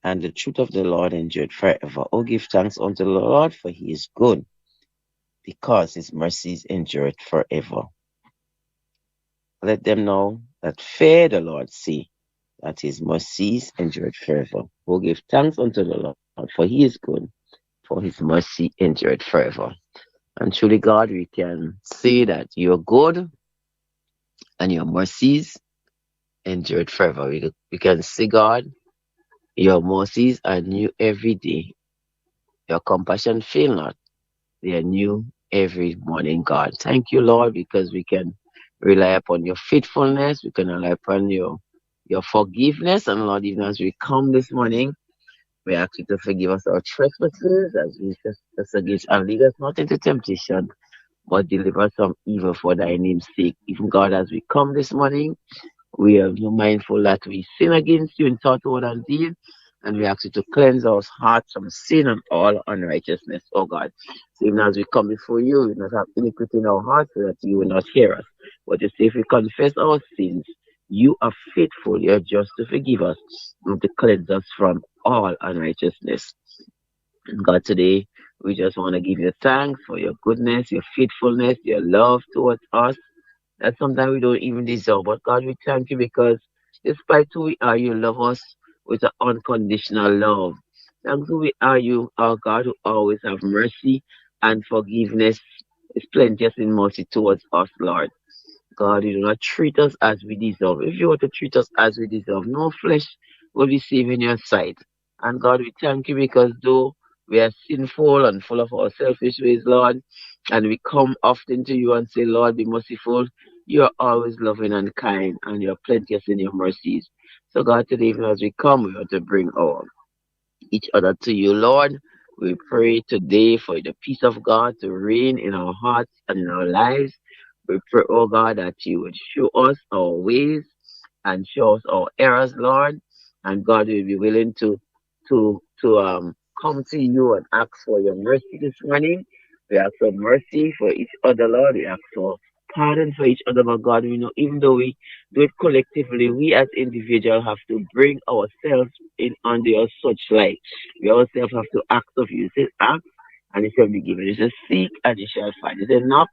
and the truth of the Lord endured forever. Oh, give thanks unto the Lord, for he is good, because his mercies endure forever. Let them know that fear the Lord see that his mercies endure forever. Oh, give thanks unto the Lord, for he is good, for his mercy endureth forever. And truly, God, we can say that you're good and your mercies endureth forever. We can say, God, your mercies are new every day. Your compassion fail not. They are new every morning, God. Thank you, Lord, because we can rely upon your faithfulness. We can rely upon your forgiveness. And Lord, even as we come this morning, we ask you to forgive us our trespasses as we trespass against and lead us not into temptation, but deliver us from evil for thy name's sake. Even God, as we come this morning, we are mindful that we sin against you in thought, word, and deed, and we ask you to cleanse our hearts from sin and all unrighteousness, oh God. So even as we come before you, we not have iniquity in our hearts so that you will not hear us. But you say if we confess our sins, you are faithful, you are just to forgive us and to cleanse us from all unrighteousness. God, today we just want to give you thanks for your goodness, your faithfulness, your love towards us that sometimes we don't even deserve. But God, we thank you because despite who we are, you love us with an unconditional love. Thanks who we are, you our God who always have mercy and forgiveness is plenteous in mercy towards us, Lord. God, you do not treat us as we deserve. If you were to treat us as we deserve, no flesh will be safe in your sight. And God, we thank you because though we are sinful and full of our selfish ways, Lord, and we come often to you and say, Lord, be merciful, you are always loving and kind, and you're plenteous in your mercies. So, God, today, even as we come, we want to bring our each other to you, Lord. We pray today for the peace of God to reign in our hearts and in our lives. We pray, oh God, that you would show us our ways and show us our errors, Lord. And God will be willing to come to you and ask for your mercy this morning. We ask for mercy for each other, Lord. We ask for pardon for each other, but God, we know even though we do it collectively, we as individuals have to bring ourselves in under your such light. We ourselves have to ask of you. It says, ask and it shall be given. It says, seek and it shall find. It says, knock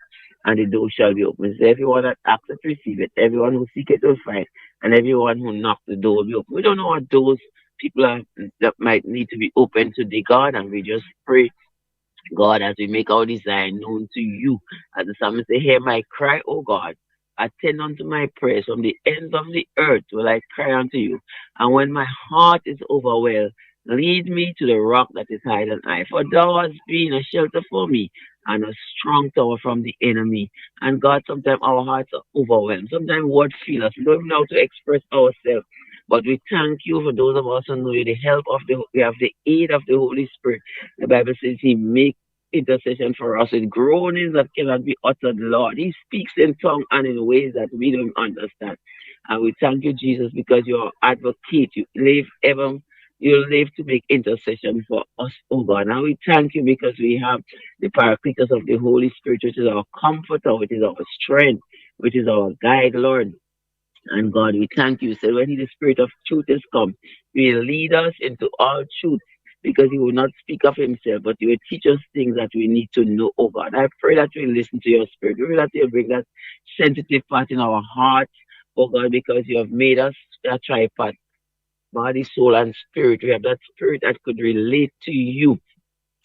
and the door shall be open. It says, everyone that asks it receive it. Everyone who seek it will find. And everyone who knocks the door will be open. We don't know what doors people are, that might need to be open today, God, and we just pray God, as we make our desire known to you, as the psalmist say, hear my cry, O God. Attend unto my prayers from the ends of the earth will I cry unto you. And when my heart is overwhelmed, lead me to the rock that is higher than I. For thou hast been a shelter for me and a strong tower from the enemy. And God, sometimes our hearts are overwhelmed. Sometimes words feel us. We don't even know how to express ourselves. But we thank you for those of us who know you, the help of we have the aid of the Holy Spirit. The Bible says He makes intercession for us with groanings that cannot be uttered, Lord. He speaks in tongue and in ways that we don't understand. And we thank you, Jesus, because you're advocate. You live to make intercession for us, oh God. And we thank you because we have the Paracletus of the Holy Spirit, which is our comforter, which is our strength, which is our guide, Lord. And God, we thank you. So when the Spirit of truth is come, He will lead us into all truth because He will not speak of Himself, but He will teach us things that we need to know, oh God. I pray that we listen to your Spirit. We pray that you bring that sensitive part in our hearts, oh God, because you have made us a tripart, body, soul, and spirit. We have that spirit that could relate to you.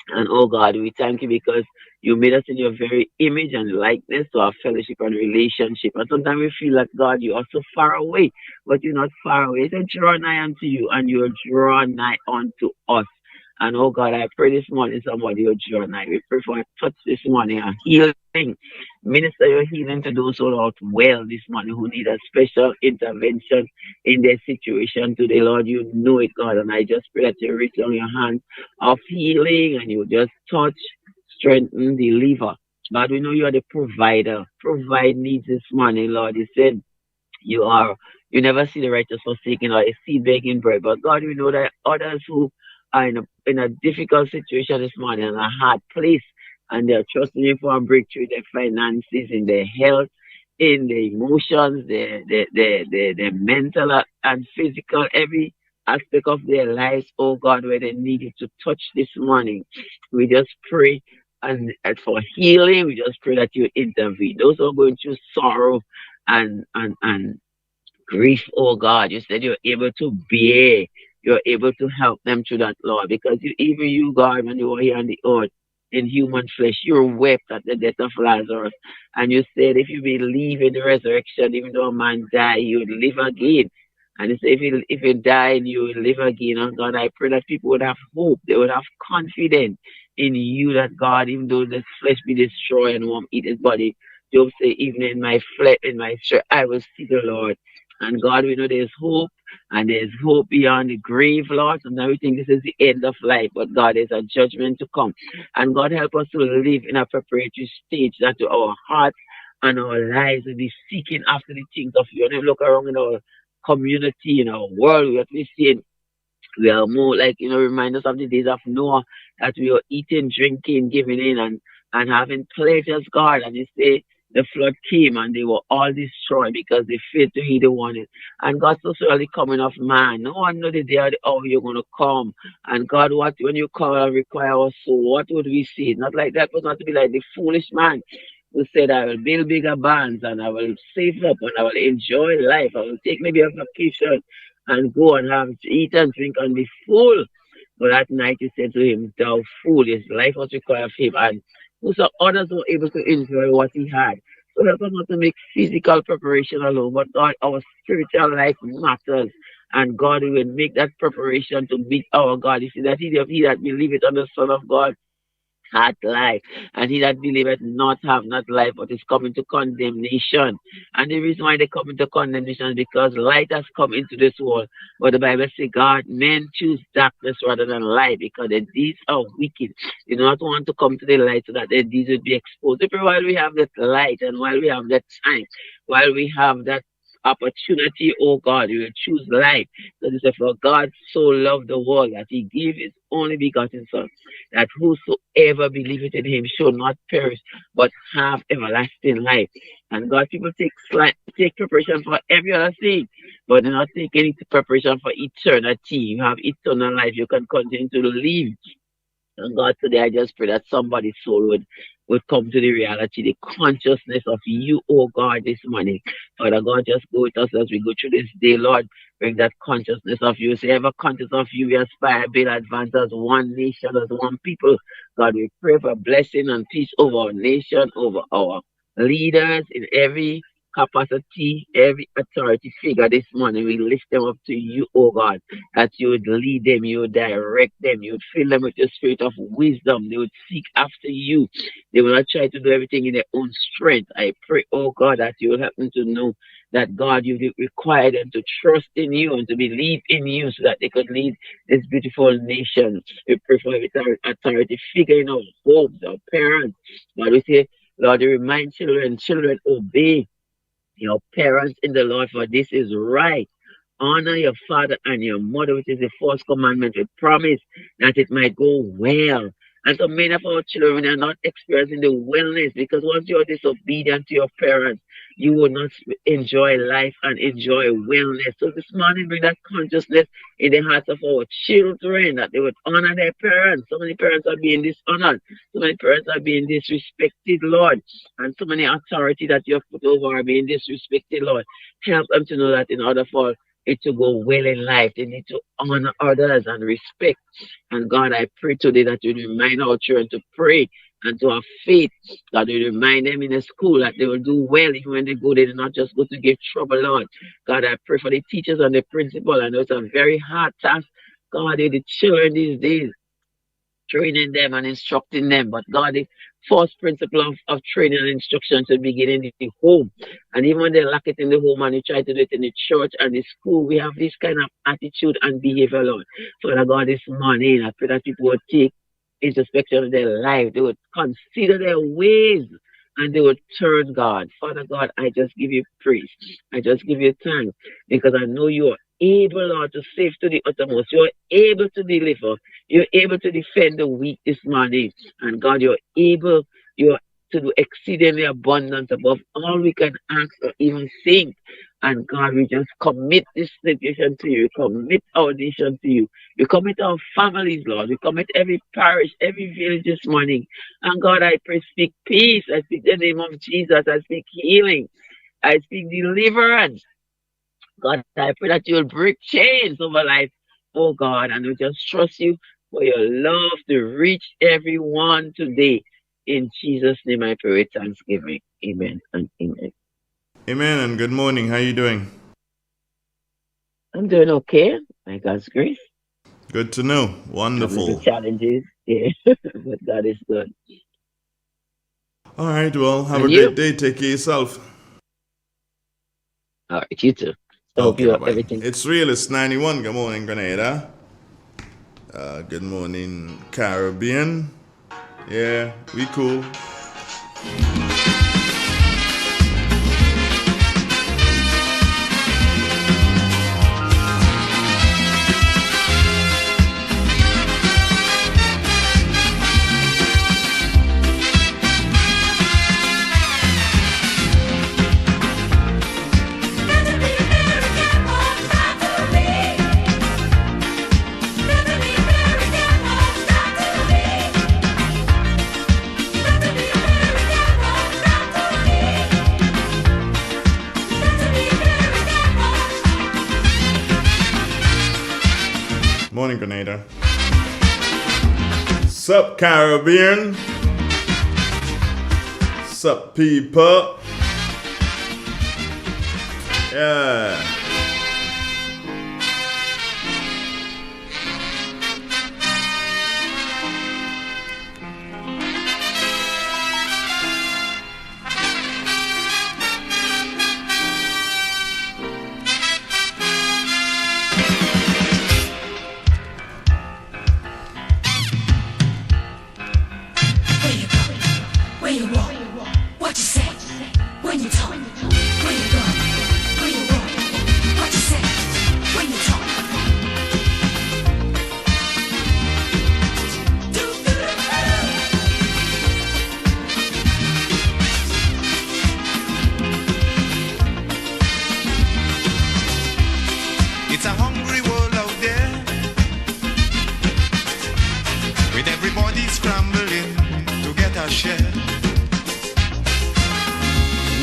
And oh God, we thank you because you made us in your very image and likeness to our fellowship and relationship. And sometimes we feel like God, you are so far away, but you're not far away. So draw nigh unto you and you'll draw nigh unto us. And oh God, I pray this morning somebody will draw nigh. We pray for a touch this morning, a healing. Minister your healing to those who are out well this morning, who need a special intervention in their situation today. Lord, you know it, God. And I just pray that you reach on your hand of healing and you just touch, strengthen, deliver. God, we know you are the provider. Provide needs this morning, Lord. You said you are, you never see the righteous forsaken or a seed begging bread. But God, we know that others who are in a difficult situation this morning, in a hard place, and they're trusting you for a breakthrough in their finances, in their health, in their emotions, their mental and physical, every aspect of their lives, oh God, where they needed to touch this morning. We just pray and for healing. We just pray that you intervene. Those who are going through sorrow and grief, oh God. You said you're able to bear. You're able to help them through that, Lord. Because even you, God, when you were here on the earth in human flesh, you wept at the death of Lazarus. And you said if you believe in the resurrection, even though a man die, he would live again. And you say if you die and you will live again, oh God, I pray that people would have hope. They would have confidence in you that God, even though this flesh be destroyed and won't eat his body, Job say, even in my flesh, in my strength, I will see the Lord. And God, we know there's hope, and there's hope beyond the grave, Lord. And now we think this is the end of life, but God, there's a judgment to come. And God, help us to live in a preparatory stage that to our hearts and our lives will be seeking after the things of you. And then look around in our community, in our world, we are seeing we are more like, remind us of the days of Noah that we were eating, drinking, giving in, and having pleasures, God. And you say the flood came and they were all destroyed because they failed to heed the warning. And God so surely coming of man. No one know the day or the hour you're going to come. And God, what when you come and require us, so what would we see? Not like that, but not to be like the foolish man who said, I will build bigger barns and I will save up and I will enjoy life. I will take maybe a vacation and go and have to eat and drink and be full. But at night he said to him, thou fool, his life was required of him. And so others were able to enjoy what he had. So help us not to make physical preparation alone, but God, our spiritual life matters. And God will make that preparation to meet our God. You see that he that believeth on the Son of God had life, and he that believeth not have not life, but is coming to condemnation. And the reason why they come into condemnation is because light has come into this world. But the Bible says, God, men choose darkness rather than light because their deeds are wicked. They do not want to come to the light so that their deeds would be exposed. If while we have that light and while we have that time, while we have that opportunity, oh God, we will choose life. So this is for God so loved the world that he gave his only begotten Son, that whosoever believeth in him shall not perish, but have everlasting life. And God, people take preparation for every other thing, but they not take any preparation for eternity. You have eternal life. You can continue to live. And God, today I just pray that somebody's soul would come to the reality, the consciousness of you, oh God, this morning. Father God, just go with us as we go through this day, Lord. Bring that consciousness of you. Say, ever conscious of you, we aspire, build, advance as one nation, as one people. God, we pray for blessing and peace over our nation, over our leaders in every capacity, every authority figure this morning. We lift them up to you, oh God, that you would lead them, you would direct them, you would fill them with your spirit of wisdom. They would seek after you. They will not try to do everything in their own strength. I pray, oh God, that you will help them to know that God, you require them to trust in you and to believe in you so that they could lead this beautiful nation. We pray for every authority figure in our homes, our parents. God, we say, Lord, you remind children, obey your parents in the Lord, for this is right. Honor your father and your mother, which is the first commandment. We promise that it might go well. And so many of our children are not experiencing the wellness because once you're disobedient to your parents, you will not enjoy life and enjoy wellness. So this morning, bring that consciousness in the hearts of our children that they would honor their parents. So many parents are being dishonored. So many parents are being disrespected, Lord. And so many authority that you have put over are being disrespected, Lord. Help them to know that in order for it to go well in life, they need to honor others and respect. And God, I pray today that you remind our children to pray and to have faith. God, you remind them in the school that they will do well even when they go. They do not just go to give trouble, Lord. God, I pray for the teachers and the principal. I know it's a very hard task. God, the children these days, training them and instructing them. But God, the first principle of training and instruction should begin in the home. And even when they lack it in the home and you try to do it in the church and the school, we have this kind of attitude and behavior, Lord. Father God, this morning, I pray that people would take introspection of their life. They would consider their ways and they would turn, God. Father God, I just give you praise. I just give you thanks because I know you are able, Lord, to save to the uttermost. You are able to deliver. You're able to defend the weak this morning. And God, you're to do exceedingly abundant above all we can ask or even think. And God, we just commit this situation to you. We commit our nation to you. We commit our families, Lord. We commit every parish, every village this morning. And God, I pray, speak peace. I speak the name of Jesus. I speak healing. I speak deliverance. God, I pray that you will break chains over life, oh God, and we just trust you for your love to reach everyone today. In Jesus' name I pray with thanksgiving. Amen and amen. Amen and good morning. How you doing? I'm doing okay, by God's grace. Good to know. Some little Wonderful. challenges, yeah, but God is good. All right, well, have a And great you? day. Take care of yourself. All right, you too. I hope Okay, you have bye-bye. everything. It's real. It's 91. Good morning, Grenada. Good morning, Caribbean. Yeah, we cool. Morning, Grenada. Sup, Caribbean? Sup, people? Yeah. It's a hungry world out there, with everybody scrambling to get a share.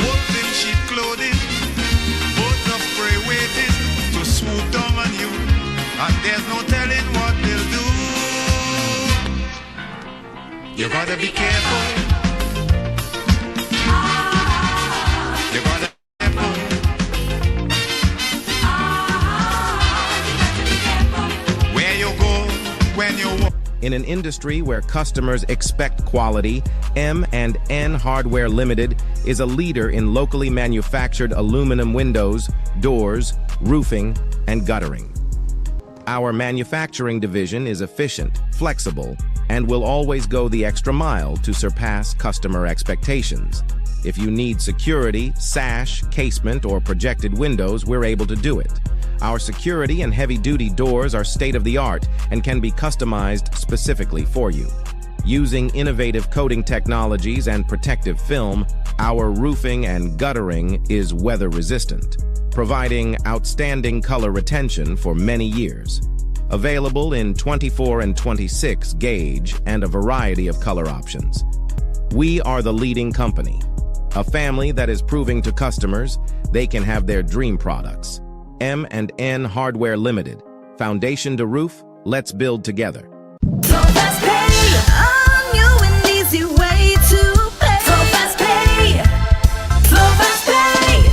Wolves in sheep clothing, birds of prey waiting to swoop down on you, and there's no telling what they'll do. You gotta be careful. You gotta be careful. Where you go, when you walk. In an industry where customers expect quality, M&N Hardware Limited is a leader in locally manufactured aluminum windows, doors, roofing, and guttering. Our manufacturing division is efficient, flexible, and will always go the extra mile to surpass customer expectations. If you need security, sash, casement, or projected windows, we're able to do it. Our security and heavy-duty doors are state-of-the-art and can be customized specifically for you. Using innovative coating technologies and protective film, our roofing and guttering is weather-resistant, providing outstanding color retention for many years. Available in 24 and 26 gauge and a variety of color options. We are the leading company, a family that is proving to customers they can have their dream products. M&N Hardware Limited. Foundation to roof, let's build together. So fast pay, a new and easy way to pay. So fast pay, so fast pay.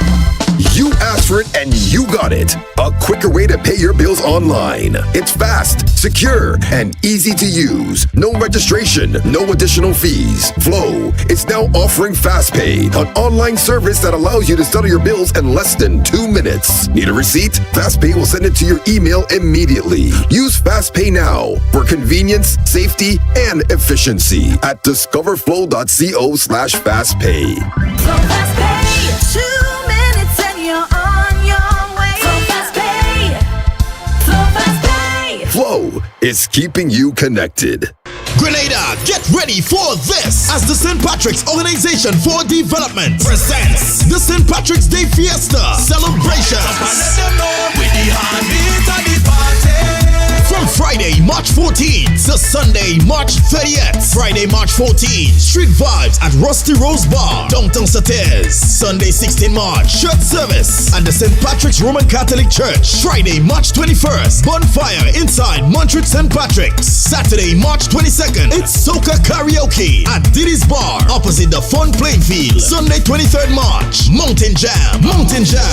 You asked for it and you got it. A quicker way to pay your bills online. It's fast, secure, and easy to use. No registration, no additional fees. Flow is now offering FastPay, an online service that allows you to settle your bills in less than 2 minutes. Need a receipt? FastPay will send it to your email immediately. Use FastPay now for convenience, safety, and efficiency at discoverflow.co/fastpay. So fast pay, 2 minutes and you're on your way. So fast pay, so fast pay. Flow is keeping you connected. Grenada, get ready for this as the St. Patrick's Organization for Development presents the St. Patrick's Day Fiesta celebration. From Friday, March 14th to Sunday, March 30th. Friday, March 14th, Street Vibes at Rusty Rose Bar, downtown Sates. Sunday, 16 March, church service at the St. Patrick's Roman Catholic Church. Friday, March 21st, bonfire inside Montreat St. Patrick's. Saturday, March 22nd, it's Soca Karaoke at Diddy's Bar, opposite the Fun Playing Field. Sunday, 23rd March, Mountain Jam,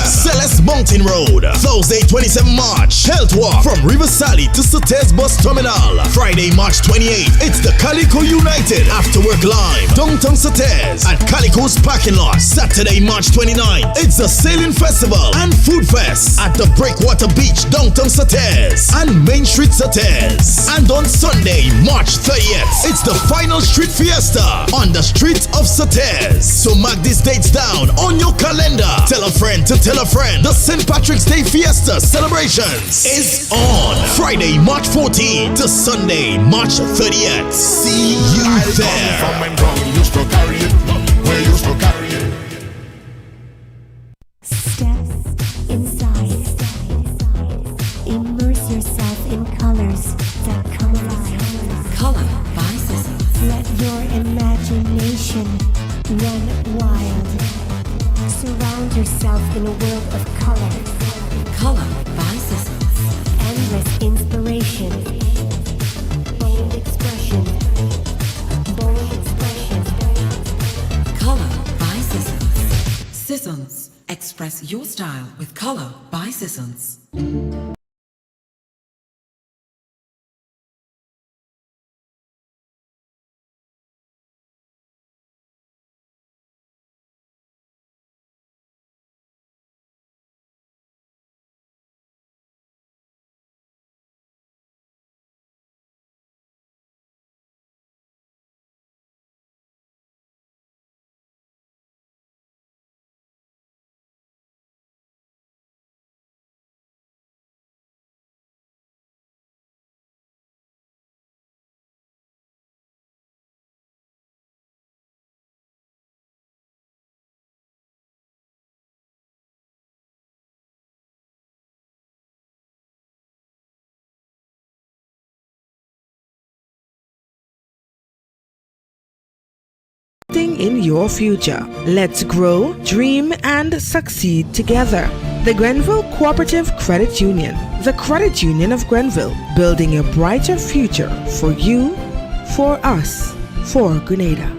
Celeste Mountain Road. Thursday, 27 March, Health Walk from Riverside to Sates Bus Terminal. Friday, March 28th, it's the Calico United After Work Live, downtown Sates at Calico's parking lot. Saturday, March 29th, it's the Sailing Festival and Food Fest at the Breakwater Beach, downtown Sates and Main Street Sates. And on Sunday, March 30th, it's the final Street Fiesta on the streets of Sates. So mark these dates down on your calendar. Tell a friend to tell a friend. The St. Patrick's Day Fiesta celebrations is on Friday, March 14th to Sunday, March 30th. See you there. Step inside. Immerse yourself in colors that come alive. Color by Sissons. Let your imagination run wild. Surround yourself in a world of color. Color by Sissons. Endless inspiration. Bold expression. Bold expression. Color by Sissons. Sissons. Express your style with Color by Sissons. In your future. Let's grow, dream, and succeed together. The Grenville Cooperative Credit Union, the credit union of Grenville, building a brighter future for you, for us, for Grenada.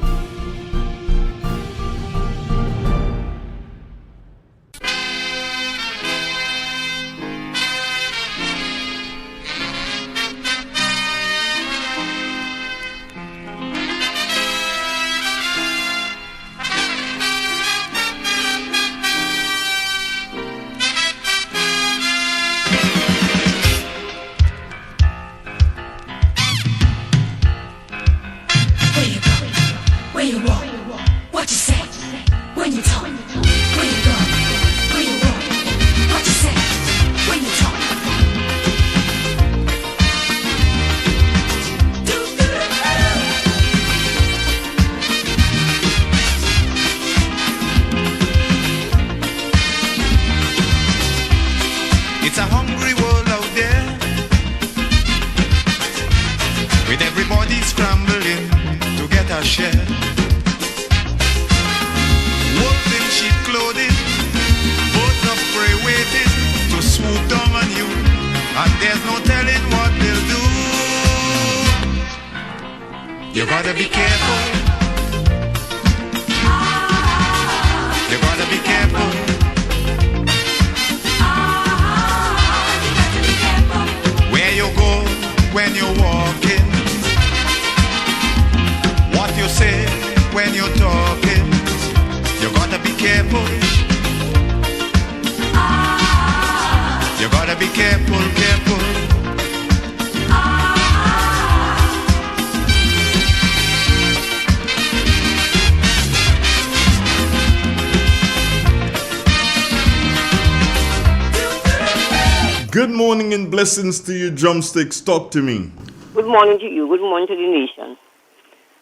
Good morning and blessings to you, drumsticks. Talk to me. Good morning to you. Good morning to the nation.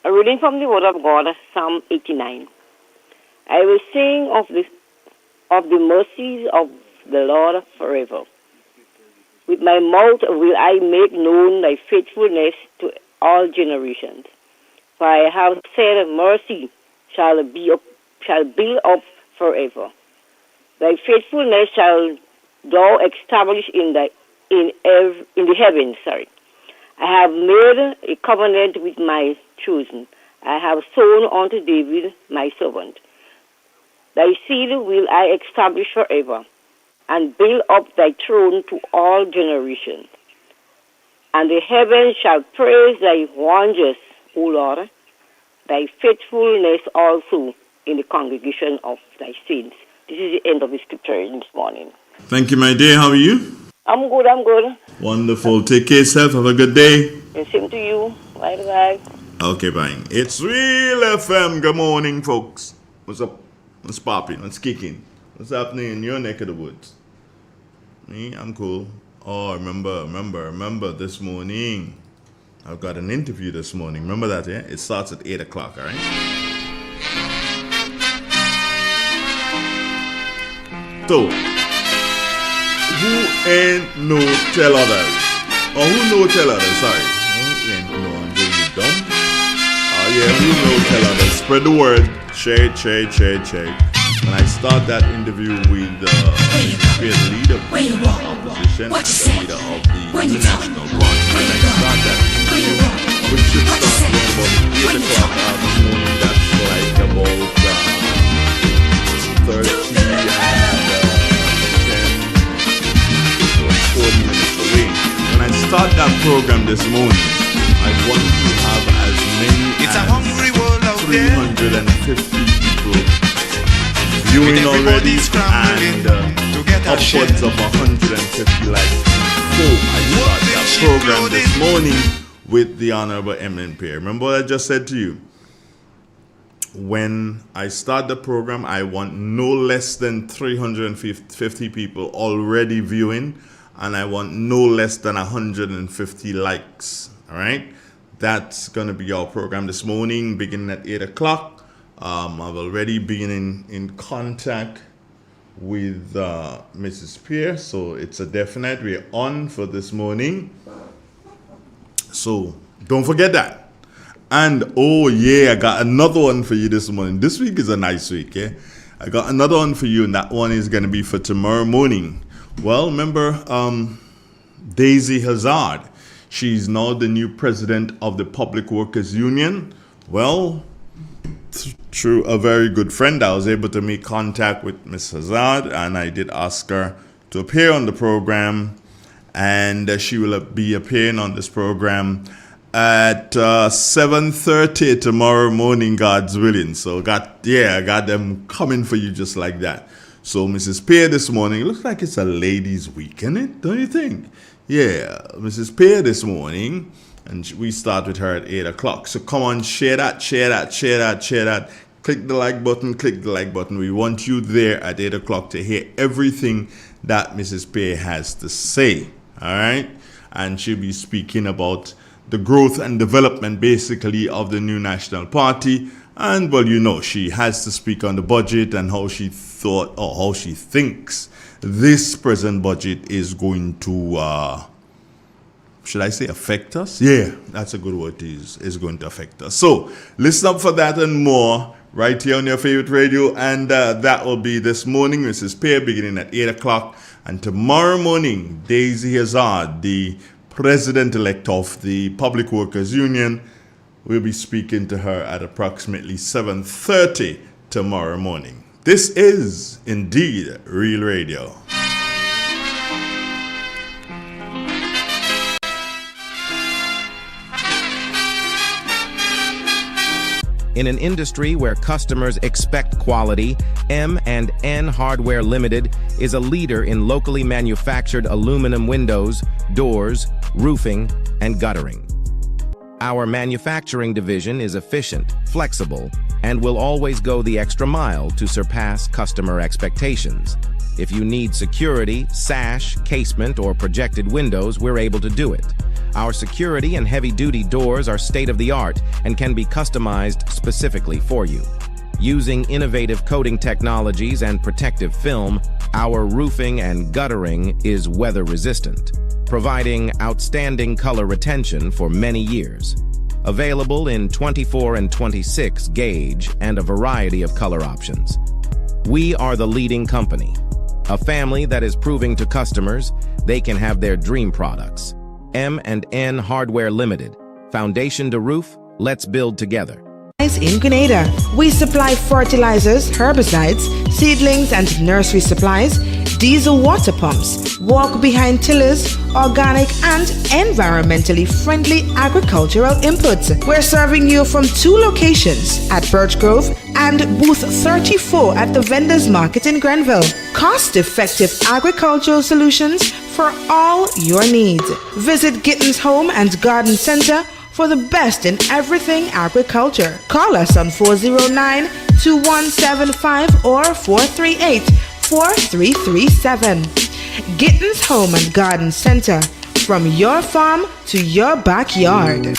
A reading from the Word of God, Psalm 89. I will sing of the mercies of the Lord forever. With my mouth will I make known thy faithfulness to all generations. For I have said, mercy shall build up forever. Thy faithfulness shall thou establish in the heavens. I have made a covenant with my chosen. I have sworn unto David my servant. Thy seed will I establish forever, and build up thy throne to all generations. And the heavens shall praise thy wonders, O Lord, thy faithfulness also in the congregation of thy saints. This is the end of the scripture this morning. Thank you, my dear. How are you? I'm good. Wonderful. Take care of yourself. Have a good day. And same to you. Bye. Okay, bye. It's Real FM. Good morning, folks. What's up? What's popping? What's kicking? What's happening in your neck of the woods? Me, I'm cool. Oh, remember this morning. I've got an interview this morning. Remember that, yeah? It starts at 8 o'clock, all right? So, who ain't no tell others? Or who no tell others, sorry. Who ain't no until you dumb? Who no tell others? Spread the word. Share it. When I start that interview with the leader of the opposition, the leader of the national party, when I start that interview, which should start around about 8 o'clock this morning, that's like about 30 and 40 minutes away. When I start that program this morning, I want to have as many as 350 people viewing already and upwards of 150 likes. So I start that program this morning with the Honorable Emiline Pierre. Remember what I just said to you? When I start the program, I want no less than 350 people already viewing, and I want no less than 150 likes. All right? That's going to be our program this morning, beginning at 8 o'clock. I've already been in contact with Mrs. Pierre, so it's a definite. We're on for this morning. So don't forget that. And I got another one for you this morning. This week is a nice week, yeah? I got another one for you, and that one is going to be for tomorrow morning. Well, remember Daisy Hazard. She's now the new president of the Public Workers Union. Well, through a very good friend, I was able to make contact with Ms. Hazard, and I did ask her to appear on the program, and she will be appearing on this program at 7:30 tomorrow morning, God's willing. So I got them coming for you just like that. So Mrs. Pierre this morning, it looks like it's a ladies' week, isn't it? Don't you think? Yeah, Mrs. Pierre this morning, and we start with her at 8 o'clock. So come on, share that. Click the like button. We want you there at 8 o'clock to hear everything that Mrs. Pierre has to say. All right? And she'll be speaking about the growth and development, basically, of the new National Party. And, well, she has to speak on the budget and how she thought or how she thinks this present budget is going to, should I say, affect us? Yeah, that's a good word. Is going to affect us. So listen up for that and more right here on your favorite radio. And that will be this morning, Mrs. Pierre, beginning at 8 o'clock. And tomorrow morning, Daisy Hazard, the president-elect of the Public Workers Union, will be speaking to her at approximately 7:30 tomorrow morning. This is indeed Real Radio. In an industry where customers expect quality, M&N Hardware Limited is a leader in locally manufactured aluminum windows, doors, roofing, and guttering. Our manufacturing division is efficient, flexible, and will always go the extra mile to surpass customer expectations. If you need security, sash, casement, or projected windows, we're able to do it. Our security and heavy-duty doors are state-of-the-art and can be customized specifically for you. Using innovative coating technologies and protective film, our roofing and guttering is weather-resistant, providing outstanding color retention for many years. Available in 24 and 26 gauge and a variety of color options. We are the leading company, a family that is proving to customers they can have their dream products. M&N Hardware Limited. Foundation to roof, let's build together. In Grenada, we supply fertilizers, herbicides, seedlings and nursery supplies, diesel water pumps, walk-behind tillers, organic and environmentally friendly agricultural inputs. We're serving you from 2 locations at Birch Grove and booth 34 at the Vendors Market in Grenville. Cost-effective agricultural solutions for all your needs. Visit Gittins Home and Garden Center for the best in everything agriculture. Call us on 409-2175 or 438-4337. Gittins Home and Garden Center, from your farm to your backyard.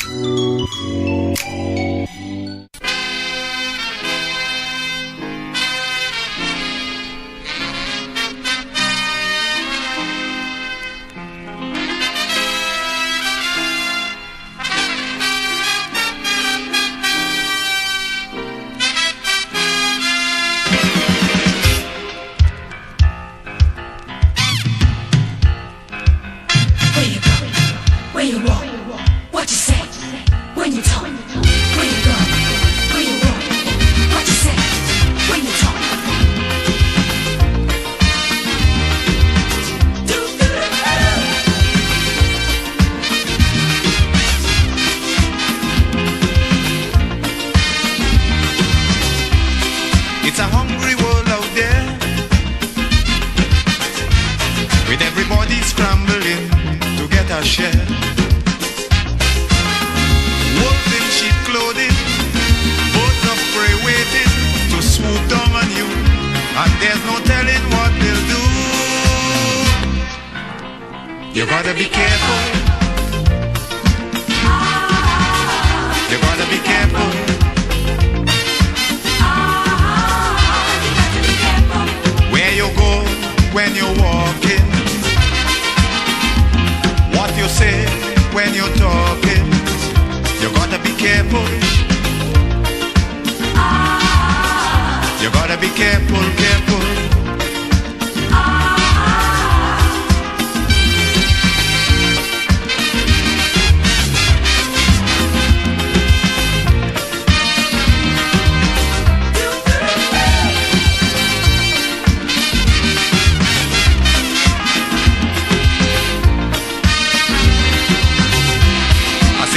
It's a hungry world out there, with everybody scrambling to get a share. Wolves in sheep clothing, birds of prey waiting to swoop down on you, and there's no telling what they'll do. You gotta be careful. You gotta be careful. Where you go when you're walking, what you say when you're talking, you gotta be careful. You gotta be careful, careful.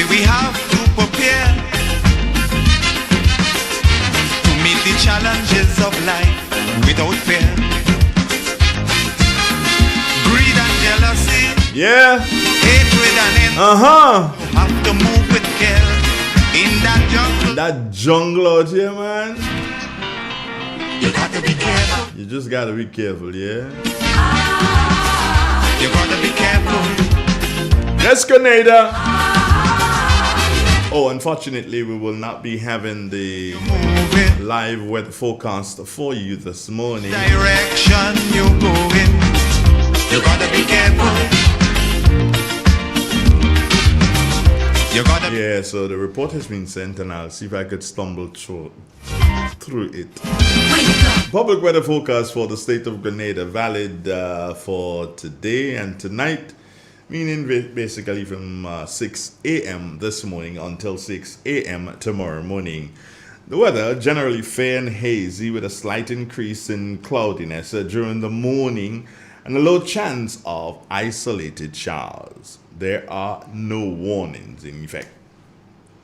We have to prepare to meet the challenges of life without fear. Greed and jealousy, Yeah. hatred and envy, have to move with care in that jungle. That jungle out here, man. You got to be careful. You just gotta be careful, yeah? You got to be careful. Yes, Grenada. Oh, unfortunately, we will not be having the live weather forecast for you this morning. Direction you're going, you gotta be careful. You gotta be. Yeah, so the report has been sent, and I'll see if I could stumble through it. Public weather forecast for the state of Grenada, valid for today and tonight. Meaning basically from 6 a.m. this morning until 6 a.m. tomorrow morning. The weather generally fair and hazy with a slight increase in cloudiness during the morning and a low chance of isolated showers. There are no warnings in effect.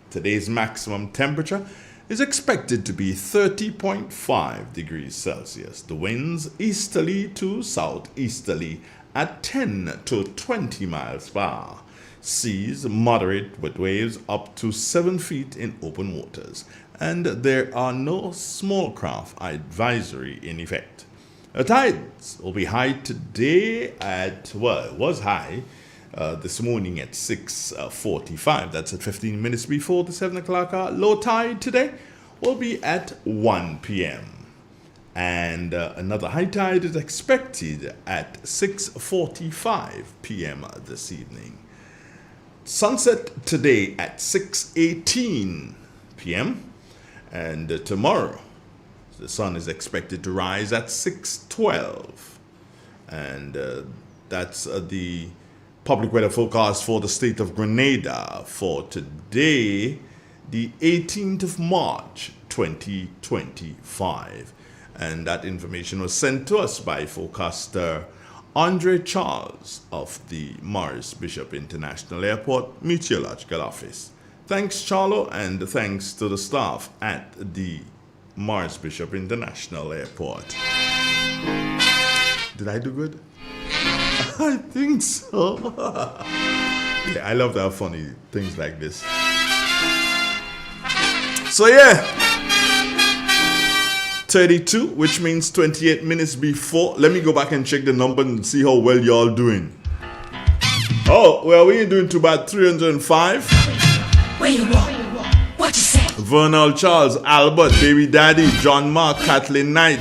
Today's maximum temperature is expected to be 30.5 degrees Celsius. The winds easterly to southeasterly at 10 to 20 miles per hour. Seas moderate with waves up to 7 feet in open waters. And there are no small craft advisory in effect. The tides will be high today at, well, it was high this morning at 6:45. That's at 15 minutes before the 7 o'clock hour. Low tide today will be at 1 p.m. And another high tide is expected at 6:45 p.m. this evening. Sunset today at 6:18 p.m. And tomorrow, the sun is expected to rise at 6:12. And that's the public weather forecast for the state of Grenada for today, the 18th of March, 2025. And that information was sent to us by forecaster Andre Charles of the Morris Bishop International Airport Meteorological Office. Thanks, Charlo, and thanks to the staff at the Morris Bishop International Airport. Did I do good? I think so. Yeah, I love to have funny things like this. So yeah, 32, which means 28 minutes before. Let me go back and check the number and see how well y'all doing. Oh, well, we ain't doing too bad. 305. Where you walk? What you say? Vernal Charles, Albert, Baby Daddy, John Mark, Kathleen Knight,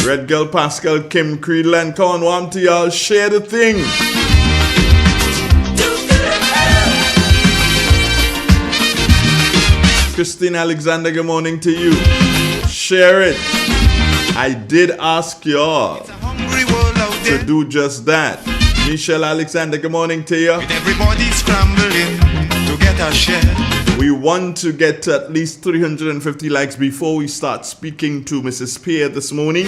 Red Girl Pascal, Kim Creedland. Come on, one to y'all, share the thing. Christine Alexander, good morning to you. Share it. I did ask y'all to do just that. Michelle Alexander, good morning to you. Everybody scrambling to get a share. We want to get to at least 350 likes before we start speaking to Mrs. Pierre this morning.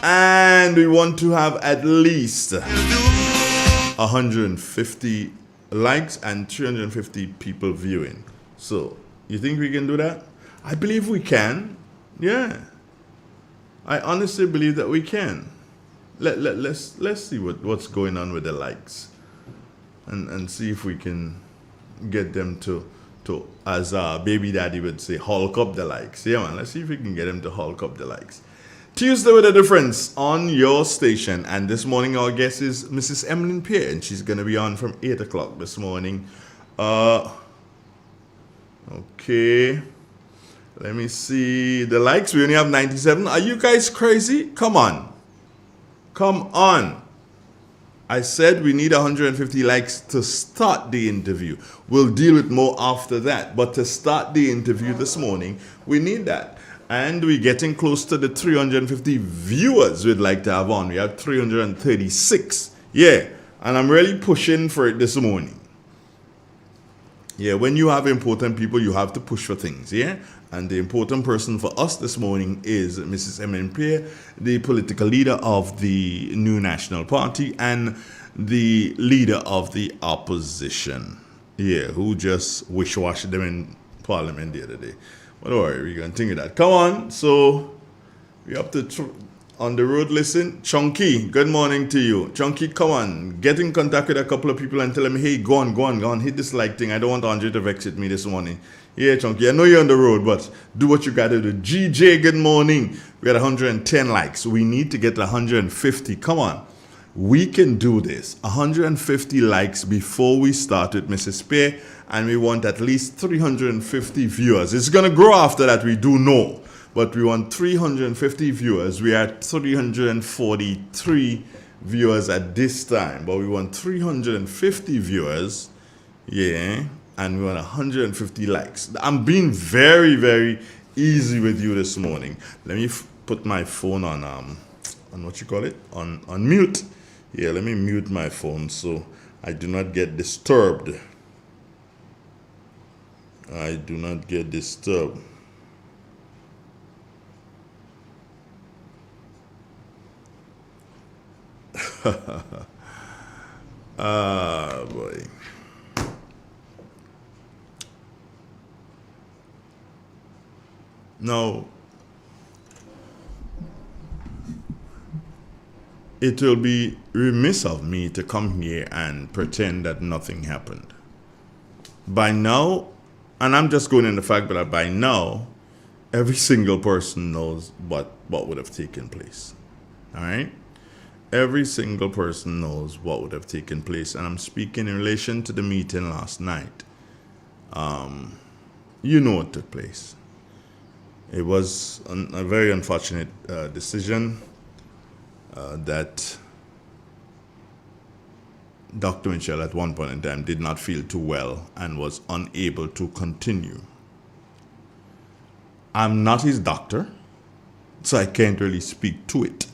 And we want to have at least 150 likes and 350 people viewing. So, you think we can do that? I believe we can. Yeah. I honestly believe that we can. Let's see what's going on with the likes. And see if we can get them to as Baby Daddy would say, hulk up the likes. Yeah, man, let's see if we can get them to hulk up the likes. Tuesday with a difference on your station. And this morning our guest is Mrs. Emiline Pierre, and she's going to be on from 8 o'clock this morning. Okay. Let me see the likes. We only have 97. Are you guys crazy? Come on. Come on. I said we need 150 likes to start the interview. We'll deal with more after that. But to start the interview this morning, we need that. And we're getting close to the 350 viewers we'd like to have on. We have 336. Yeah. And I'm really pushing for it this morning. Yeah, when you have important people, you have to push for things, yeah? And the important person for us this morning is Mrs. Emiline Pierre, the political leader of the New National Party and the leader of the opposition. Yeah, who just wish-washed them in Parliament the other day. But don't worry, we're going to think of that. Come on, so we're up to on the road. Listen, Chunky, good morning to you. Chunky, come on, get in contact with a couple of people and tell them, hey, go on, hit this like thing. I don't want Andre to vex at me this morning. Yeah, Chunky, I know you're on the road, but do what you got to do. GJ, good morning. We had 110 likes. We need to get 150. Come on. We can do this. 150 likes before we start with Mrs. Pierre, and we want at least 350 viewers. It's going to grow after that, we do know. But we want 350 viewers. We are at 343 viewers at this time. But we want 350 viewers. Yeah. And we want 150 likes. I'm being very, very easy with you this morning. Let me put my phone on what you call it? On mute. Yeah, let me mute my phone so I do not get disturbed. I do not get disturbed. Ah, boy. Now, it will be remiss of me to come here and pretend that nothing happened. By now, and I'm just going in the fact that by now, every single person knows what would have taken place. All right? every single person knows what would have taken place. And I'm speaking in relation to the meeting last night. You know what took place. It was a very unfortunate decision that Dr. Mitchell at one point in time did not feel too well and was unable to continue. I'm not his doctor, so I can't really speak to it.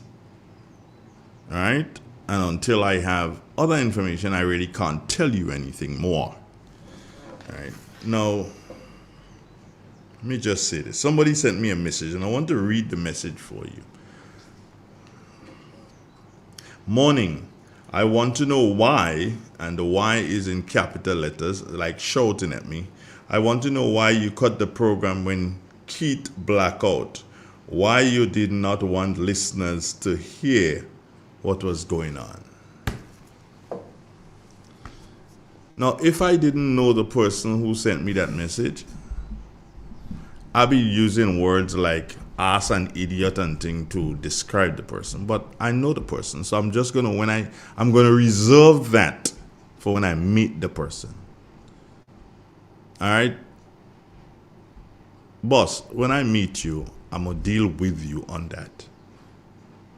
All right? And until I have other information, I really can't tell you anything more. All right? Now, let me just say this. Somebody sent me a message, and I want to read the message for you. Morning. I want to know why, and the why is in capital letters, like shouting at me. I want to know why you cut the program when Keith blacked out. Why you did not want listeners to hear what was going on. Now, if I didn't know the person who sent me that message, I'd be using words like ass and idiot and thing to describe the person. But I know the person, so I'm just gonna I'm gonna reserve that for when I meet the person. All right, boss. When I meet you, I'm gonna deal with you on that,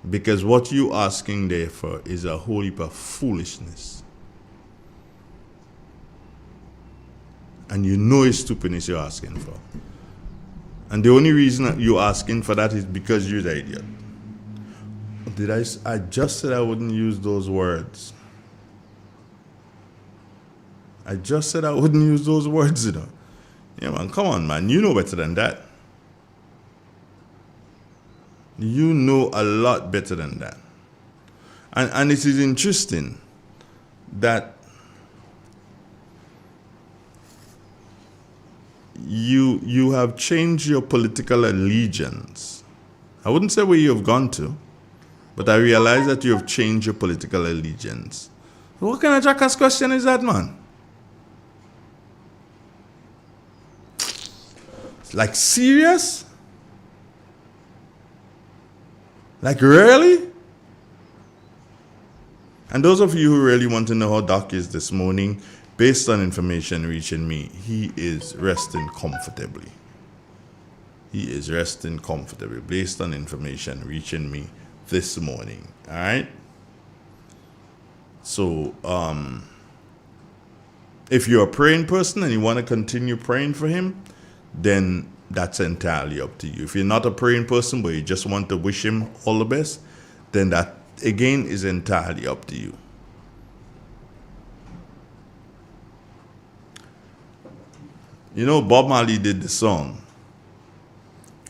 because what you asking there for is a whole heap of foolishness, and you know it's stupidness you're asking for. And the only reason you're asking for that is because you're the idiot. I just said I wouldn't use those words. I just said I wouldn't use those words, you know. Yeah, man, come on, man. You know better than that. You know a lot better than that. And it is interesting that you have changed your political allegiance. I wouldn't say where you have gone to, but I realize that you have changed your political allegiance. What kind of jackass question is that, man? Like, serious? Like, really? And those of you who really want to know how Doc is this morning, based on information reaching me, he is resting comfortably. He is resting comfortably based on information reaching me this morning. All right? So, if you're a praying person and you want to continue praying for him, then that's entirely up to you. If you're not a praying person but you just want to wish him all the best, then that, again, is entirely up to you. You know, Bob Marley did the song,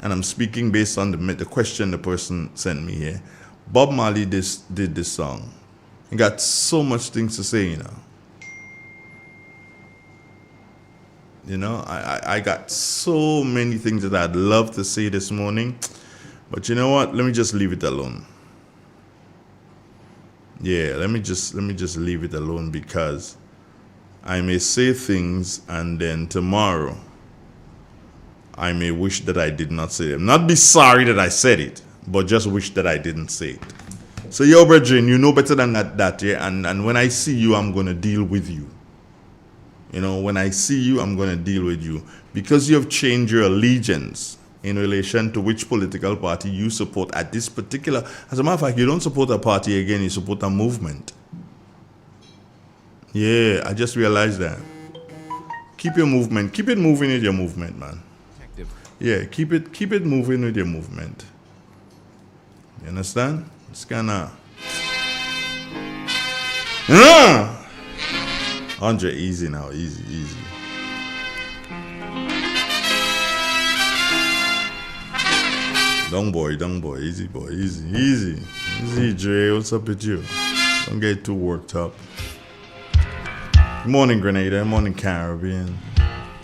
and I'm speaking based on the question the person sent me here. Bob Marley did this song. He got so much things to say, you know. You know, I got so many things that I'd love to say this morning, but you know what? Let me just leave it alone. Yeah, let me just leave it alone, because I may say things and then tomorrow I may wish that I did not say them. Not be sorry that I said it, but just wish that I didn't say it. So, yo, brethren, you know better than that, yeah? And when I see you, I'm going to deal with you. You know, when I see you, I'm going to deal with you. Because you have changed your allegiance in relation to which political party you support at this particular... As a matter of fact, you don't support a party again, you support a movement. Yeah, I just realized that. Keep your movement. Keep it moving with your movement, man. Yeah, keep it moving with your movement. You understand? It's kind of... Andre, easy now. Easy. Don't boy. Easy, boy. Easy, Dre. What's up with you? Don't get too worked up. Good morning, Grenada. Good morning, Caribbean.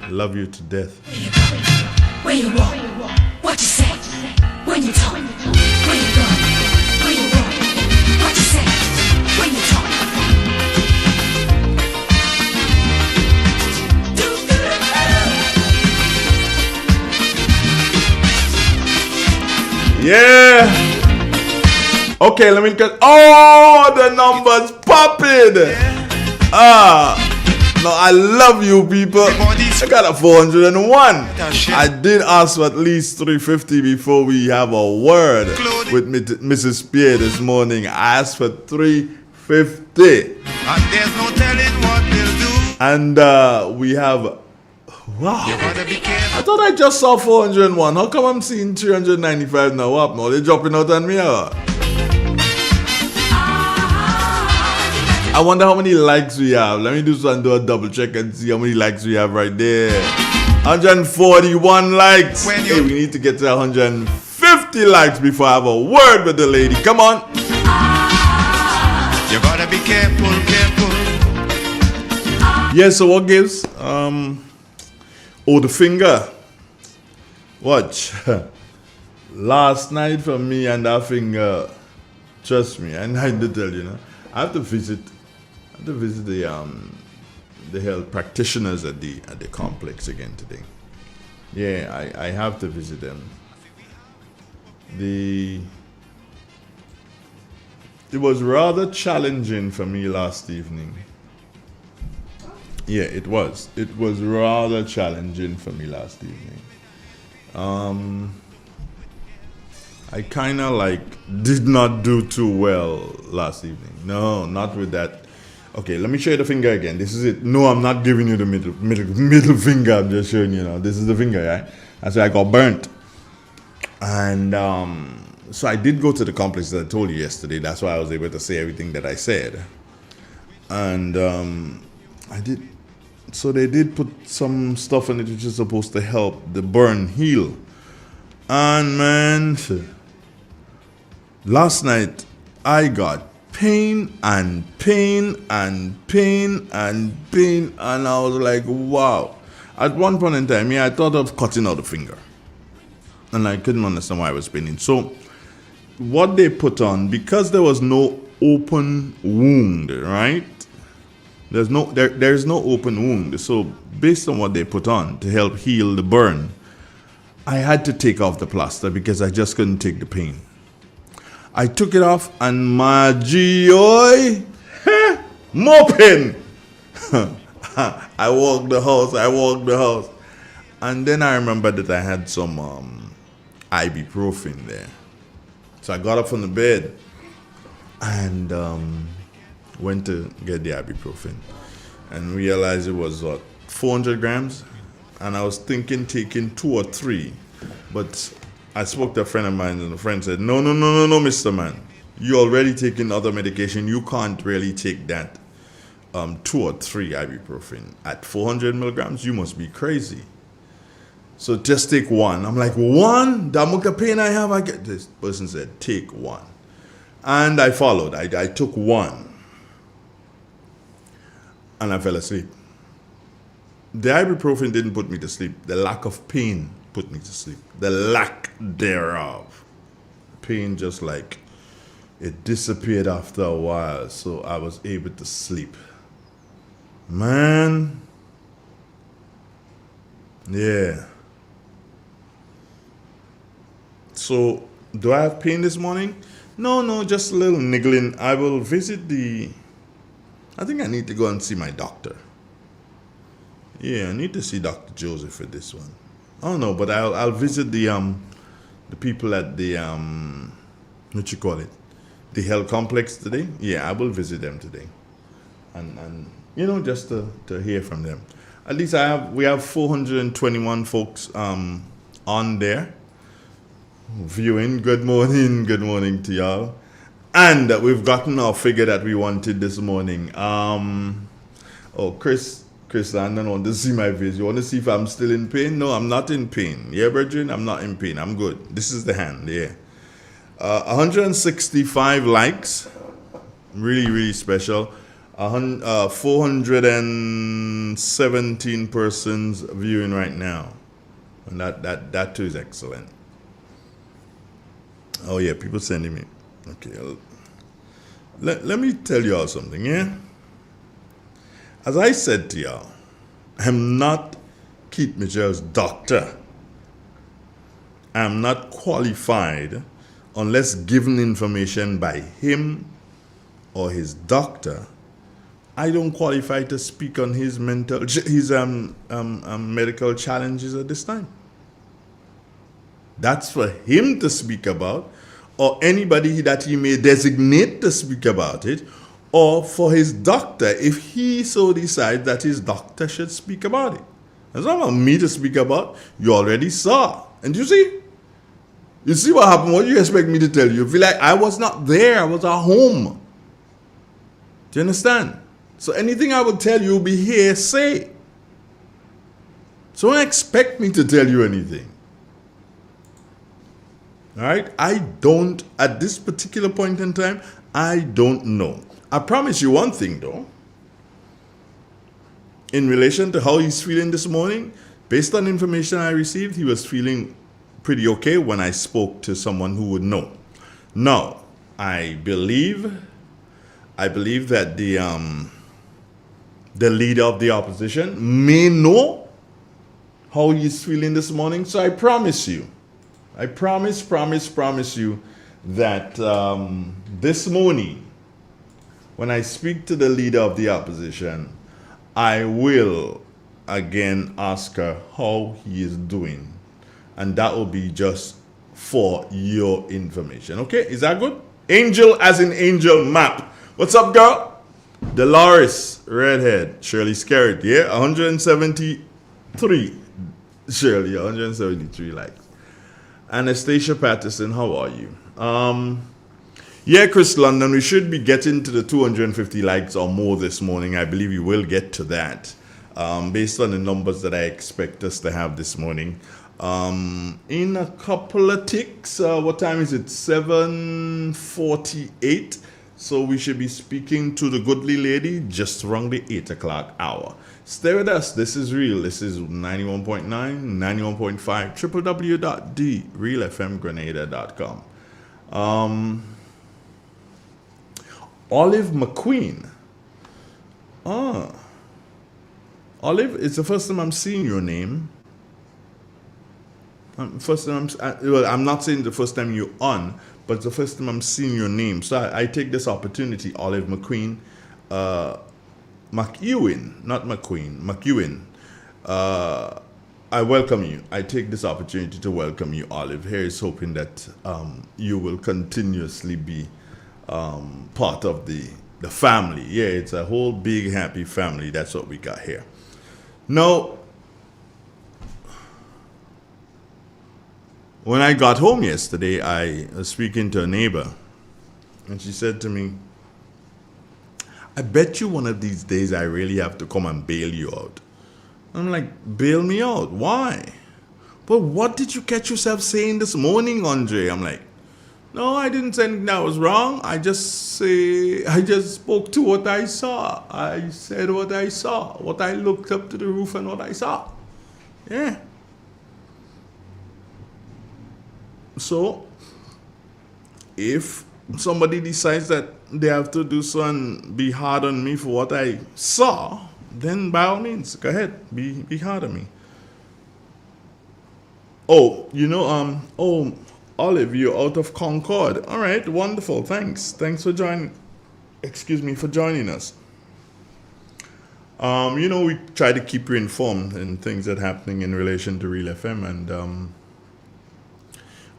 I love you to death. Where you walk, what you say, when you talk, where you go, where you walk, what you say, when you talk. Yeah. Okay, let me get. Oh, the numbers popping. No, I love you people. I got a 401. I did ask for at least 350 before we have a word with Mrs. Pierre this morning. I asked for 350. And there's no telling what they'll do. And we have. Wow. You gotta be careful. I thought I just saw 401. How come I'm seeing 395 now? What? No, they're dropping out on me. I wonder how many likes we have. Let me do a double check and see how many likes we have right there. 141 likes. Hey, we need to get to 150 likes before I have a word with the lady. Come on. You gotta be careful, careful. Yeah, so what gives? The finger. Watch. Last night for me and that finger, trust me, and I did tell you, I have to visit the health practitioners at the complex again today. Yeah, I have to visit them. It was rather challenging for me last evening. Yeah, it was. It was rather challenging for me last evening. I kind of did not do too well last evening. No, not with that. Okay, let me show you the finger again. This is it. No, I'm not giving you the middle finger. I'm just showing you now. This is the finger, right? That's why I got burnt. And so I did go to the complex that I told you yesterday. That's why I was able to say everything that I said. And I did. So they did put some stuff in it which is supposed to help the burn heal. And man, last night I got pain and pain and pain and pain, and I was like, wow. At one point in time, I thought of cutting out the finger, and I couldn't understand why I was paining. So what they put on, because there was no open wound, right? There's no open wound. So based on what they put on to help heal the burn, I had to take off the plaster because I just couldn't take the pain. I took it off and my joy, more pain. I walked the house. And then I remembered that I had some ibuprofen there. So I got up from the bed and went to get the ibuprofen and realized it was 400 grams. And I was thinking taking 2 or 3, but I spoke to a friend of mine, and the friend said, no, Mr. Man. You're already taking other medication. You can't really take that 2 or 3 ibuprofen at 400 milligrams. You must be crazy. So just take 1. I'm like, 1? The amount of pain I have, I get. This person said, take 1. And I followed. I took 1. And I fell asleep. The ibuprofen didn't put me to sleep. The lack of pain put me to sleep. The lack thereof. Pain just it disappeared after a while, so I was able to sleep. Man. Yeah. So, do I have pain this morning? No, just a little niggling. I will visit I think I need to go and see my doctor. Yeah, I need to see Dr. Joseph for this one. I don't know, but I'll visit the people at the the health complex today. Yeah, I will visit them today, and just to hear from them. At least we have 421 folks on there viewing. Good morning to y'all, and we've gotten our figure that we wanted this morning. Chris Landon want to see my face. You want to see if I'm still in pain? No, I'm not in pain. Yeah, brethren, I'm not in pain. I'm good. This is the hand, yeah. 165 likes. Really, really special. 417 persons viewing right now. And that too is excellent. Oh, yeah, people sending me. Okay. Let me tell you all something, yeah? As I said to y'all, I'm not Keith Mitchell's doctor. I'm not qualified unless given information by him or his doctor, I don't qualify to speak on his medical challenges at this time. That's for him to speak about, or anybody that he may designate to speak about it, or for his doctor if he so decides that his doctor should speak about it. That's not about me to speak about. You already saw. And you see? You see what happened? What do you expect me to tell you? Feel like I was not there. I was at home. Do you understand? So anything I will tell you will be hearsay. So don't expect me to tell you anything. All right? I don't, at this particular point in time, I don't know. I promise you one thing, though. In relation to how he's feeling this morning, based on information I received, he was feeling pretty okay when I spoke to someone who would know. Now, I believe that the leader of the opposition may know how he's feeling this morning. So I promise you, I promise you that this morning, when I speak to the leader of the opposition, I will again ask her how he is doing. And that will be just for your information. Okay, is that good? Angel as in angel map. What's up, girl? Dolores, redhead. Shirley Scarrett, yeah? 173. Shirley, 173 likes. Anastasia Patterson, how are you? Yeah, Chris London, we should be getting to the 250 likes or more this morning. I believe we will get to that based on the numbers that I expect us to have this morning. In a couple of ticks, what time is it? 7:48. So we should be speaking to the goodly lady just around the 8 o'clock hour. Stay with us. This is real. This is 91.9, 91.5, www.therealfmgrenada.com. Olive McQueen. Olive, it's the first time I'm seeing your name. I'm not saying the first time you're on, but it's the first time I'm seeing your name. So I take this opportunity, Olive McQueen, McEwen, not McQueen, McEwen. I welcome you. I take this opportunity to welcome you, Olive. Here is hoping that you will continuously be part of the family. Yeah, it's a whole big happy family. That's what we got here. Now, when I got home yesterday, I was speaking to a neighbor, and she said to me, I bet you one of these days I really have to come and bail you out. I'm like, bail me out? Why? But what did you catch yourself saying this morning, Andre? I'm like, no, I didn't say anything that was wrong. I just spoke to what I saw. I said what I saw, what I looked up to the roof and what I saw. Yeah. So, if somebody decides that they have to do so and be hard on me for what I saw, then by all means, go ahead, be hard on me. Oh, Olive, you're out of Concord. All right, wonderful. Thanks for joining. For joining us. We try to keep you informed in things that are happening in relation to Real FM, and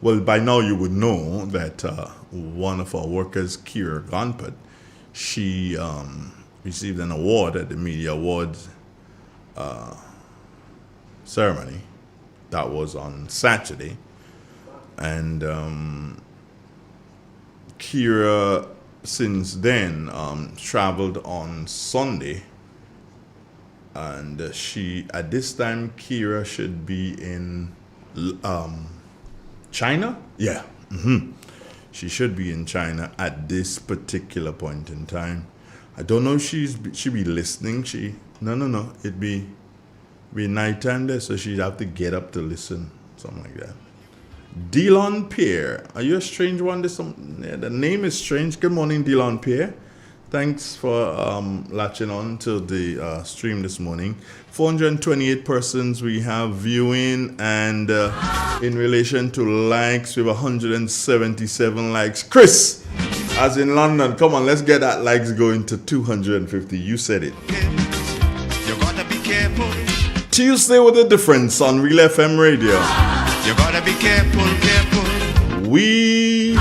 well, by now you would know that one of our workers, Kira Gonpert, she received an award at the Media Awards ceremony. That was on Saturday. And Kira, since then, traveled on Sunday. And at this time, Kira should be in China? Yeah. Mm-hmm. She should be in China at this particular point in time. I don't know if she'd be listening. No. It'd be nighttime there, so she'd have to get up to listen. Something like that. Emiline Pierre. Are you a strange one? The name is strange. Good morning, Emiline Pierre. Thanks for latching on to the stream this morning. 428 persons we have viewing, and in relation to likes, we have 177 likes. Chris, as in London, come on, let's get that likes going to 250. You said it. You gotta be careful. Tuesday with a difference on Real FM Radio. You gotta be careful, careful. We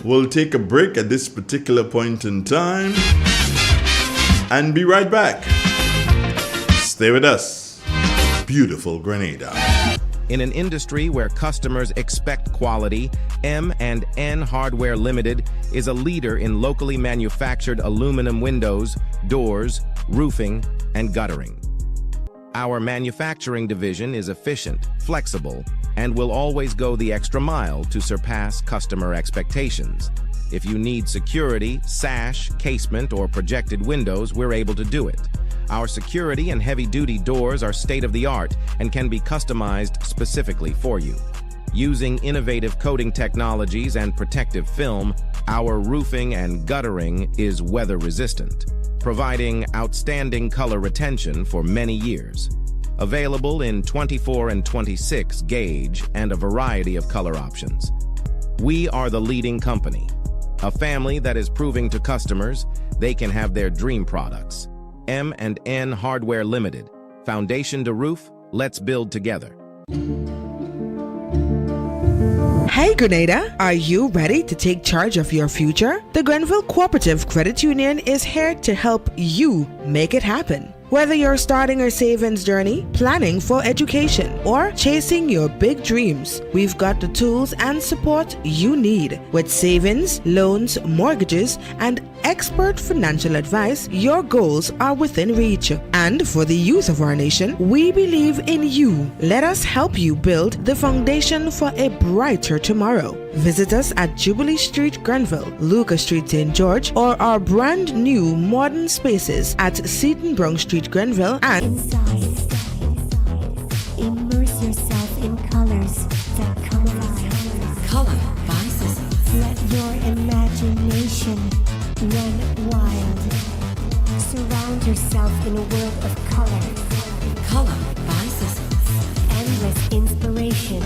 will take a break at this particular point in time and be right back. Stay with us. Beautiful Grenada. In an industry where customers expect quality, M&N Hardware Limited is a leader in locally manufactured aluminum windows, doors, roofing, and guttering. Our manufacturing division is efficient, flexible, and will always go the extra mile to surpass customer expectations. If you need security, sash, casement, or projected windows, we're able to do it. Our security and heavy-duty doors are state-of-the-art and can be customized specifically for you. Using innovative coating technologies and protective film, our roofing and guttering is weather-resistant, providing outstanding color retention for many years. Available in 24 and 26 gauge and a variety of color options. We are the leading company, a family that is proving to customers they can have their dream products. M&N Hardware Limited. Foundation to roof, let's build together. Hey Grenada, are you ready to take charge of your future? The Grenville Cooperative Credit Union is here to help you make it happen. Whether you're starting a savings journey, planning for education, or chasing your big dreams, we've got the tools and support you need. With savings, loans, mortgages, and expert financial advice, your goals are within reach. And for the youth of our nation, we believe in you. Let us help you build the foundation for a brighter tomorrow. Visit us at Jubilee Street, Grenville, Lucas Street, St. George, or our brand new modern spaces at Seton Brong Street, Grenville, and Inside. Immerse yourself in colors that come alive. Color by Sissons. Let your imagination run wild. Surround yourself in a world of color. Color by Sissons. Endless inspiration.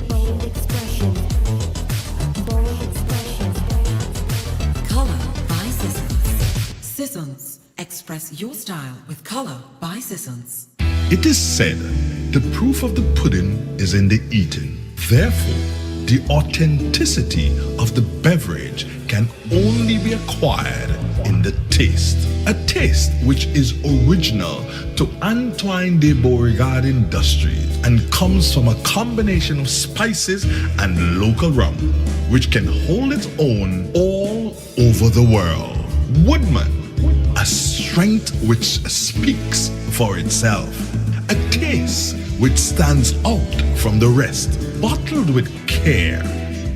Bold expression. Bold expression. Color by Sissons. Sissons. Express your style with Color by Sissons. It is said, the proof of the pudding is in the eating. Therefore, the authenticity of the beverage can only be acquired in the taste. A taste which is original to Antoine de Beauregard Industries and comes from a combination of spices and local rum, which can hold its own all over the world. Woodman, a strength which speaks for itself, a taste which stands out from the rest, bottled with care,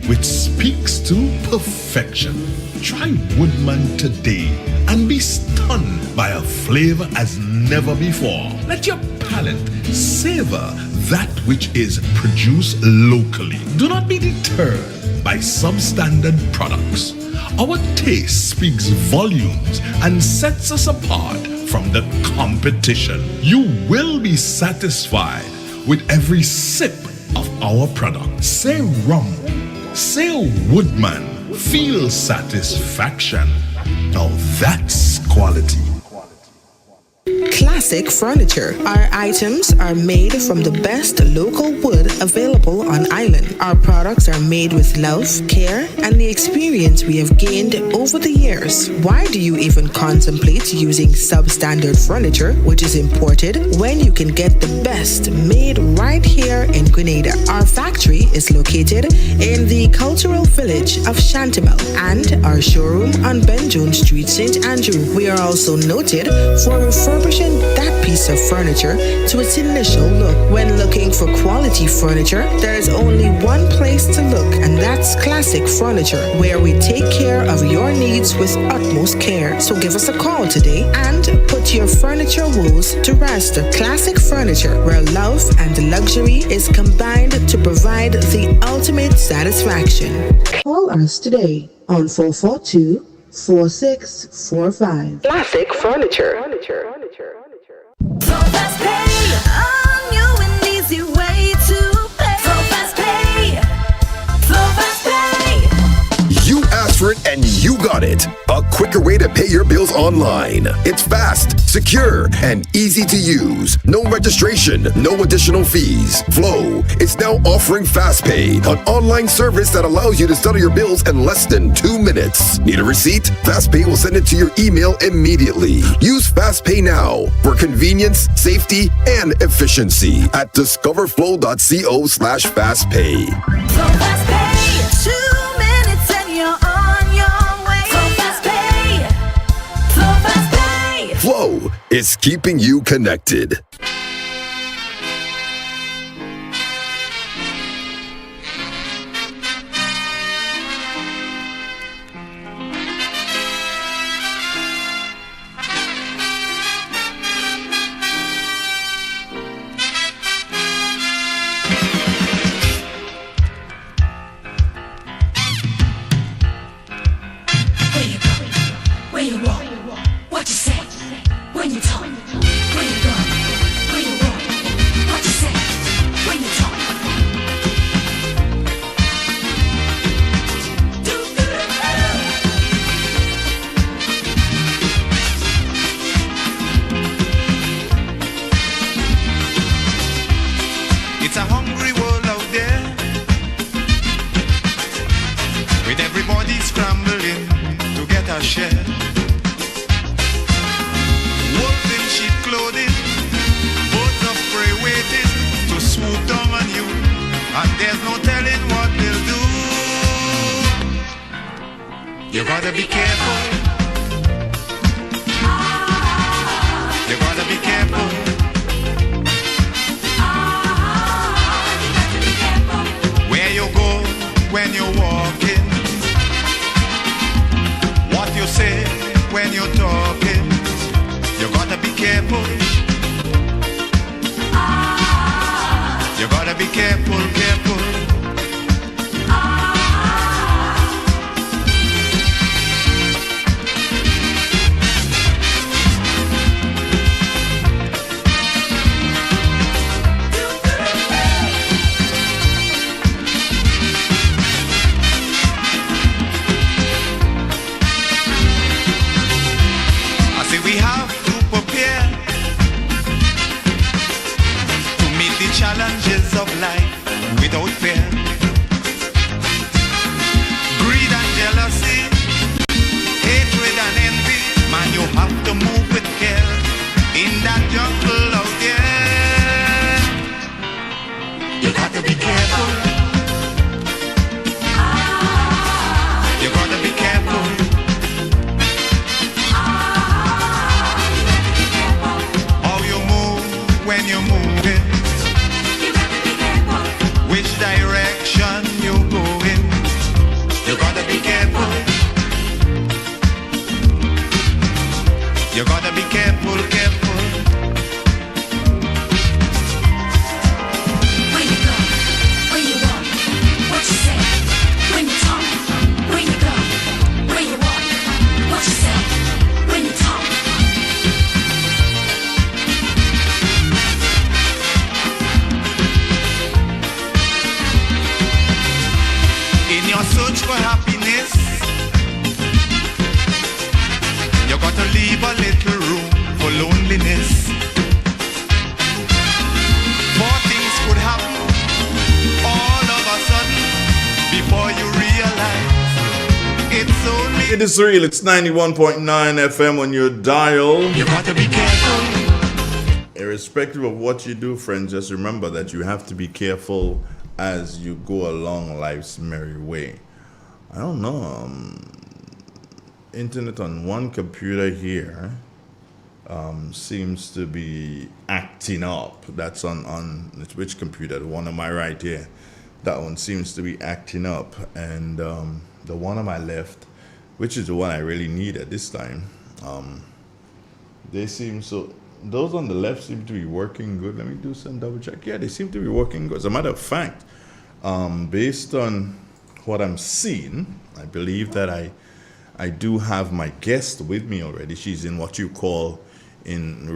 which speaks to perfection. Try Woodman today and be stunned by a flavor as never before. Let your palate savor that which is produced locally. Do not be deterred by substandard products. Our taste speaks volumes and sets us apart from the competition. You will be satisfied with every sip of our product. Say rum, say Woodman, feel satisfaction. Now that's quality. Classic Furniture. Our items are made from the best local wood available on island. Our products are made with love, care, and the experience we have gained over the years. Why do you even contemplate using substandard furniture, which is imported, when you can get the best made right here in Grenada? Our factory is located in the cultural village of Chantimel and our showroom on Ben Jones Street, St. Andrew. We are also noted for refurbishing that piece of furniture to its initial look. When looking for quality furniture, there is only one place to look, and that's Classic Furniture, where we take care of your needs with utmost care. So give us a call today and put your furniture woes to rest. Classic Furniture, where love and luxury is combined to provide the ultimate satisfaction. Call us today. on 442-4645. Classic Furniture. Fast pay, a new and easy way to pay. Fast pay, fast pay. You asked for it and you got it. A quicker way to pay your bills online. It's fast, secure, and easy to use. No registration, no additional fees. Flow is now offering FastPay, an online service that allows you to settle your bills in less than 2 minutes. Need a receipt? FastPay will send it to your email immediately. Use FastPay now for convenience, safety, and efficiency at discoverflow.co/fastpay. Fast pay, 2 minutes and you're on your way. Fast pay, fast pay. Flow is keeping you connected. Where you go? Where you walk? What you say? When you talk? Where you go? Where you walk? What you say? When you talk? It's a hungry world out there, with everybody scrambling to get a share. Wolves in sheep clothing, birds of prey waiting to swoop down on you, and there's no telling what they'll do. You gotta be careful. You gotta be careful. Where you go when you're walking, what you say when you're talking, you gotta be careful. You gotta be careful, careful. I say we have to prepare to meet the challenges of life without fear. Greed and jealousy, hatred and envy, man, you have to move with care in that jungle out there. You got to be careful. You gotta be careful. How you move when you're moving, which direction you going, you gotta be careful. You gotta be careful, careful. Where you go? Where you walk? What you say? When you talk? Where you go? Where you walk? What you say? When you talk? In your search for happiness, you gotta leave a little room for loneliness. More things could happen all of a sudden before you realize it's only. It is real. It's 91.9 FM on your dial. You gotta be careful. Irrespective of what you do, friends, just remember that you have to be careful as you go along life's merry way. I don't know. Internet on one computer here seems to be acting up. That's on which computer? The one on my right here. That one seems to be acting up. And the one on my left, which is the one I really need at this time, they seem so. Those on the left seem to be working good. Let me do some double check. Yeah, they seem to be working good. As a matter of fact, based on what I'm seeing, I believe that I do have my guest with me already. She's in what you call in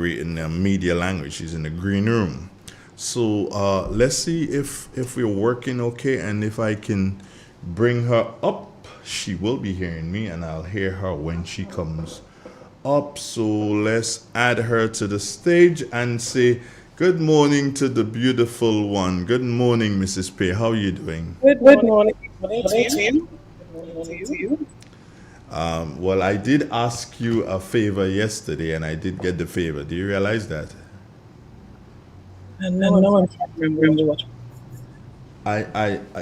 media language. She's in the green room. So let's see if we're working okay, and if I can bring her up. She will be hearing me, and I'll hear her when she comes up. So let's add her to the stage and say good morning to the beautiful one. Good morning, Mrs. Pierre. How are you doing? Good morning. Good morning, team. Good morning to you. Well, I did ask you a favor yesterday, and I did get the favor. Do you realize that? And now I'm trying to remember what.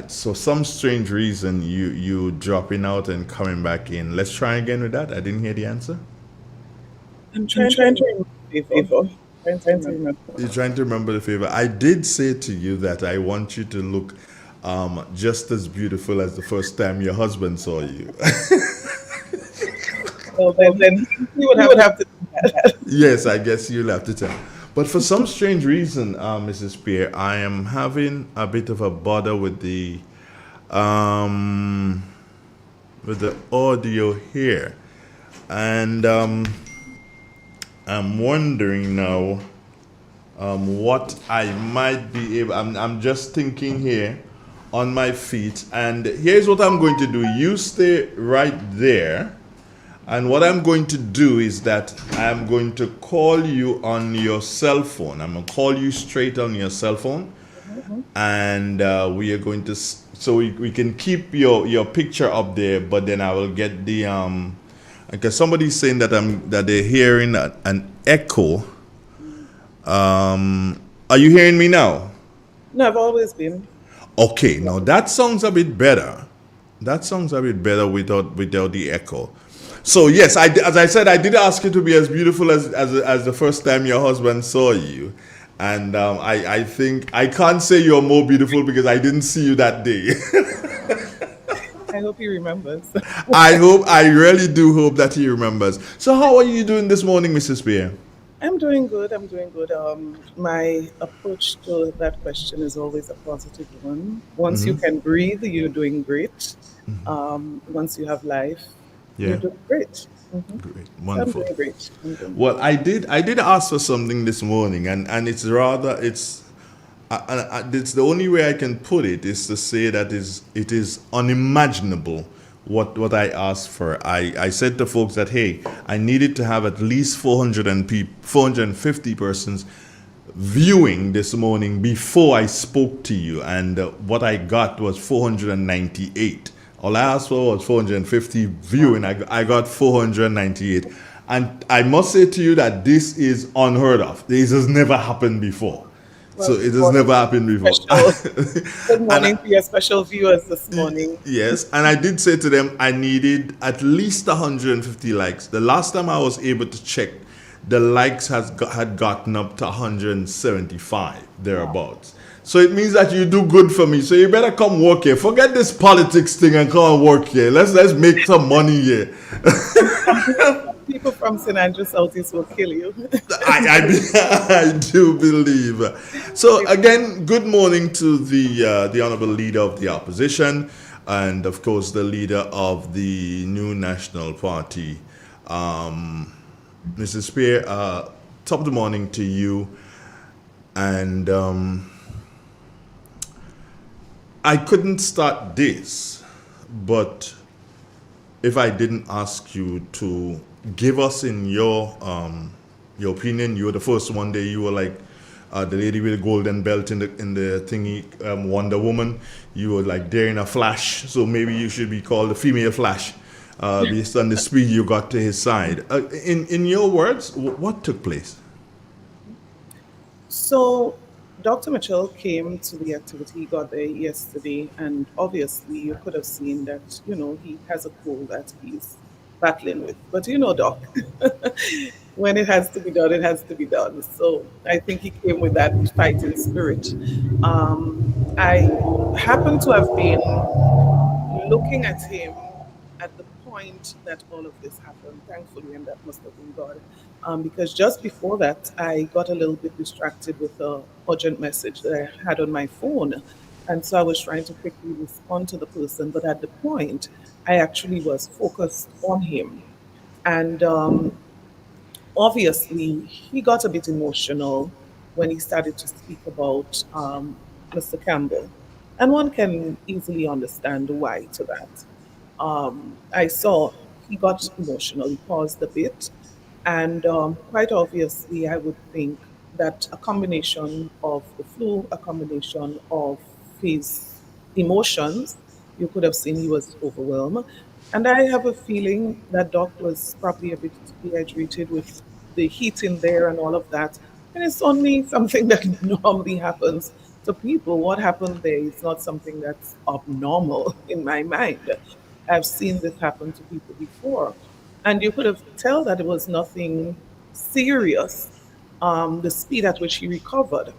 So some strange reason you dropping out and coming back in. Let's try again with that. I didn't hear the answer. I'm trying to remember the favor. Trying to remember. You're trying to remember the favor. I did say to you that I want you to look just as beautiful as the first time your husband saw you. Well, then you would have to do that. Yes, I guess you'll have to tell. But for some strange reason, Mrs. Pierre, I am having a bit of a bother um, with the audio here, and I'm wondering now what I might be able. I'm just thinking here on my feet, and here's what I'm going to do. You stay right there. And what I'm going to do is that I'm going to call you on your cell phone. I'm going to call you straight on your cell phone. And we are going to, so we can keep your picture up there, but then I will get the, because somebody's saying that they're hearing an echo. Are you hearing me now? No, I've always been. Okay, now that sounds a bit better. That sounds a bit better without the echo. So yes, as I said, I did ask you to be as beautiful as the first time your husband saw you, and I think I can't say you're more beautiful because I didn't see you that day. I hope he remembers. I really do hope that he remembers. So how are you doing this morning, Mrs. Pierre? I'm doing good. I'm doing good. My approach to that question is always a positive one. Once you can breathe, you're doing great. Once you have life, you're Yeah. doing great. Great, I'm wonderful. doing great. Well, I did ask for something this morning, and it's the only way I can put it is to say that it is unimaginable what I asked for. I said to folks that, hey, I needed to have at least 450 persons viewing this morning before I spoke to you, and what I got was 498. All I asked for was 450 viewing. I got 498. And I must say to you that this is unheard of. This has never happened before. Well, So it has never happened before. Good morning to your special viewers this morning. Yes, and I did say to them I needed at least 150 likes. The last time I was able to check, the likes had gotten up to 175 thereabouts. So it means that you do good for me. So you better come work here. Forget this politics thing and come and work here. Let's make some money here. People from St. Andrew Southeast will kill you. I do believe. So again, good morning to the honorable leader of the opposition, and of course the leader of the New National Party, Mrs. Pierre. Top of the morning to you, and I couldn't start this, but if I didn't ask you to give us in your opinion, you were the first one day. You were like the lady with the golden belt in the thingy, Wonder Woman. You were like there in a Flash, so maybe you should be called the female Flash, based on the speed you got to his side. In your words, what took place? So, Dr. Mitchell came to the activity. He got there yesterday, and obviously, you could have seen that, he has a cold that he's battling with. But Doc, when it has to be done, it has to be done. So, I think he came with that fighting spirit. I happen to have been looking at him at the point that all of this happened, thankfully, and that must have been God. Because just before that, I got a little bit distracted with a urgent message that I had on my phone. And so I was trying to quickly respond to the person, but at the point, I actually was focused on him. And obviously, he got a bit emotional when he started to speak about Mr. Campbell. And one can easily understand why to that. I saw he got emotional, he paused a bit. And quite obviously, I would think that a combination of the flu, a combination of his emotions, you could have seen he was overwhelmed. And I have a feeling that Doc was probably a bit dehydrated with the heat in there and all of that. And it's only something that normally happens to people. What happened there is not something that's abnormal in my mind. I've seen this happen to people before. And you could have tell that it was nothing serious, the speed at which he recovered.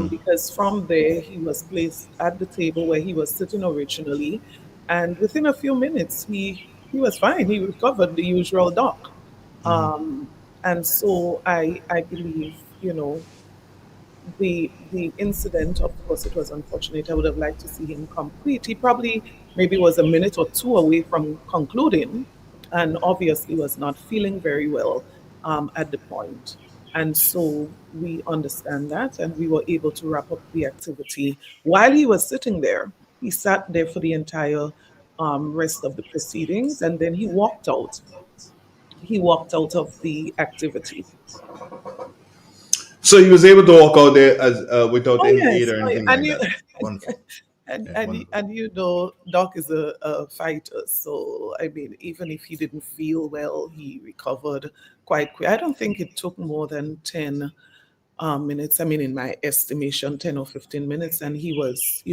Because from there he was placed at the table where he was sitting originally, and within a few minutes he was fine. He recovered the usual doc. And so I believe, the incident, of course, it was unfortunate. I would have liked to see him complete. He probably maybe was a minute or two away from concluding, and obviously was not feeling very well at the point. And so we understand that, and we were able to wrap up the activity while he was sitting there. He sat there for the entire rest of the proceedings, and then he walked out. He walked out of the activity. So he was able to walk out there as without Oh any aid yes, or oh, yeah. anything And like you that. Wonderful. and Yeah, and wonderful. and you know, Doc is a fighter, so I mean, even if he didn't feel well, he recovered quite quick. I don't think it took more than 10 minutes. I mean, in my estimation, 10 or 15 minutes, and he was,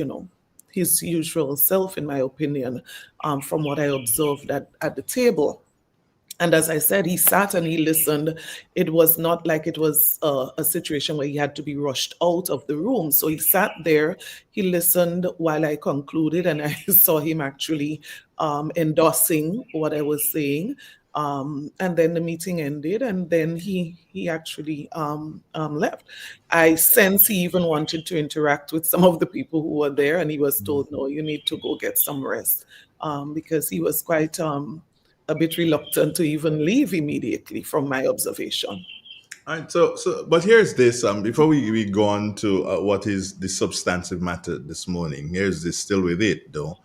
his usual self, in my opinion, from what I observed at the table. And as I said, he sat and he listened. It was not like it was a situation where he had to be rushed out of the room. So he sat there, he listened while I concluded, and I saw him actually endorsing what I was saying. And then the meeting ended, and then he actually left. I sense he even wanted to interact with some of the people who were there, and he was told, "No, you need to go get some rest," because he was quite a bit reluctant to even leave immediately from my observation. All right, but here's this. Before we go on to what is the substantive matter this morning, here's this still with it though.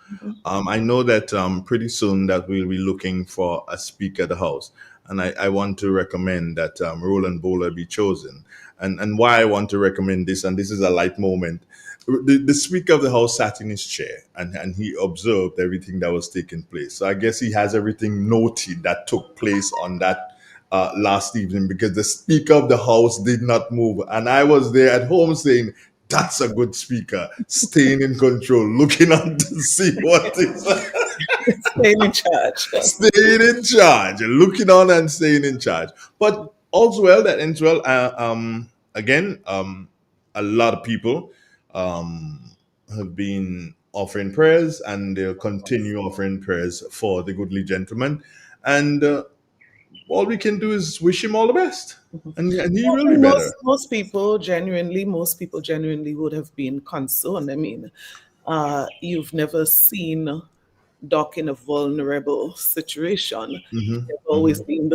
I know that pretty soon that we'll be looking for a speaker at the house, and I want to recommend that Roland Bowler be chosen. And why I want to recommend this, and this is a light moment. The Speaker of the House sat in his chair and he observed everything that was taking place. So I guess he has everything noted that took place on that last evening because the Speaker of the House did not move. And I was there at home saying, that's a good speaker, staying in control, looking on to see what is Staying in charge. staying in charge, looking on and staying in charge. But all's well that ends well. Again, a lot of people have been offering prayers and they'll continue offering prayers for the goodly gentleman. And all we can do is wish him all the best. And he will be And better. most people genuinely would have been concerned. I mean, you've never seen Doc in a vulnerable situation. They've always been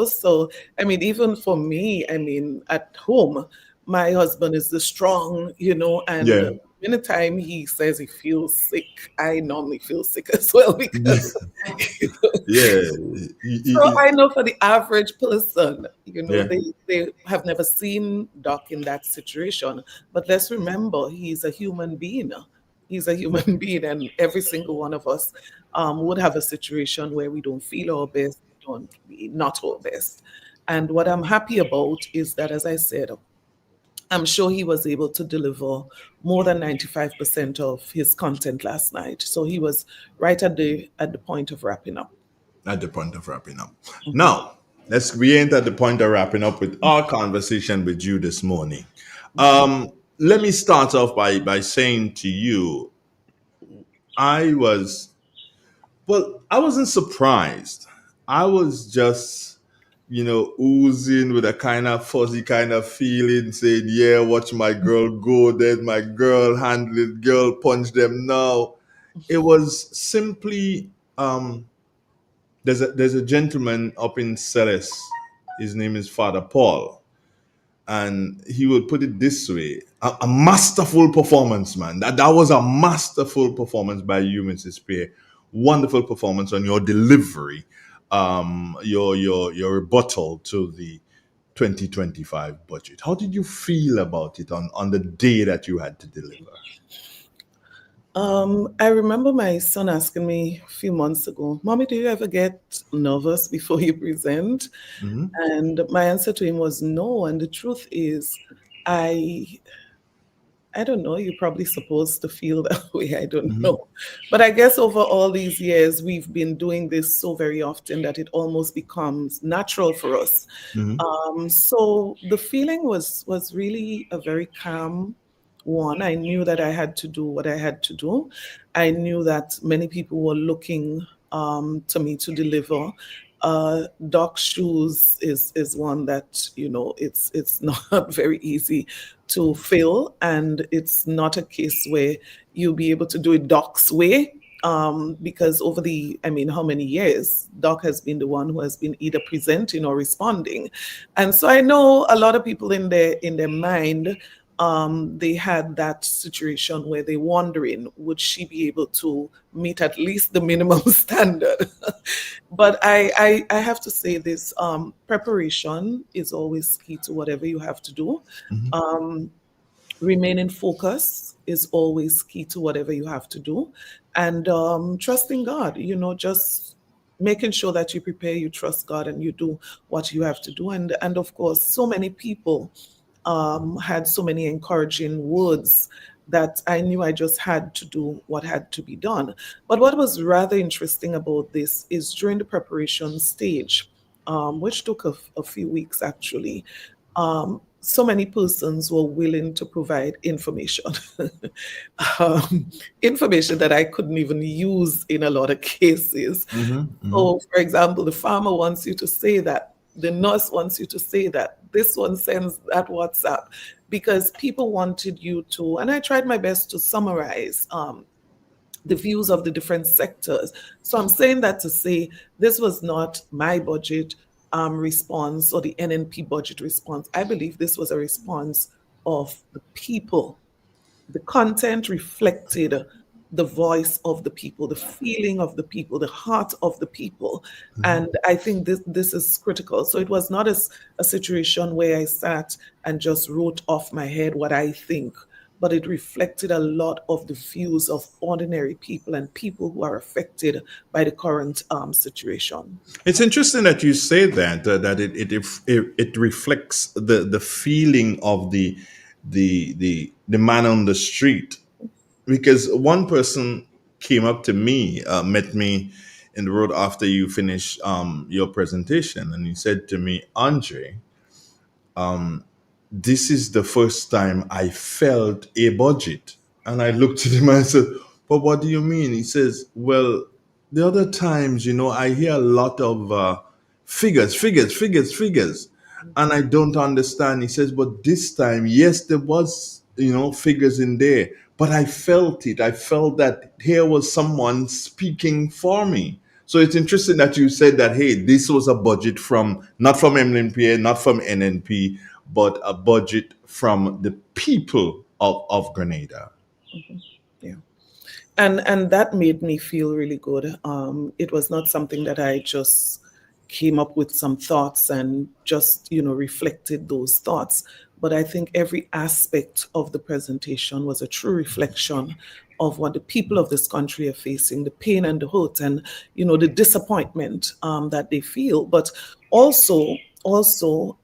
so I mean, even for me, I mean, at home, my husband is the strong, and Yeah. many time he says he feels sick, I normally feel sick as well because you know, Yeah. so I know for the average person, Yeah. they have never seen Doc in that situation. But let's remember, he's a human being. He's a human being, and every single one of us would have a situation where we don't feel our best, we not our best. And what I'm happy about is that, as I said, I'm sure he was able to deliver more than 95% of his content last night. So he was right at the point of wrapping up. At the point of wrapping up. Now, we ain't at the point of wrapping up with our conversation with you this morning. Let me start off by saying to you, I was I wasn't surprised. I was just, oozing with a kind of fuzzy kind of feeling, saying, "Yeah, watch my girl go. There's my girl, handle it, girl, punch them now." It was simply there's a gentleman up in Celis. His name is Father Paul, and he would put it this way: a masterful performance, man. That was a masterful performance by you, Mrs. Pierre. Wonderful performance on your delivery, your rebuttal to the 2025 budget. How did you feel about it on the day that you had to deliver? I remember my son asking me a few months ago, "Mommy, do you ever get nervous before you present?" Mm-hmm. And my answer to him was no. And the truth is, I I don't know, you're probably supposed to feel that way. I don't Mm-hmm. know. But I guess over all these years, we've been doing this so very often that it almost becomes natural for us. Mm-hmm. So the feeling was really a very calm one. I knew that I had to do what I had to do. I knew that many people were looking to me to deliver. Doc shoes is one that it's not very easy to fill, and it's not a case where you'll be able to do it Doc's way. Because over how many years Doc has been the one who has been either presenting or responding, and so I know a lot of people in their mind, they had that situation where they're wondering, would she be able to meet at least the minimum standard? But I have to say this: preparation is always key to whatever you have to do. Um, Remaining focused is always key to whatever you have to do, and trusting God. Just making sure that you prepare, you trust God, and you do what you have to do. And of course, so many people had so many encouraging words that I knew I just had to do what had to be done. But what was rather interesting about this is during the preparation stage, which took a few weeks actually, so many persons were willing to provide information, information that I couldn't even use in a lot of cases. Mm-hmm. Mm-hmm. So, for example, the farmer wants you to say that, the nurse wants you to say that, this one sends that WhatsApp, because people wanted you to, and I tried my best to summarize the views of the different sectors. So I'm saying that to say this was not my budget response or the NNP budget response. I believe this was a response of the people. The content reflected the voice of the people, the feeling of the people, the heart of the people. And I think this is critical. So it was not a situation where I sat and just wrote off my head what I think, but it reflected a lot of the views of ordinary people and people who are affected by the current situation. It's interesting that you say that it reflects the feeling of the man on the street, because one person came up to me, met me in the road after you finished your presentation, and he said to me, "Andre, this is the first time I felt a budget." And I looked at him and I said, "But what do you mean?" He says, "Well, the other times, I hear a lot of figures, figures, figures, figures, and I don't understand." He says, "But this time, yes, there was, figures in there, but I felt it. I felt that here was someone speaking for me." So it's interesting that you said that, hey, this was a budget from, not from Emiline Pierre, not from NNP, but a budget from the people of Grenada. Yeah. And that made me feel really good. It was not something that I just came up with some thoughts and just reflected those thoughts, but I think every aspect of the presentation was a true reflection of what the people of this country are facing, the pain and the hurt, and the disappointment that they feel, but also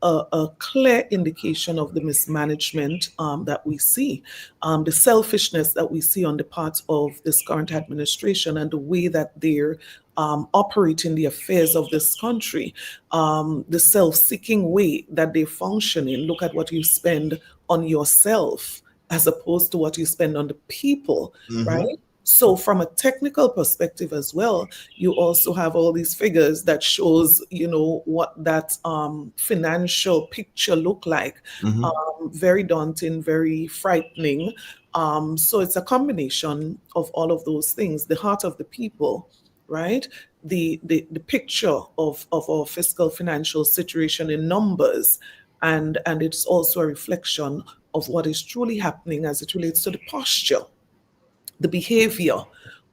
a clear indication of the mismanagement that we see, the selfishness that we see on the part of this current administration, and the way that they're operating the affairs of this country, the self-seeking way that they function in. Look at what you spend on yourself as opposed to what you spend on the people, Mm-hmm. right? So from a technical perspective as well, you also have all these figures that shows, what that financial picture look like. Very daunting, very frightening. So it's a combination of all of those things. The heart of the people, right? The picture of our fiscal financial situation in numbers, and it's also a reflection of what is truly happening as it relates to the posture, the behavior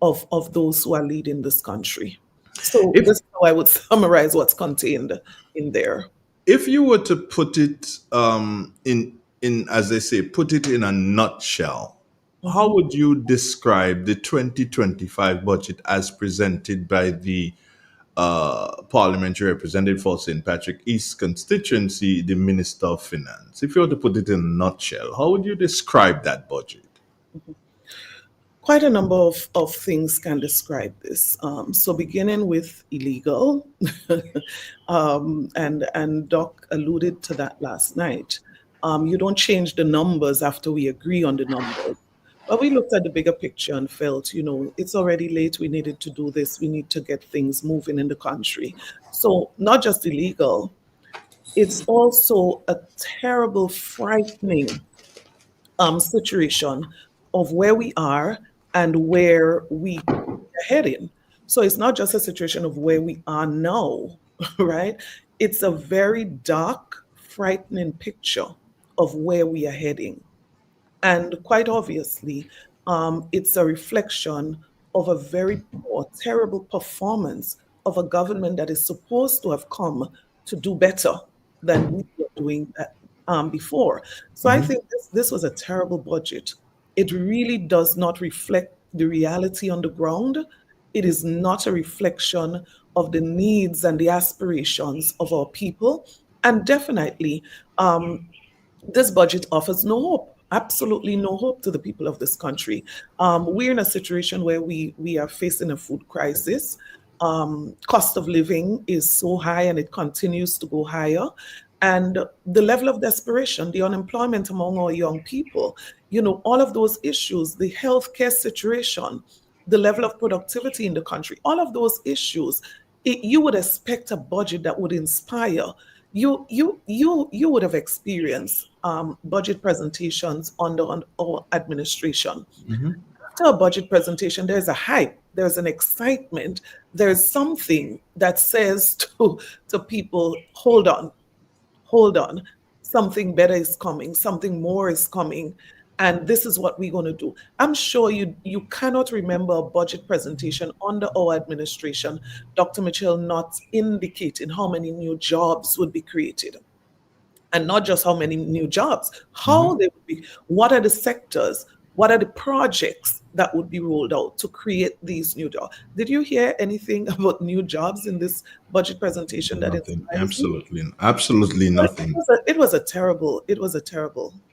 of those who are leading this country. So If this is how I would summarize what's contained in there. if you were to put it in as they say, put it in a nutshell, how Mhm. would you describe the 2025 budget as presented by the parliamentary representative for St. Patrick East constituency, the Minister of Finance? If you were to put it in a nutshell, how would you describe that budget? Quite a number of things can describe this. So beginning with illegal, and Doc alluded to that last night. You don't change the numbers after we agree on the numbers. But we looked at the bigger picture and felt, it's already late. We needed to do this. We need to get things moving in the country. So not just illegal, it's also a terrible, frightening situation of where we are and where we are heading. So it's not just a situation of where we are now, right? It's a very dark, frightening picture of where we are heading. And quite obviously, it's a reflection of a very poor, terrible performance of a government that is supposed to have come to do better than we were doing before. So I think this was a terrible budget. It really does not reflect the reality on the ground. It is not a reflection of the needs and the aspirations of our people. And definitely, this budget offers no hope, absolutely no hope to the people of this country. We're in a situation where we are facing a food crisis. Cost of living is so high and it continues to go higher. And the level of desperation, the unemployment among our young people, all of those issues, the healthcare situation, the level of productivity in the country, all of those issues, you would expect a budget that would inspire. You would have experienced budget presentations under our administration. After a budget presentation, there's a hype, there's an excitement, there's something that says to people, hold on, something better is coming, something more is coming, and this is what we're going to do. I'm sure you cannot remember a budget presentation under our administration, Dr. Mitchell, not indicating how many new jobs would be created. And not just how many new jobs, how they would be, what are the sectors, what are the projects that would be rolled out to create these new jobs. Did you hear anything about new jobs in this budget presentation that Nothing. inspires you? Absolutely Well, nothing.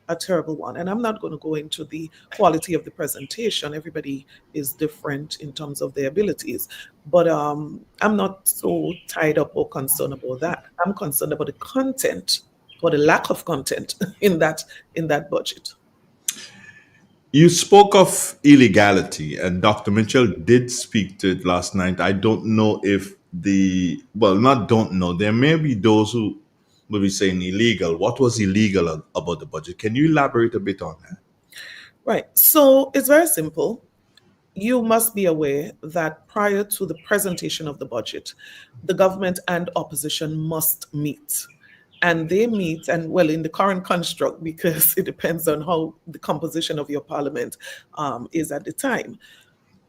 a terrible one. And I'm not going to go into the quality of the presentation. Everybody is different in terms of their abilities. But I'm not so tied up or concerned about that. I'm concerned about the content or the lack of content in that budget. You spoke of illegality, and Dr. Mitchell did speak to it last night. I don't know if not don't know, there may be those who will be saying illegal. What was illegal about the budget? Can you elaborate a bit on that? Right. So it's very simple. You must be aware that prior to the presentation of the budget, the government and opposition must meet. And they meet, and well, in the current construct, because it depends on how the composition of your parliament is at the time.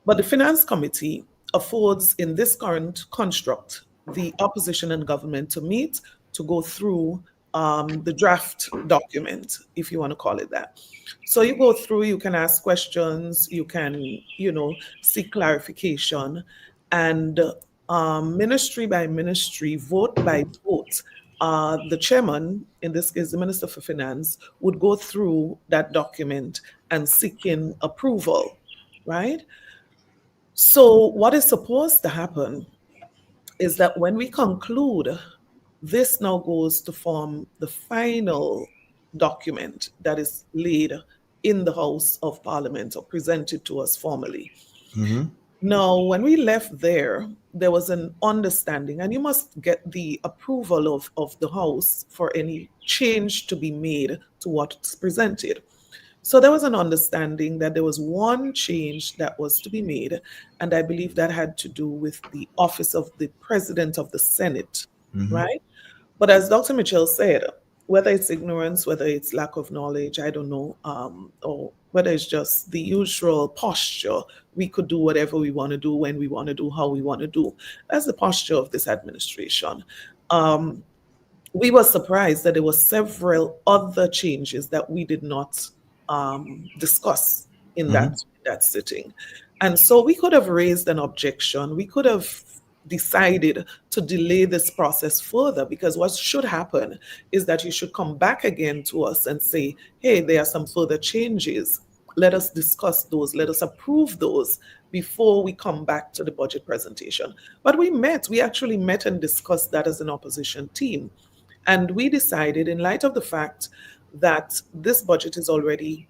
But the Finance Committee affords, in this current construct, the opposition and government to meet to go through the draft document, if you want to call it that. So you go through, you can ask questions, you can, seek clarification, and ministry by ministry, vote by vote, the chairman, in this case, the Minister for Finance, would go through that document and seeking approval, right? So, what is supposed to happen is that when we conclude, this now goes to form the final document that is laid in the House of Parliament or presented to us formally. Mm-hmm. Now, when we left there, there was an understanding, and you must get the approval of the House for any change to be made to what's presented. So there was an understanding that there was one change that was to be made, and I believe that had to do with the office of the President of the Senate, Mm-hmm. right? But as Dr. Mitchell said, whether it's ignorance, whether it's lack of knowledge, I don't know, or whether it's just the usual posture, we could do whatever we want to do when we want to do, how we want to do. That's the posture of this administration. Um, we were surprised that there were several other changes that we did not discuss in Mm-hmm. that sitting. And so we could have raised an objection. We could have decided to delay this process further, because what should happen is that you should come back again to us and say, hey, there are some further changes. Let us discuss those. Let us approve those before we come back to the budget presentation. But we actually met and discussed that as an opposition team. And we decided, in light of the fact that this budget is already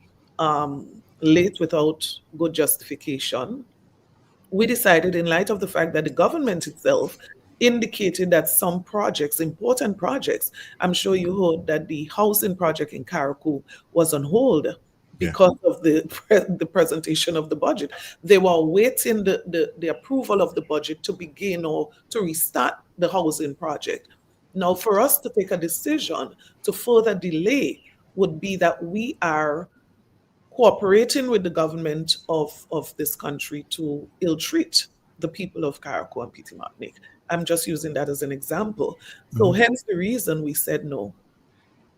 late without good justification, we decided, in light of the fact that the government itself indicated that some projects, important projects, I'm sure you heard that the housing project in Karakou was on hold Yeah. because of the presentation of the budget. They were awaiting the approval of the budget to begin or to restart the housing project. Now, for us to take a decision to further delay would be that we are cooperating with the government of this country to ill treat the people of Carriacou and Petit Martinique. I'm just using that as an example. So, Mm-hmm. hence the reason we said no.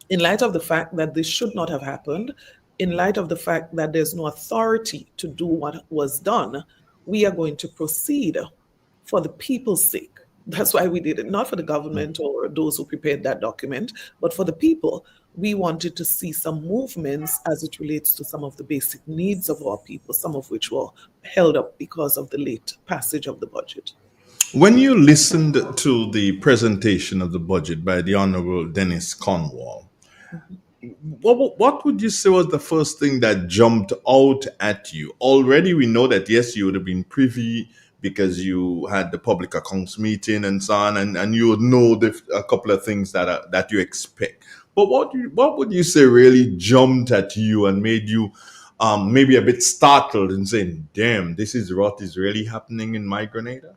In light of the fact that this should not have happened, in light of the fact that there's no authority to do what was done, we are going to proceed for the people's sake. That's why we did it, not for the government or those who prepared that document, but for the people. We wanted to see some movements as it relates to some of the basic needs of our people, some of which were held up because of the late passage of the budget. When you listened to the presentation of the budget by the Honorable Dennis Cornwall, what would you say was the first thing that jumped out at you? Already, we know that yes, you would have been privy because you had the public accounts meeting and so on, and you would know a couple of things that you expect. But what would you say really jumped at you and made you maybe a bit startled and saying, "Damn, this is what is really happening in my Grenada"?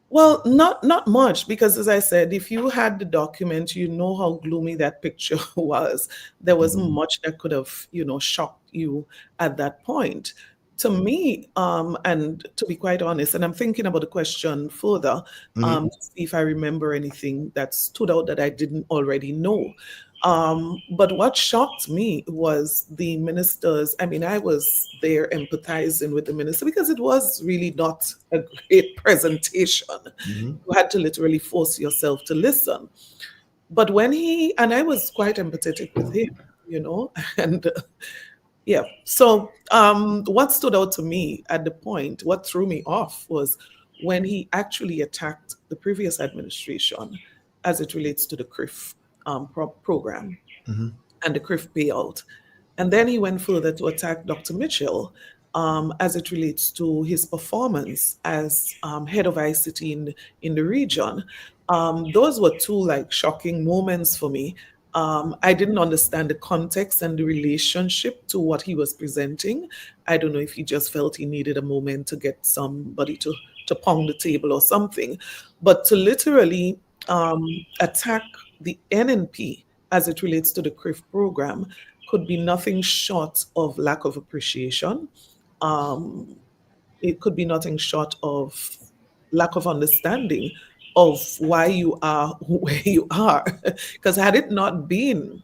Well, not much, because as I said, if you had the document, you know how gloomy that picture was. There wasn't much that could have, shocked you at that point. To me, and to be quite honest, and I'm thinking about the question further, Mm-hmm. to see if I remember anything that stood out that I didn't already know. But what shocked me was the ministers. I mean, I was there empathizing with the minister because it was really not a great presentation. Mm-hmm. You had to literally force yourself to listen. But and I was quite empathetic with him, and yeah. So, what stood out to me at the point, what threw me off was when he actually attacked the previous administration as it relates to the CRIF program Mm-hmm. and the CRIF payout. And then he went further to attack Dr. Mitchell as it relates to his performance as head of ICT in the region. Those were two like shocking moments for me. I didn't understand the context and the relationship to what he was presenting. I don't know if he just felt he needed a moment to get somebody to pound the table or something, but to literally attack the NNP as it relates to the CRIF program could be nothing short of lack of appreciation. Um, it could be nothing short of lack of understanding of why you are where you are. Because had it not been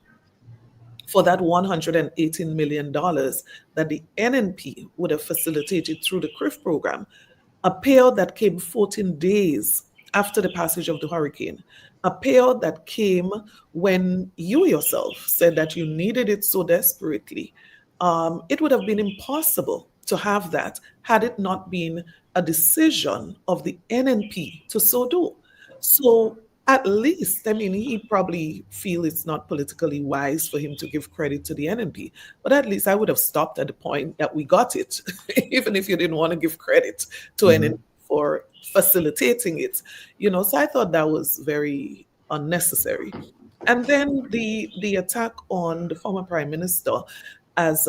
for that $118 million that the NNP would have facilitated through the CRIF program, a payout that came 14 days after the passage of the hurricane, a payout that came when you yourself said that you needed it so desperately. It would have been impossible to have that had it not been a decision of the NNP to so do. So At least, I mean, he probably feel it's not politically wise for him to give credit to the NNP, but at least I would have stopped at the point that we got it, even if you didn't want to give credit to NNP for facilitating it, So I thought that was very unnecessary. And then the attack on the former prime minister as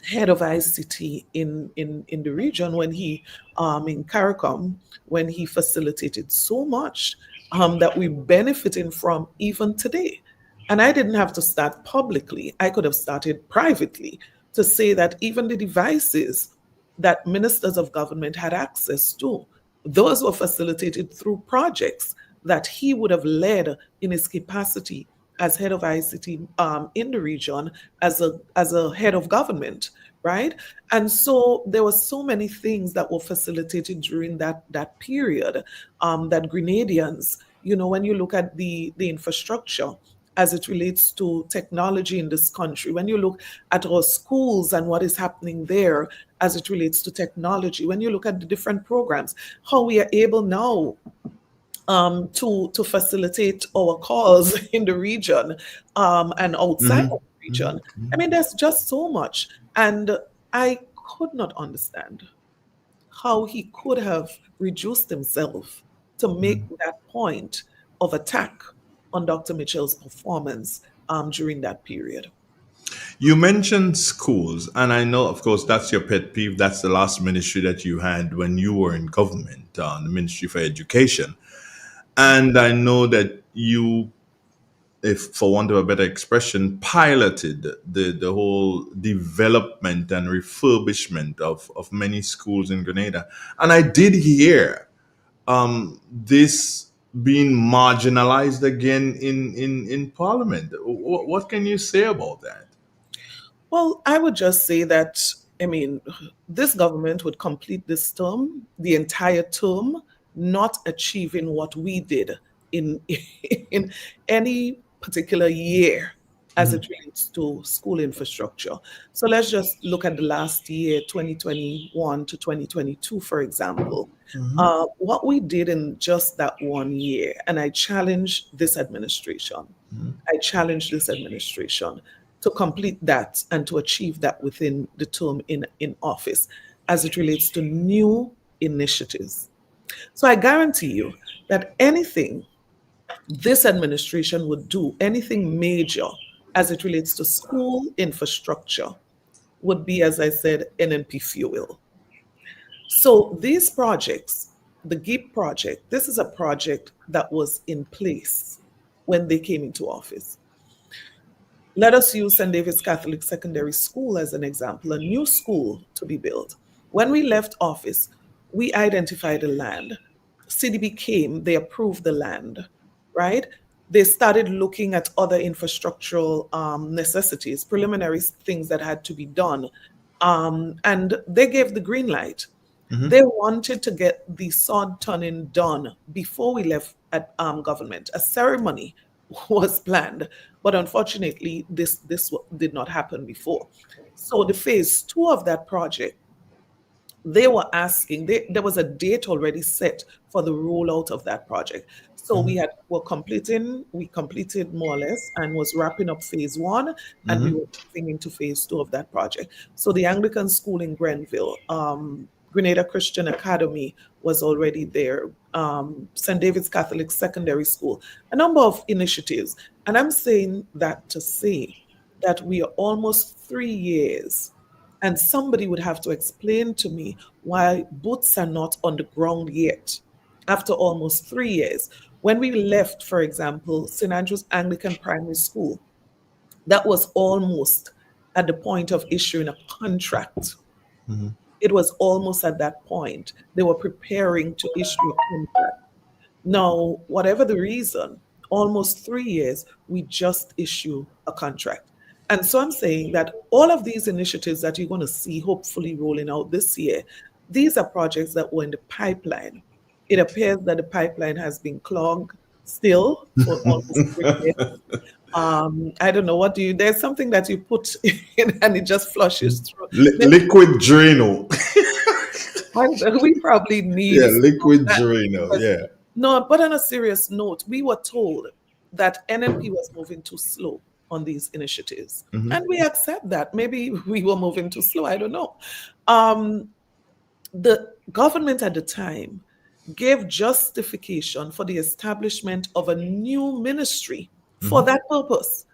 head of ICT in the region when he in CARICOM when he facilitated so much that we're benefiting from even today. And I didn't have to start publicly. I could have started privately to say that even the devices that ministers of government had access to, those were facilitated through projects that he would have led in his capacity as head of ICT in the region, as a head of government, right? And so there were so many things that were facilitated during that period that Grenadians, when you look at the infrastructure as it relates to technology in this country, when you look at our schools and what is happening there as it relates to technology, when you look at the different programs, how we are able now to facilitate our cause in the region and outside of the region. I mean, there's just so much. And I could not understand how he could have reduced himself to make that point of attack on Dr. Mitchell's performance during that period. You mentioned schools, and I know, of course, that's your pet peeve. That's the last ministry that you had when you were in government, the Ministry for Education. And I know that you, if for want of a better expression, piloted the whole development and refurbishment of many schools in Grenada. And I did hear this being marginalized again in Parliament. What can you say about that? Well, I would just say that, I mean, this government would complete this term, the entire term, not achieving what we did in in any particular year as it relates to school infrastructure. So let's just look at the last year, 2021 to 2022, for example. What we did in just that one year, and I challenge this administration. I challenge this administration to complete that and to achieve that within the term in office as it relates to new initiatives. So I guarantee you that anything this administration would do, anything major as it relates to school infrastructure, would be, as I said, NNP fuel. So these projects, the GEEP project, this is a project that was in place when they came into office. Let us use St. David's Catholic Secondary School as an example, a new school to be built. When we left office, we identified the land. CDB came, they approved the land, right? They started looking at other infrastructural necessities, preliminary things that had to be done. And they gave the green light. They wanted to get the sod turning done before we left at government. A ceremony was planned, but unfortunately, this did not happen before. So the phase 2 of that project, they were asking, there was a date already set for the rollout of that project. So we completed more or less and was wrapping up phase 1, and we were moving into phase 2 of that project. So the Anglican school in Grenville, Grenada Christian Academy was already there, St. David's Catholic Secondary School, a number of initiatives. And I'm saying that to say that we are almost 3 years, and somebody would have to explain to me why boots are not on the ground yet after almost 3 years. When we left, for example, St. Andrew's Anglican Primary School, that was almost at the point of issuing a contract. It was almost at that point. They were preparing to issue a contract. Now, whatever the reason, almost 3 years, we just issue a contract. And so I'm saying that all of these initiatives that you're going to see hopefully rolling out this year, these are projects that were in the pipeline. It appears that the pipeline has been clogged still for almost 3 years. I don't know, there's something that you put in and it just flushes through. Liquid Drano. We probably need liquid Drano, yeah. No, but on a serious note, we were told that NNP was moving too slow on these initiatives. Mm-hmm. And we accept that. Maybe we were moving too slow. I don't know. Um, the government at the time gave justification for the establishment of a new ministry for Mm-hmm. that purpose,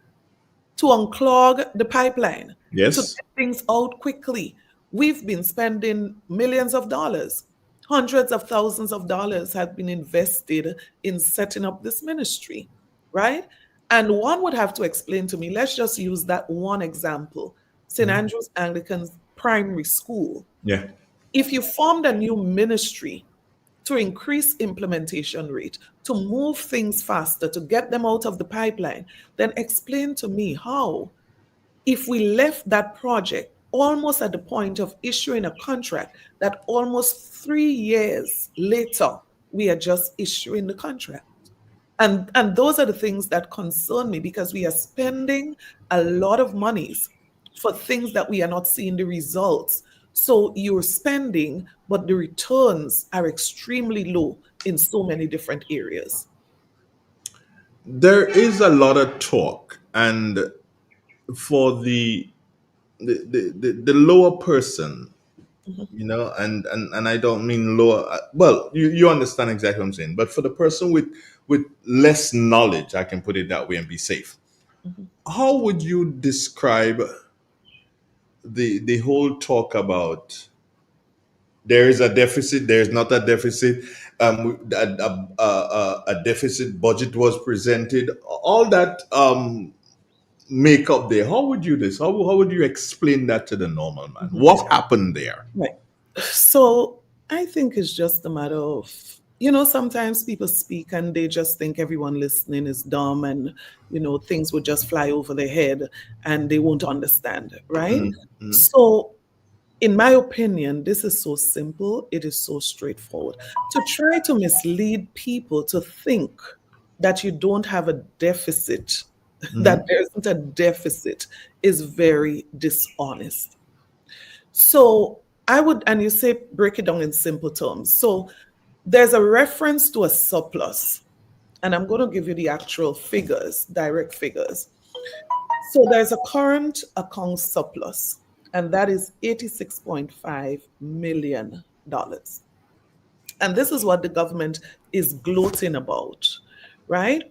to unclog the pipeline, to Yes. get things out quickly. We've been spending millions of dollars. Hundreds of thousands of dollars have been invested in setting up this ministry, right? And one would have to explain to me, let's just use that one example, St. Mm-hmm. Andrew's Anglican Primary School. Yeah. If you formed a new ministry to increase implementation rate, to move things faster, to get them out of the pipeline, then explain to me how, if we left that project almost at the point of issuing a contract, that almost 3 years later, we are just issuing the contract. And those are the things that concern me, because we are spending a lot of monies for things that we are not seeing the results. So you're spending, but the returns are extremely low in so many different areas. There is a lot of talk, and for the lower person, and I don't mean lower. Well, you understand exactly what I'm saying. But for the person with less knowledge, I can put it that way and be safe. Mhm. How would you describe the whole talk about there is a deficit, there is not a deficit, a deficit budget was presented, all that make up there? How would you this? How would you explain that to the normal man? Mhm. What happened there? Right. So I think it's just a matter of, sometimes people speak and they just think everyone listening is dumb, and, things would just fly over their head and they won't understand, right? Mm-hmm. So, in my opinion, this is so simple, it is so straightforward. To try to mislead people to think that you don't have a deficit, that Mm-hmm. there isn't a deficit, is very dishonest. So I would, and you say break it down in simple terms. So there's a reference to a surplus, and I'm going to give you the actual figures, direct figures. So there's a current account surplus, and that is $86.5 million. And this is what the government is gloating about, right?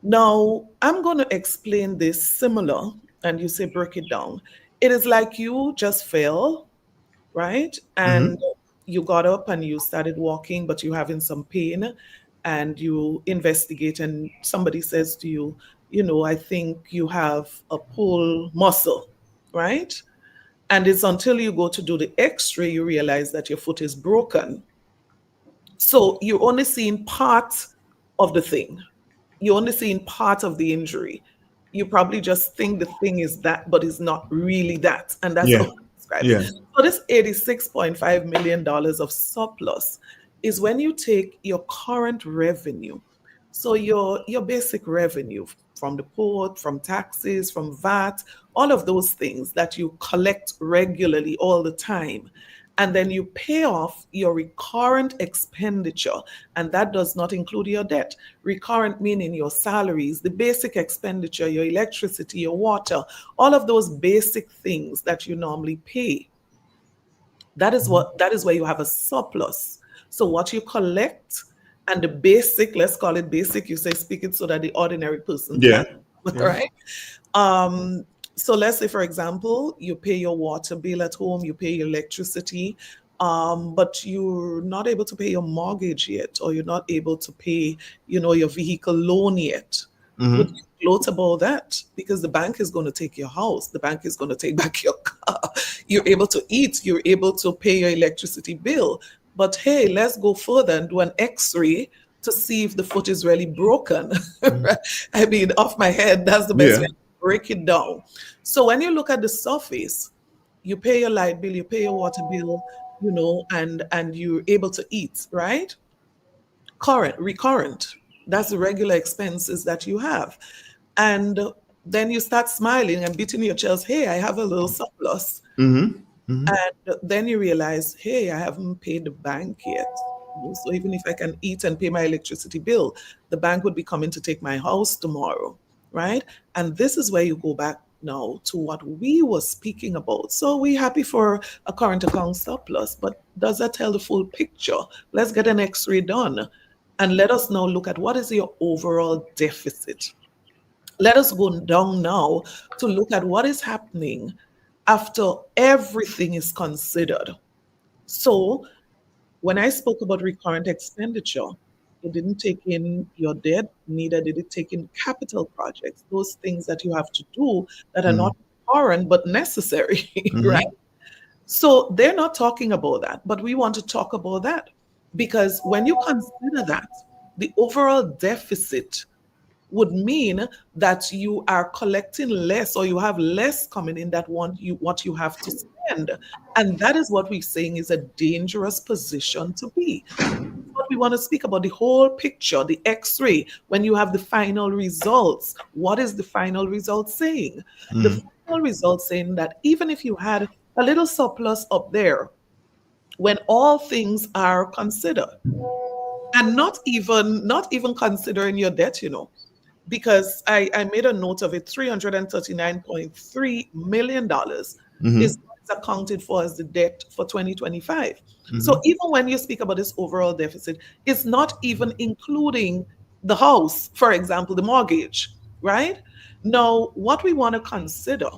Now, I'm going to explain this similar, and you say break it down. It is like you just fell, right? And Mm-hmm. you got up and you started walking, but you're having some pain, and you investigate, and somebody says to you, I think you have a pull muscle, right? And it's until you go to do the x-ray you realize that your foot is broken. So you're only seeing part of the thing. You're only seeing part of the injury. You probably just think the thing is that, but it's not really that. And that's how Yeah. I describe it. Yeah. So this $86.5 million of surplus is when you take your current revenue. So your basic revenue from the port, from taxes, from VAT, all of those things that you collect regularly all the time, and then you pay off your recurrent expenditure, and that does not include your debt. Recurrent meaning your salaries, the basic expenditure, your electricity, your water, all of those basic things that you normally pay. That is where you have a surplus. So what you collect, and the basic, let's call it basic, you say speak it so that the ordinary person Yeah. can, Yeah. right? Um, so let's say, for example, you pay your water bill at home, you pay your electricity, but you're not able to pay your mortgage yet, or you're not able to pay, your vehicle loan yet. Would Mm-hmm. you gloat about that? Because the bank is going to take your house, the bank is going to take back your car. You're able to eat, you're able to pay your electricity bill. But hey, let's go further and do an x-ray to see if the foot is really broken. I mean, off my head, that's the best Yeah. way to break it down. So when you look at the surface, you pay your light bill, you pay your water bill, and you're able to eat, right? Current, recurrent. That's the regular expenses that you have. And then you start smiling and beating your chest, hey, I have a little surplus. Mm-hmm. Mm-hmm. And then you realize, hey, I haven't paid the bank yet. So even if I can eat and pay my electricity bill, the bank would be coming to take my house tomorrow, right? And this is where you go back now to what we were speaking about. So we happy for a current account surplus, but does that tell the full picture? Let's get an X-ray done and let us now look at what is your overall deficit. Let us go down now to look at what is happening after everything is considered. So when I spoke about recurrent expenditure, it didn't take in your debt, neither did it take in capital projects, those things that you have to do that are not current but necessary, right? So they're not talking about that, but we want to talk about that because when you consider that, the overall deficit would mean that you are collecting less or you have less coming in that what you have to spend. And that is what we're saying is a dangerous position to be. What we want to speak about the whole picture, the x-ray, when you have the final results. What is the final result saying? The final result saying that even if you had a little surplus up there, when all things are considered, and not even considering your debt, because I made a note of it, $339.3 million is what's accounted for as the debt for 2025. So even when you speak about this overall deficit, it's not even including the house, for example, the mortgage, right? Now, what we want to consider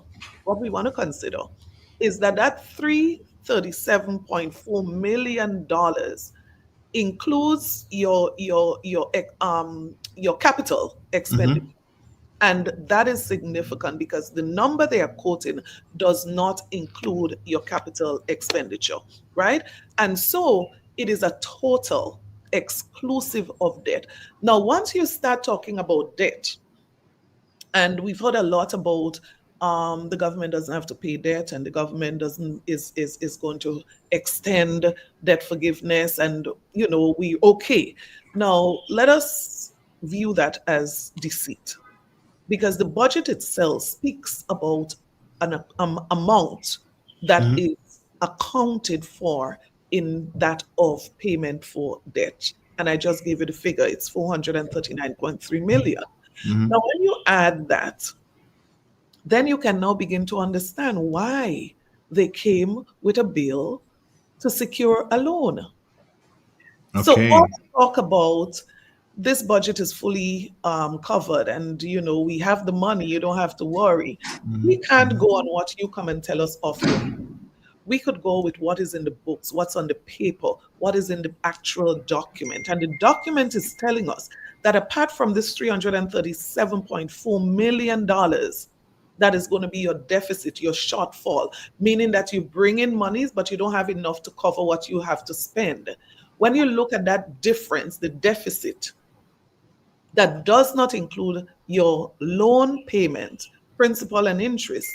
is that $337.4 million includes your capital expenditure. And that is significant because the number they are quoting does not include your capital expenditure, right? And so it is a total exclusive of debt. Now, once you start talking about debt, and we've heard a lot about the government doesn't have to pay debt, and the government doesn't is going to extend debt forgiveness, and we okay. Now let us view that as deceit, because the budget itself speaks about an amount that is accounted for in that of payment for debt. And I just gave you the figure, it's 439.3 million. Now, when you add that, then you can now begin to understand why they came with a bill to secure a loan. So all Okay. the talk about this budget is fully covered, and we have the money, you don't have to worry. We can't go on what you come and tell us off your. We could go with what is in the books, what's on the paper, what is in the actual document. And the document is telling us that apart from this $337.4 million, that is going to be your deficit, your shortfall, meaning that you bring in monies, but you don't have enough to cover what you have to spend. When you look at that difference, the deficit, that does not include your loan payment, principal and interest.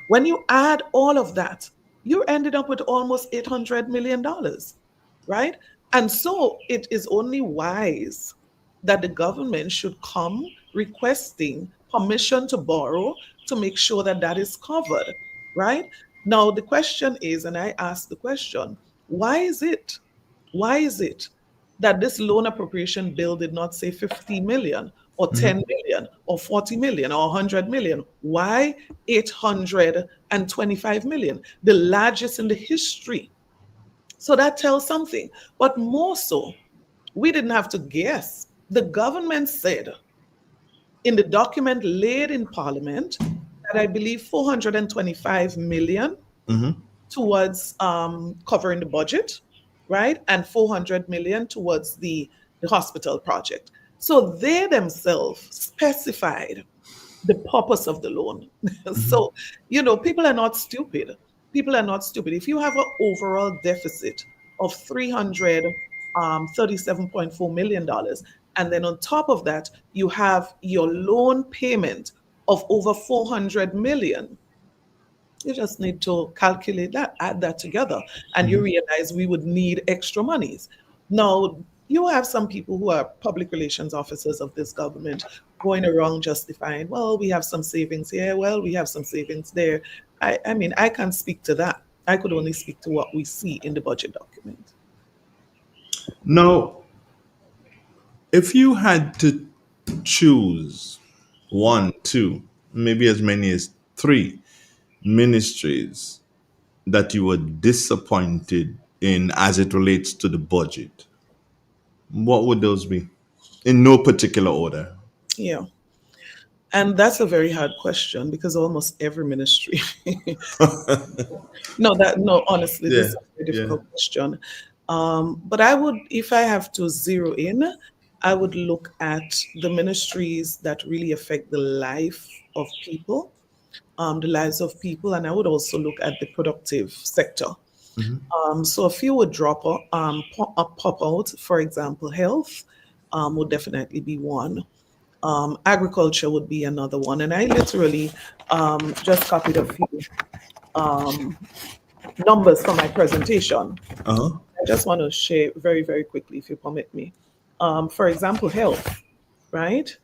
When you add all of that, you ended up with almost $800 million, right? And so it is only wise that the government should come requesting permission to borrow to make sure that that is covered, right? Now, the question is, and I ask the question, why is it? Why is it that this loan appropriation bill did not say 50 million or 10 million or 40 million or 100 million? Why 825 million, the largest in the history? So that tells something. But more so, we didn't have to guess. The government said in the document laid in Parliament that I believe 425 million towards covering the budget, right? And 400 million towards the hospital project. So they themselves specified the purpose of the loan. So, people are not stupid. People are not stupid. If you have an overall deficit of $337.4 million, and then on top of that, you have your loan payment of over 400 million, you just need to calculate that, add that together, and you realize we would need extra monies. Now, you have some people who are public relations officers of this government going around justifying, well, we have some savings here, well, we have some savings there. I mean, I can't speak to that. I could only speak to what we see in the budget document. Now, if you had to choose one, two, maybe as many as three ministries that you were disappointed in as it relates to the budget, what would those be? In no particular order. Yeah. And that's a very hard question because almost every ministry. No, honestly, this Yeah, is a very yeah. difficult question. But I would, if I have to zero in, I would look at the ministries that really affect the life of people, the lives of people, and I would also look at the productive sector. So a few would pop out. For example, health would definitely be one. Agriculture would be another one. And I literally just copied a few um, numbers from my presentation. Uh huh. I just want to share very, very quickly, if you permit me. For example, health, right?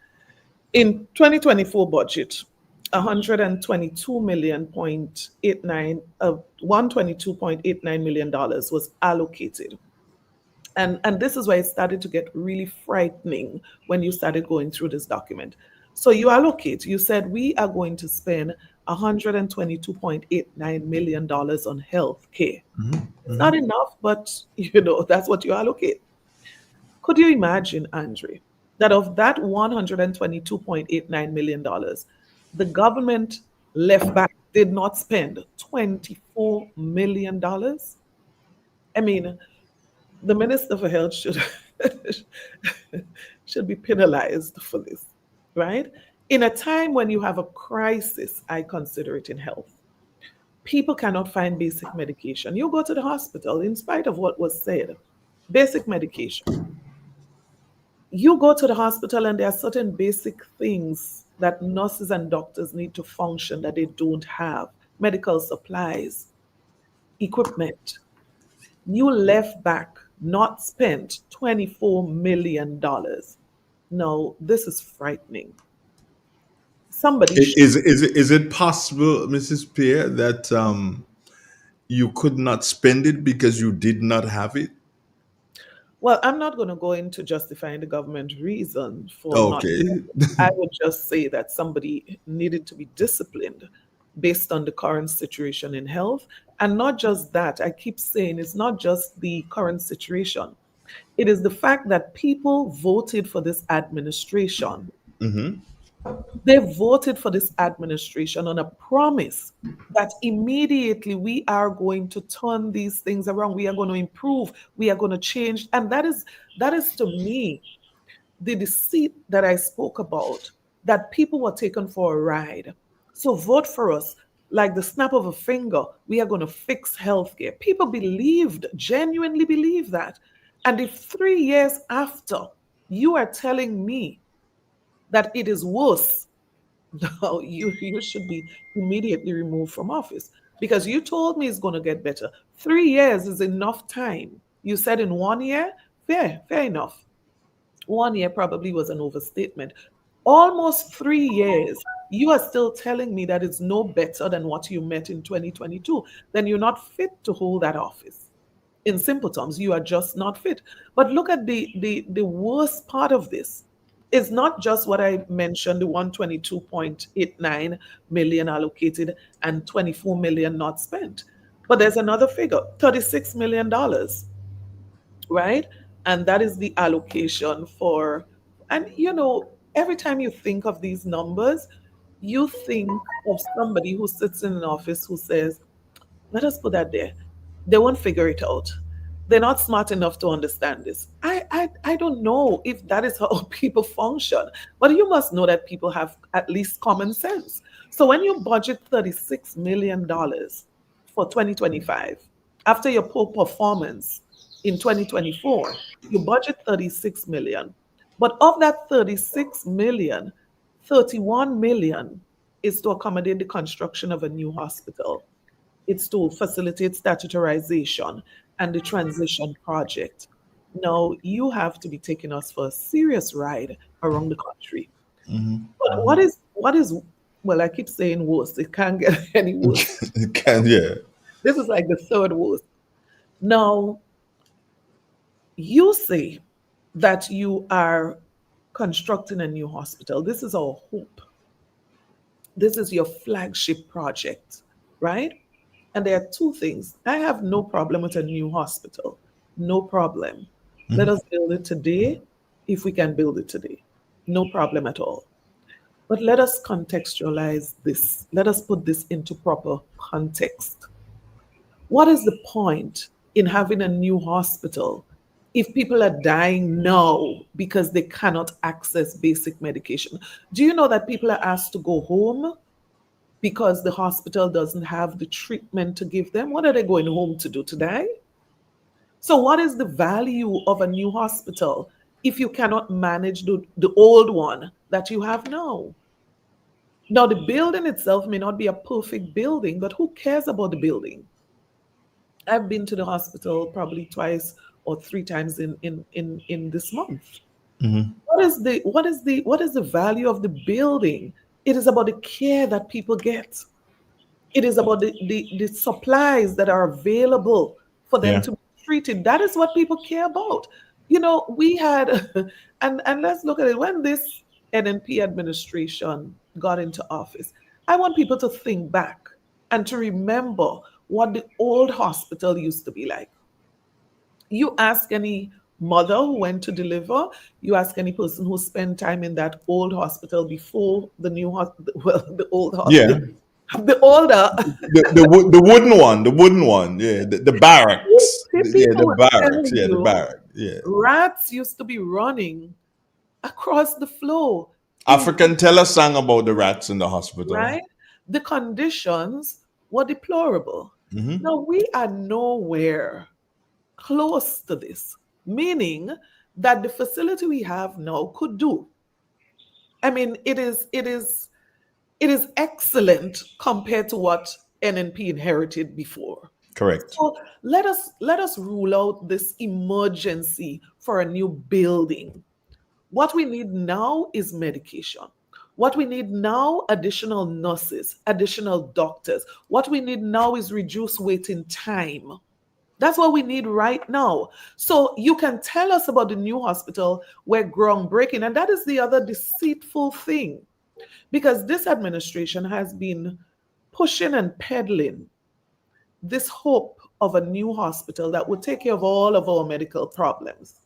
In 2024 budget, 122 million point 89 $122.89 million was allocated. And this is why it started to get really frightening when you started going through this document. So you allocate, you said we are going to spend $122.89 million on health care. It's not enough, but that's what you allocate. Could you imagine, Andre, that of that $122.89 million, the government left back did not spend $24 million? I mean, the Minister for Health should should be penalized for this, right? In a time when you have a crisis, I consider it in health. People cannot find basic medication. You go to the hospital, in spite of what was said, basic medication. You go to the hospital and there are certain basic things that nurses and doctors need to function that they don't have: medical supplies, equipment. You left back, not spent $24 million. No, this is frightening. Somebody should. Is it possible, Mrs. Pierre, that you could not spend it because you did not have it? Well, I'm not going to go into justifying the government reason for not. Okay. I would just say that somebody needed to be disciplined based on the current situation in health. And not just that, I keep saying it's not just the current situation, it is the fact that people voted for this administration. They voted for this administration on a promise that immediately we are going to turn these things around. We are going to improve. We are going to change. And that is to me the deceit that I spoke about, that people were taken for a ride. So vote for us. Like the snap of a finger, we are going to fix healthcare. People believed, genuinely believed that. And if 3 years after you are telling me that it is worse, no, you should be immediately removed from office because you told me it's going to get better. 3 years is enough time. You said in 1 year, fair enough. 1 year probably was an overstatement. Almost 3 years, you are still telling me that it's no better than what you met in 2022. Then you're not fit to hold that office. In simple terms, you are just not fit. But look at the worst part of this. It's not just what I mentioned, the 122.89 million allocated and 24 million not spent. But there's another figure, $36 million, right? And that is the allocation for, and every time you think of these numbers, you think of somebody who sits in an office who says, let us put that there. They won't figure it out. They're not smart enough to understand this. I don't know if that is how people function, but you must know that people have at least common sense. So when you budget $36 million for 2025, after your poor performance in 2024, you budget 36 million. But of that 36 million, 31 million is to accommodate the construction of a new hospital. It's to facilitate statutorization and the transition project. Now, you have to be taking us for a serious ride around the country. But well, I keep saying worse. It can't get any worse. It can, yeah. This is like the third worst. Now, You say that you are constructing a new hospital. This is our hope. This is your flagship project, right? And there are two things. I have no problem with a new hospital. No problem. Let us build it today if we can build it today. No problem at all. But let us contextualize this. Let us put this into proper context. What is the point in having a new hospital if people are dying now because they cannot access basic medication? Do you know that people are asked to go home because the hospital doesn't have the treatment to give them? What are they going home to do, to die? So, what is the value of a new hospital if you cannot manage the old one that you have now? Now, the building itself may not be a perfect building, but who cares about the building? I've been to the hospital probably twice or three times in this month. What is the value of the building? It is about the care that people get. It is about the supplies that are available for them Yeah. to be treated. That is what people care about. We had, and let's look at it. When this NNP administration got into office, I want people to think back and to remember what the old hospital used to be like. You ask any mother who went to deliver, you ask any person who spent time in that old hospital before the new hospital, well, the old Yeah. hospital, the older The wooden one. Yeah. The barracks. Yeah. people The were barracks. telling Yeah. The you barrack. Yeah. rats used to be running across the floor in African tell a song about the rats in the hospital. right? The conditions were deplorable. Now we are nowhere close to this, meaning that the facility we have now could do. I mean, it is excellent compared to what NNP inherited before. Correct. So let us rule out this emergency for a new building. What we need now is medication. What we need now, additional nurses, additional doctors. What we need now is reduced waiting time. That's what we need right now. So you can tell us about the new hospital. We're groundbreaking. And that is the other deceitful thing, because this administration has been pushing and peddling this hope of a new hospital that would take care of all of our medical problems.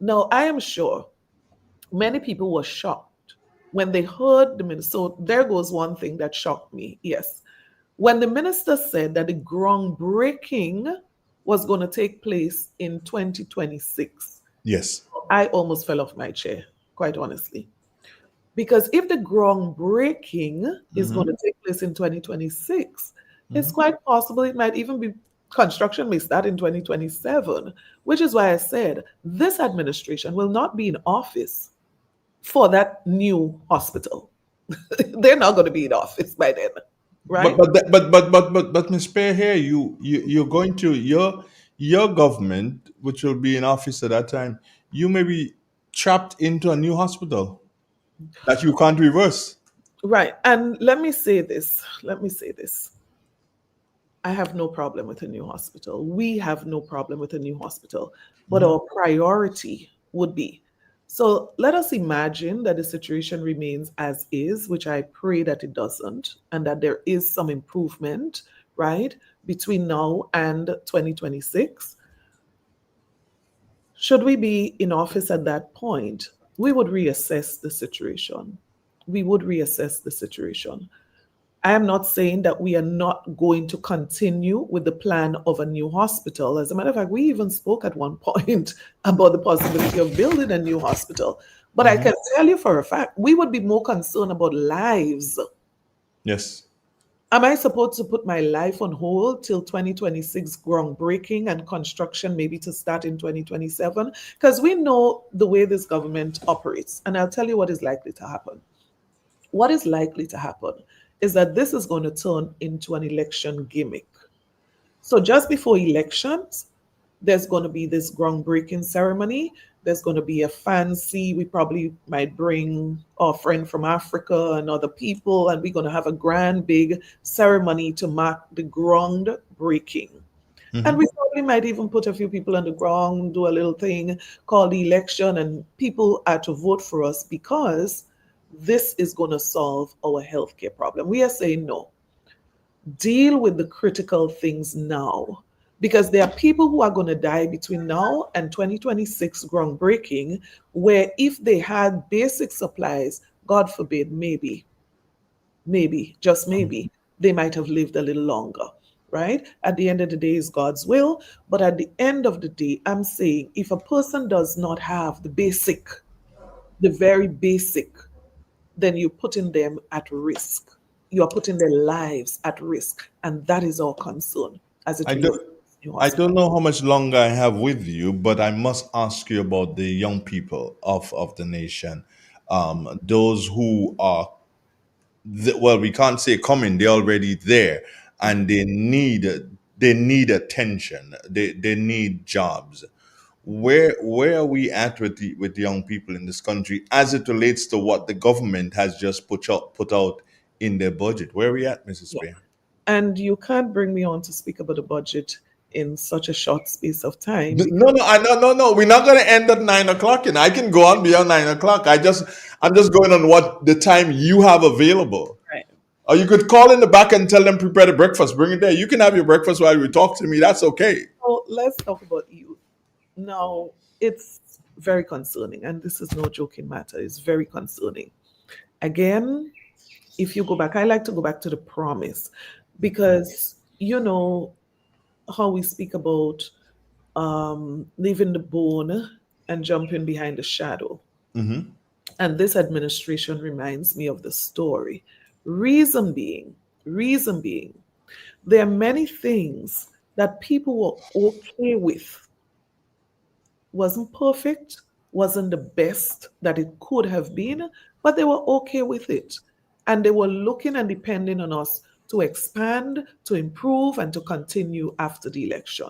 Now, I am sure many people were shocked when they heard the minister. So there goes one thing that shocked me. Yes. When the minister said that the groundbreaking was going to take place in 2026, Yes. I almost fell off my chair, quite honestly. Because if the groundbreaking is going to take place in 2026, it's quite possible it might even be construction may start in 2027, which is why I said this administration will not be in office for that new hospital. They're not going to be in office by then, right? But Ms. Pear here, you're going to your government, which will be in office at that time, you may be trapped into a new hospital that you can't reverse. Right. And let me say this. Let me say this. I have no problem with a new hospital. We have no problem with a new hospital. But our priority would be, so let us imagine that the situation remains as is, which I pray that it doesn't, and that there is some improvement, right, between now and 2026. Should we be in office at that point, we would reassess the situation. We would reassess the situation. I am not saying that we are not going to continue with the plan of a new hospital. As a matter of fact, we even spoke at one point about the possibility of building a new hospital. But I can tell you for a fact, we would be more concerned about lives. Yes. Am I supposed to put my life on hold till 2026 groundbreaking and construction maybe to start in 2027? Because we know the way this government operates. And I'll tell you what is likely to happen. What is likely to happen is that this is going to turn into an election gimmick. So just before elections, there's going to be this groundbreaking ceremony. There's going to be a fancy, we probably might bring our friend from Africa and other people, and we're going to have a grand big ceremony to mark the groundbreaking. And we probably might even put a few people on the ground, do a little thing called the election, and people are to vote for us because this is going to solve our healthcare problem. We are saying no. Deal with the critical things now because there are people who are going to die between now and 2026 groundbreaking, where if they had basic supplies, God forbid, maybe, just maybe, they might have lived a little longer, right? At the end of the day, is God's will. But at the end of the day, I'm saying if a person does not have the basic, the very basic, then you're putting them at risk. You are putting their lives at risk. And that is our concern as it I relates don't. to new I hospital. don't know how much longer I have with you, but I must ask you about the young people of the nation, those who are well, we can't say coming; they're already there, and they need attention. They need jobs. Where are we at with the young people in this country as it relates to what the government has just put out in their budget? Where are we at, Mrs. Yeah. Spear? And you can't bring me on to speak about the budget in such a short space of time because No, no, no. We're not going to end at 9 o'clock, and I can go on beyond 9 o'clock. I'm just going on what the time you have available. right. Or you could call in the back and tell them prepare the breakfast. Bring it there. You can have your breakfast while you talk to me. That's okay. So let's talk about youth. Now, it's very concerning, and this is no joking matter. It's very concerning. Again, if you go back, I like to go back to the promise because you know how we speak about leaving the bone and jumping behind the shadow. And this administration reminds me of the story. Reason being, reason being, there are many things that people were okay with. Wasn't perfect, wasn't the best that it could have been, but they were okay with it. And they were looking and depending on us to expand, to improve, and to continue after the election.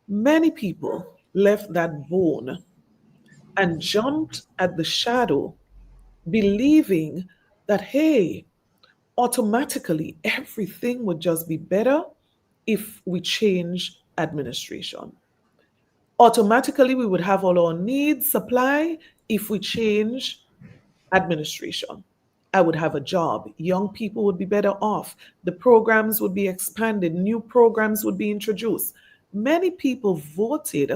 Many people left that bone and jumped at the shadow, believing that, hey, automatically everything would just be better if we change administration. Automatically, we would have all our needs supply if we change administration. I would have a job. Young people would be better off. The programs would be expanded. New programs would be introduced. Many people voted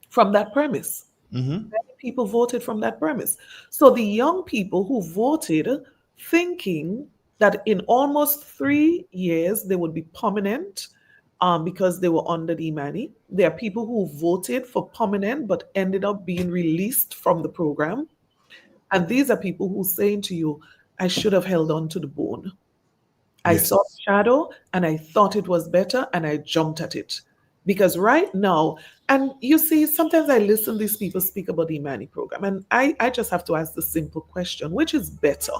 from that premise. Many people voted from that premise. So the young people who voted thinking that in almost 3 years they would be permanent because they were under the Imani. There are people who voted for permanent but ended up being released from the program. And these are people who saying to you, I should have held on to the bone. I saw the Yes. shadow and I thought it was better and I jumped at it. Because right now, and you see, sometimes I listen these people speak about the Imani program, and I just have to ask the simple question, which is better?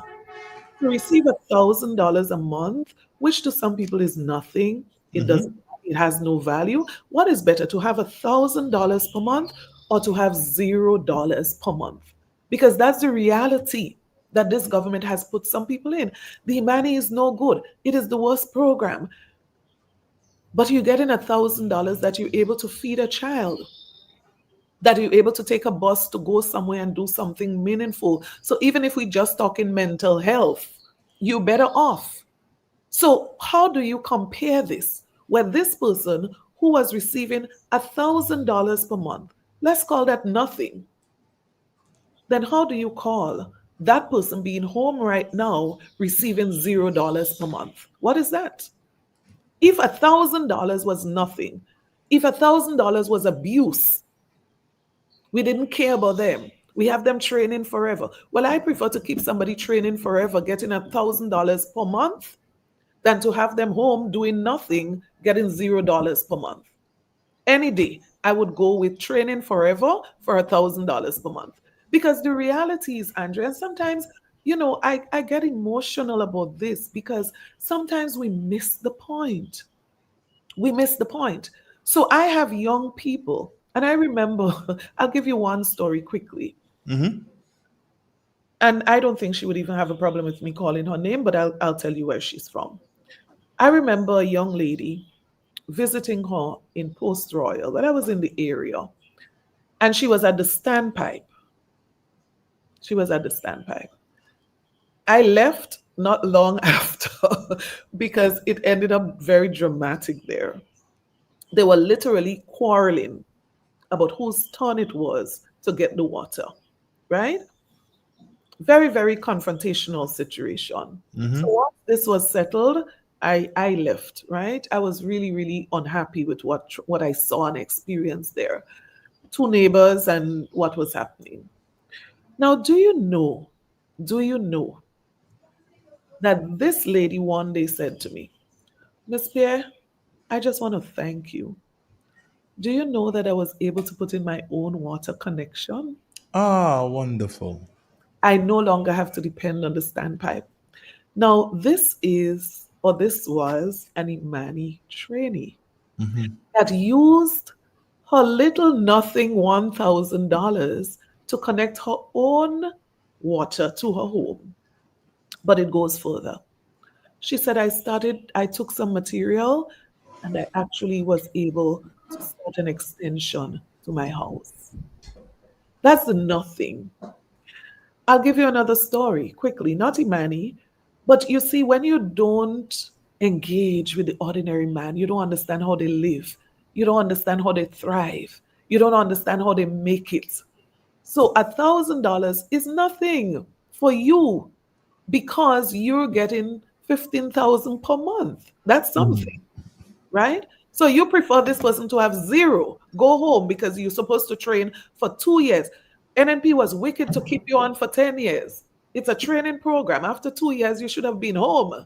To receive $1,000 a month, which to some people is nothing, it doesn't, it has no value. What is better, to have $1,000 per month or to have $0 per month? Because that's the reality that this government has put some people in. The Imani is no good. It is the worst program. But you're getting $1,000 that you're able to feed a child, that you're able to take a bus to go somewhere and do something meaningful. So even if we just talk in mental health, you're better off. So how do you compare this? Where this person who was receiving $1,000 per month, let's call that nothing, then how do you call that person being home right now receiving $0 per month? What is that? If $1,000 was nothing, if $1,000 was abuse, we didn't care about them. We have them training forever. Well, I prefer to keep somebody training forever, getting $1,000 per month, than to have them home doing nothing, getting $0 per month. Any day, I would go with training forever for $1,000 per month. Because the reality is, Andrea, and sometimes, I get emotional about this because sometimes we miss the point. We miss the point. So I have young people, and I remember, I'll give you one story quickly. And I don't think she would even have a problem with me calling her name, but I'll tell you where she's from. I remember a young lady. visiting her in Post Royal, but I was in the area. And she was at the standpipe. She was at the standpipe. I left not long after because it ended up very dramatic there. They were literally quarreling about whose turn it was to get the water, right? Very, very confrontational situation. So once this was settled, I left, right? I was really, really unhappy with what I saw and experienced there. Two neighbors and what was happening. Now, do you know that this lady one day said to me, Miss Pierre, I just want to thank you. Do you know that I was able to put in my own water connection? Ah, wonderful. I no longer have to depend on the standpipe. Now, this was an Imani trainee that used her little nothing $1,000 to connect her own water to her home. But it goes further. She said, I took some material and I actually was able to start an extension to my house. That's the nothing. I'll give you another story quickly, not Imani, but you see, when you don't engage with the ordinary man, you don't understand how they live, you don't understand how they thrive, you don't understand how they make it. So $1,000 is nothing for you because you're getting 15,000 per month. That's something, right? So you prefer this person to have zero, go home because you're supposed to train for 2 years. NNP was wicked to keep you on for 10 years. It's a training program. After 2 years, you should have been home,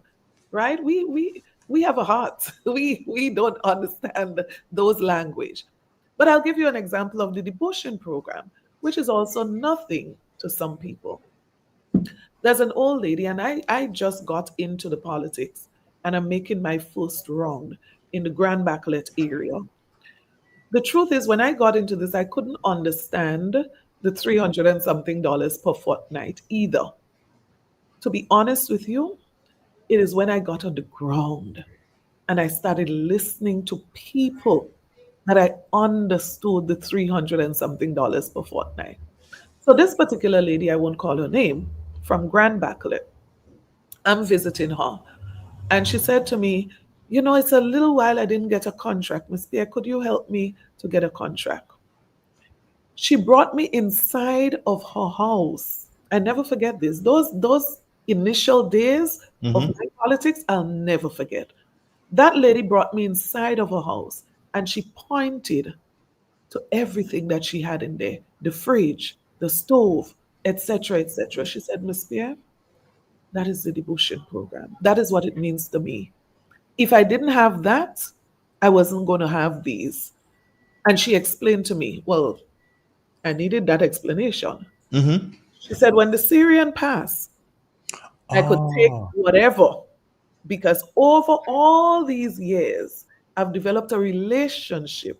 right? We have a heart. We don't understand those language. But I'll give you an example of the devotion program, which is also nothing to some people. There's an old lady, and I just got into the politics, and I'm making my first round in the Grand Bacolet area. The truth is, when I got into this, I couldn't understand the 300 and something dollars per fortnight either. To be honest with you, it is when I got on the ground and I started listening to people that I understood the 300 and something dollars per fortnight. So this particular lady, I won't call her name, from Grand Bacolet, I'm visiting her. And she said to me, it's a little while I didn't get a contract. Miss Pierre, could you help me to get a contract? She brought me inside of her house. I never forget this. Those initial days of my politics, I'll never forget. That lady brought me inside of her house and she pointed to everything that she had in there, the fridge, the stove, etc., etc. She said, Miss Pierre, that is the devotion program. That is what it means to me. If I didn't have that, I wasn't going to have these. And she explained to me, well, I needed that explanation. She said, when the Syrian passed, I could take whatever, because over all these years, I've developed a relationship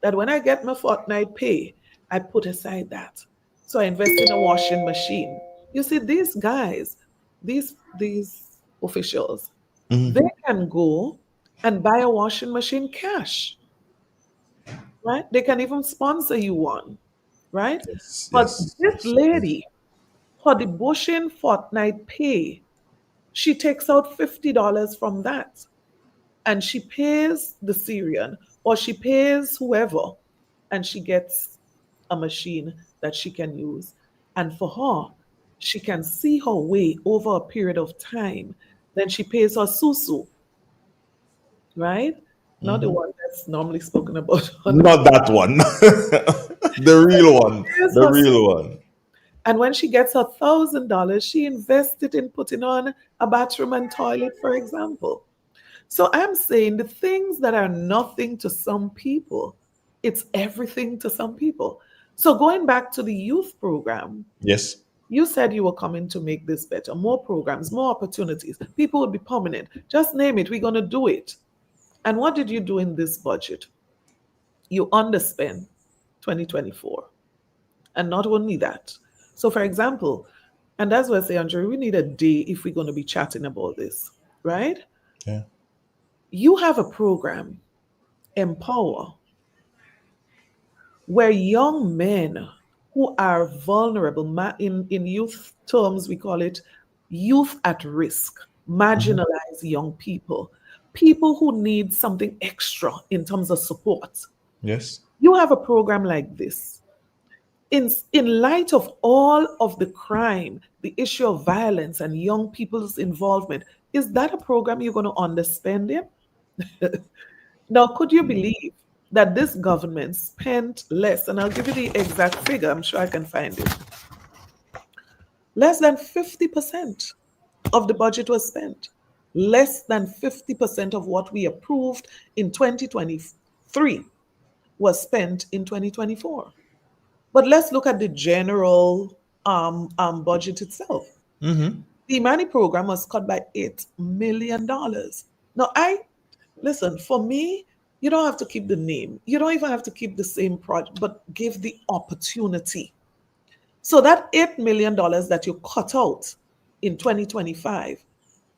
that when I get my fortnight pay, I put aside that. So I invest in a washing machine. You see, these guys, these officials, they can go and buy a washing machine cash, right? They can even sponsor you one, right? Yes, But yes, this yes. lady, her devotion fortnight pay, she takes out $50 from that and she pays the Syrian or she pays whoever and she gets a machine that she can use. And for her, she can see her way over a period of time. Then she pays her susu, right? Not the one that's normally spoken about on the Not that one. The real one. pays The her real susu. one. And when she gets her $1,000, she invests it in putting on a bathroom and toilet, for example. So I'm saying the things that are nothing to some people, it's everything to some people. So going back to the youth program, Yes. you said you were coming to make this better, more programs, more opportunities. People would be permanent. Just name it, we're going to do it. And what did you do in this budget? You underspent 2024. And not only that. So, for example, and that's why I say, Andrew, we need a day if we're going to be chatting about this, right? Yeah. You have a program empower, where young men who are vulnerable, in youth terms, we call it youth at risk, Mhm. marginalized young people who need something extra in terms of support. Yes. You have a program like this. In light of all of the crime, the issue of violence, and young people's involvement, is that a program you're going to underspend in? Now, could you believe that this government spent less, and I'll give you the exact figure, I'm sure I can find it, less than 50% of the budget was spent. Less than 50% of what we approved in 2023 was spent in 2024. But let's look at the general budget itself. Mm-hmm. The Imani program was cut by $8 million. Now, listen, for me, you don't have to keep the name. You don't even have to keep the same project, but give the opportunity. So that $8 million that you cut out in 2025,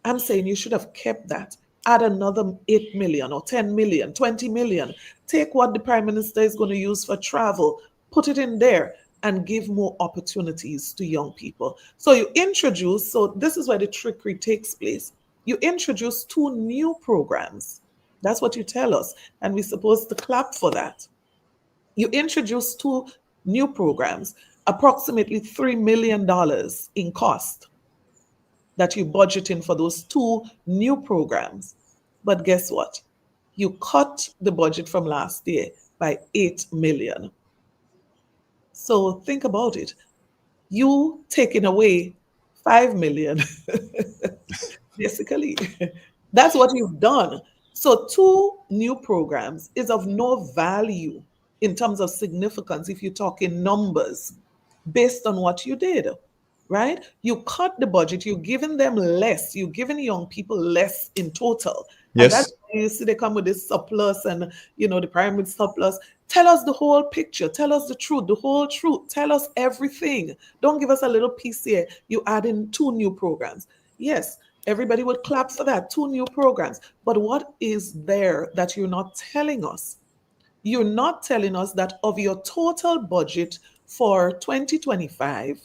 I'm saying you should have kept that. Add another 8 million or 10 million, 20 million. Take what the prime minister is going to use for travel, put it in there, and give more opportunities to young people. So you introduce, so this is where the trickery takes place. You introduce two new programs. That's what you tell us. And we're supposed to clap for that. You introduce two new programs, approximately $3 million in cost that you budget in for those two new programs. But guess what? You cut the budget from last year by 8 million. So think about it. You taking away 5 million, basically. That's what you've done. So two new programs is of no value in terms of significance if you talk in numbers based on what you did, right? You cut the budget, you're giving them less, you're giving young people less in total. And that's Yes. why you see they come with this surplus and, the pyramid surplus. Tell us the whole picture. Tell us the truth, the whole truth. Tell us everything. Don't give us a little piece here. You add in two new programs. Yes, everybody would clap for that. Two new programs. But what is there that you're not telling us? You're not telling us that of your total budget for 2025,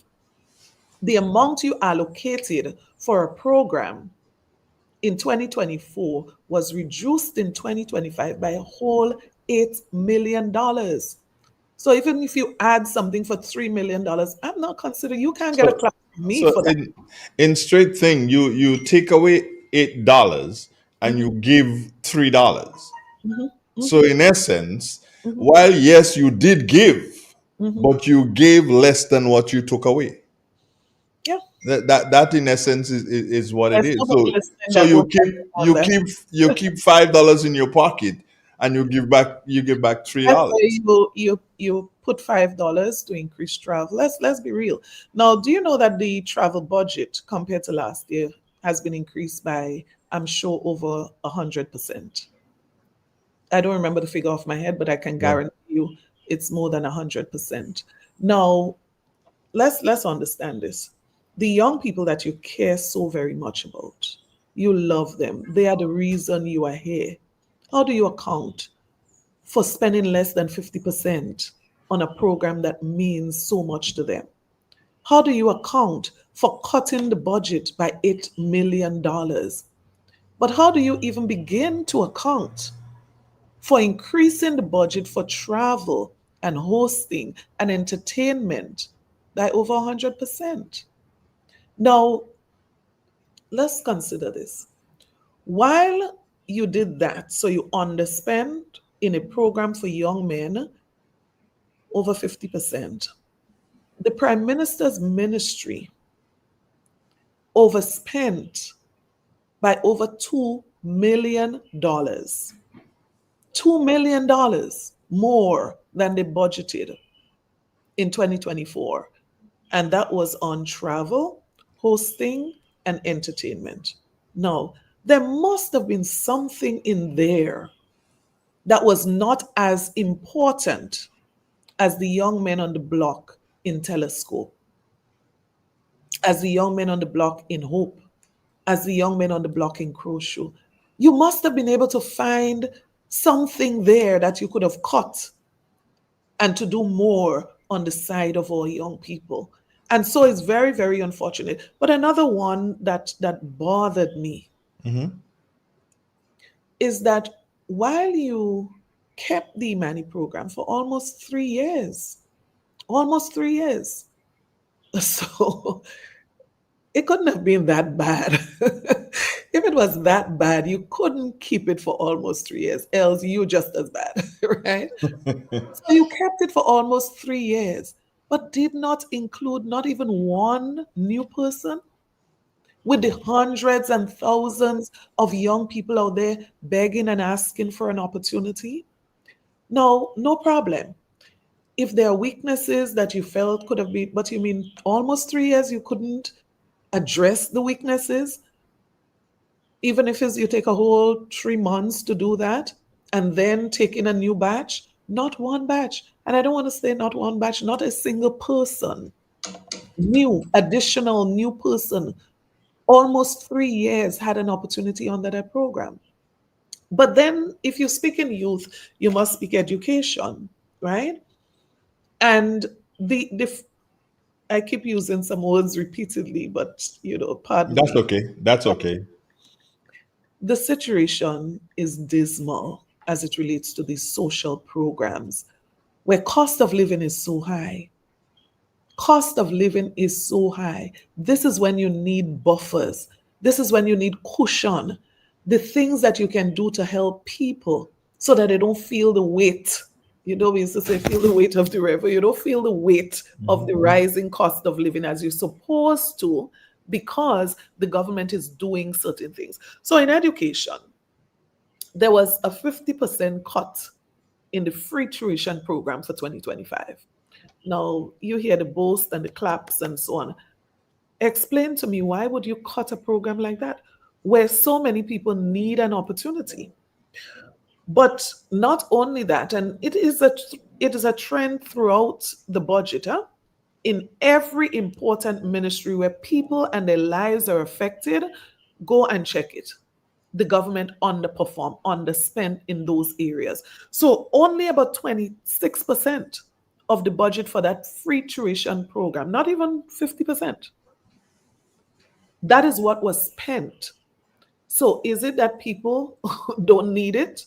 the amount you allocated for a program in 2024 was reduced in 2025 by a whole $8 million. So even if you add something for $3 million, I'm not considering, you can't get a So, clap from me so for that. in straight thing, you take away $8 and you Mhm, give $3. mhm, So mhm, in essence, mhm, while yes, you did give, mhm. but you gave less than what you took away. Yeah, That in essence is what it there's is. somebody So listening so that you won't keep understand you that. keep you keep $5 in your pocket and you give back three Let's say dollars. you put $5 to increase travel. Let's be real. Now, do you know that the travel budget compared to last year has been increased by, I'm sure, over 100%. I don't remember the figure off my head, but I can Yeah. guarantee you it's more than 100%. Now, let's understand this. The young people that you care so very much about, you love them. They are the reason you are here. How do you account for spending less than 50% on a program that means so much to them? How do you account for cutting the budget by $8 million? But how do you even begin to account for increasing the budget for travel and hosting and entertainment by over 100%? Now, let's consider this. While you did that, so you underspent in a program for young men over 50%, the Prime Minister's ministry overspent by over $2 million. $2 million more than they budgeted in 2024. And that was on travel, hosting, and entertainment. Now, there must have been something in there that was not as important as the young men on the block in Telescope, as the young men on the block in Hope, as the young men on the block in Crow Show. You must have been able to find something there that you could have cut and to do more on the side of our young people. And so it's very, very unfortunate. But another one that bothered me is that while you kept the Imani program for almost 3 years, so it couldn't have been that bad. If it was that bad, you couldn't keep it for almost 3 years, else you just as bad, right? So you kept it for almost 3 years, but did not include not even one new person with the hundreds and thousands of young people out there begging and asking for an opportunity. No, no problem. If there are weaknesses that you felt could have been, but you mean almost 3 years you couldn't address the weaknesses, even if it's, you take a whole 3 months to do that and then take in a new batch, not one batch. And I don't want to say not one batch, not a single person, new, additional new person, almost 3 years had an opportunity under that program. But then if you speak in youth, you must speak education, right? And the I keep using some words repeatedly, but pardon That's me. okay. That's okay. The situation is dismal as it relates to these social programs where cost of living is so high. Cost of living is so high. This is when you need buffers. This is when you need cushion. The things that you can do to help people so that they don't feel the weight. We used to say, feel the weight of the river. You don't feel the weight of the rising cost of living as you're supposed to because the government is doing certain things. So in education, there was a 50% cut in the free tuition program for 2025. Now, you hear the boast and the claps and so on. Explain to me, why would you cut a program like that where so many people need an opportunity? But not only that, and it is a trend throughout the budget, in every important ministry where people and their lives are affected, go and check it. The government underperform, underspent in those areas. So only about 26% of the budget for that free tuition program, not even 50%. That is what was spent. So is it that people don't need it?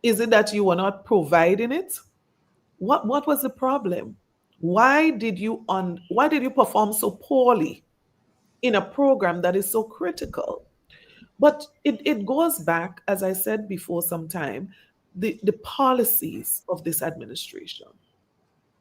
Is it that you were not providing it? What was the problem? Why did you perform so poorly in a program that is so critical? But it goes back, as I said before some time, the policies of this administration,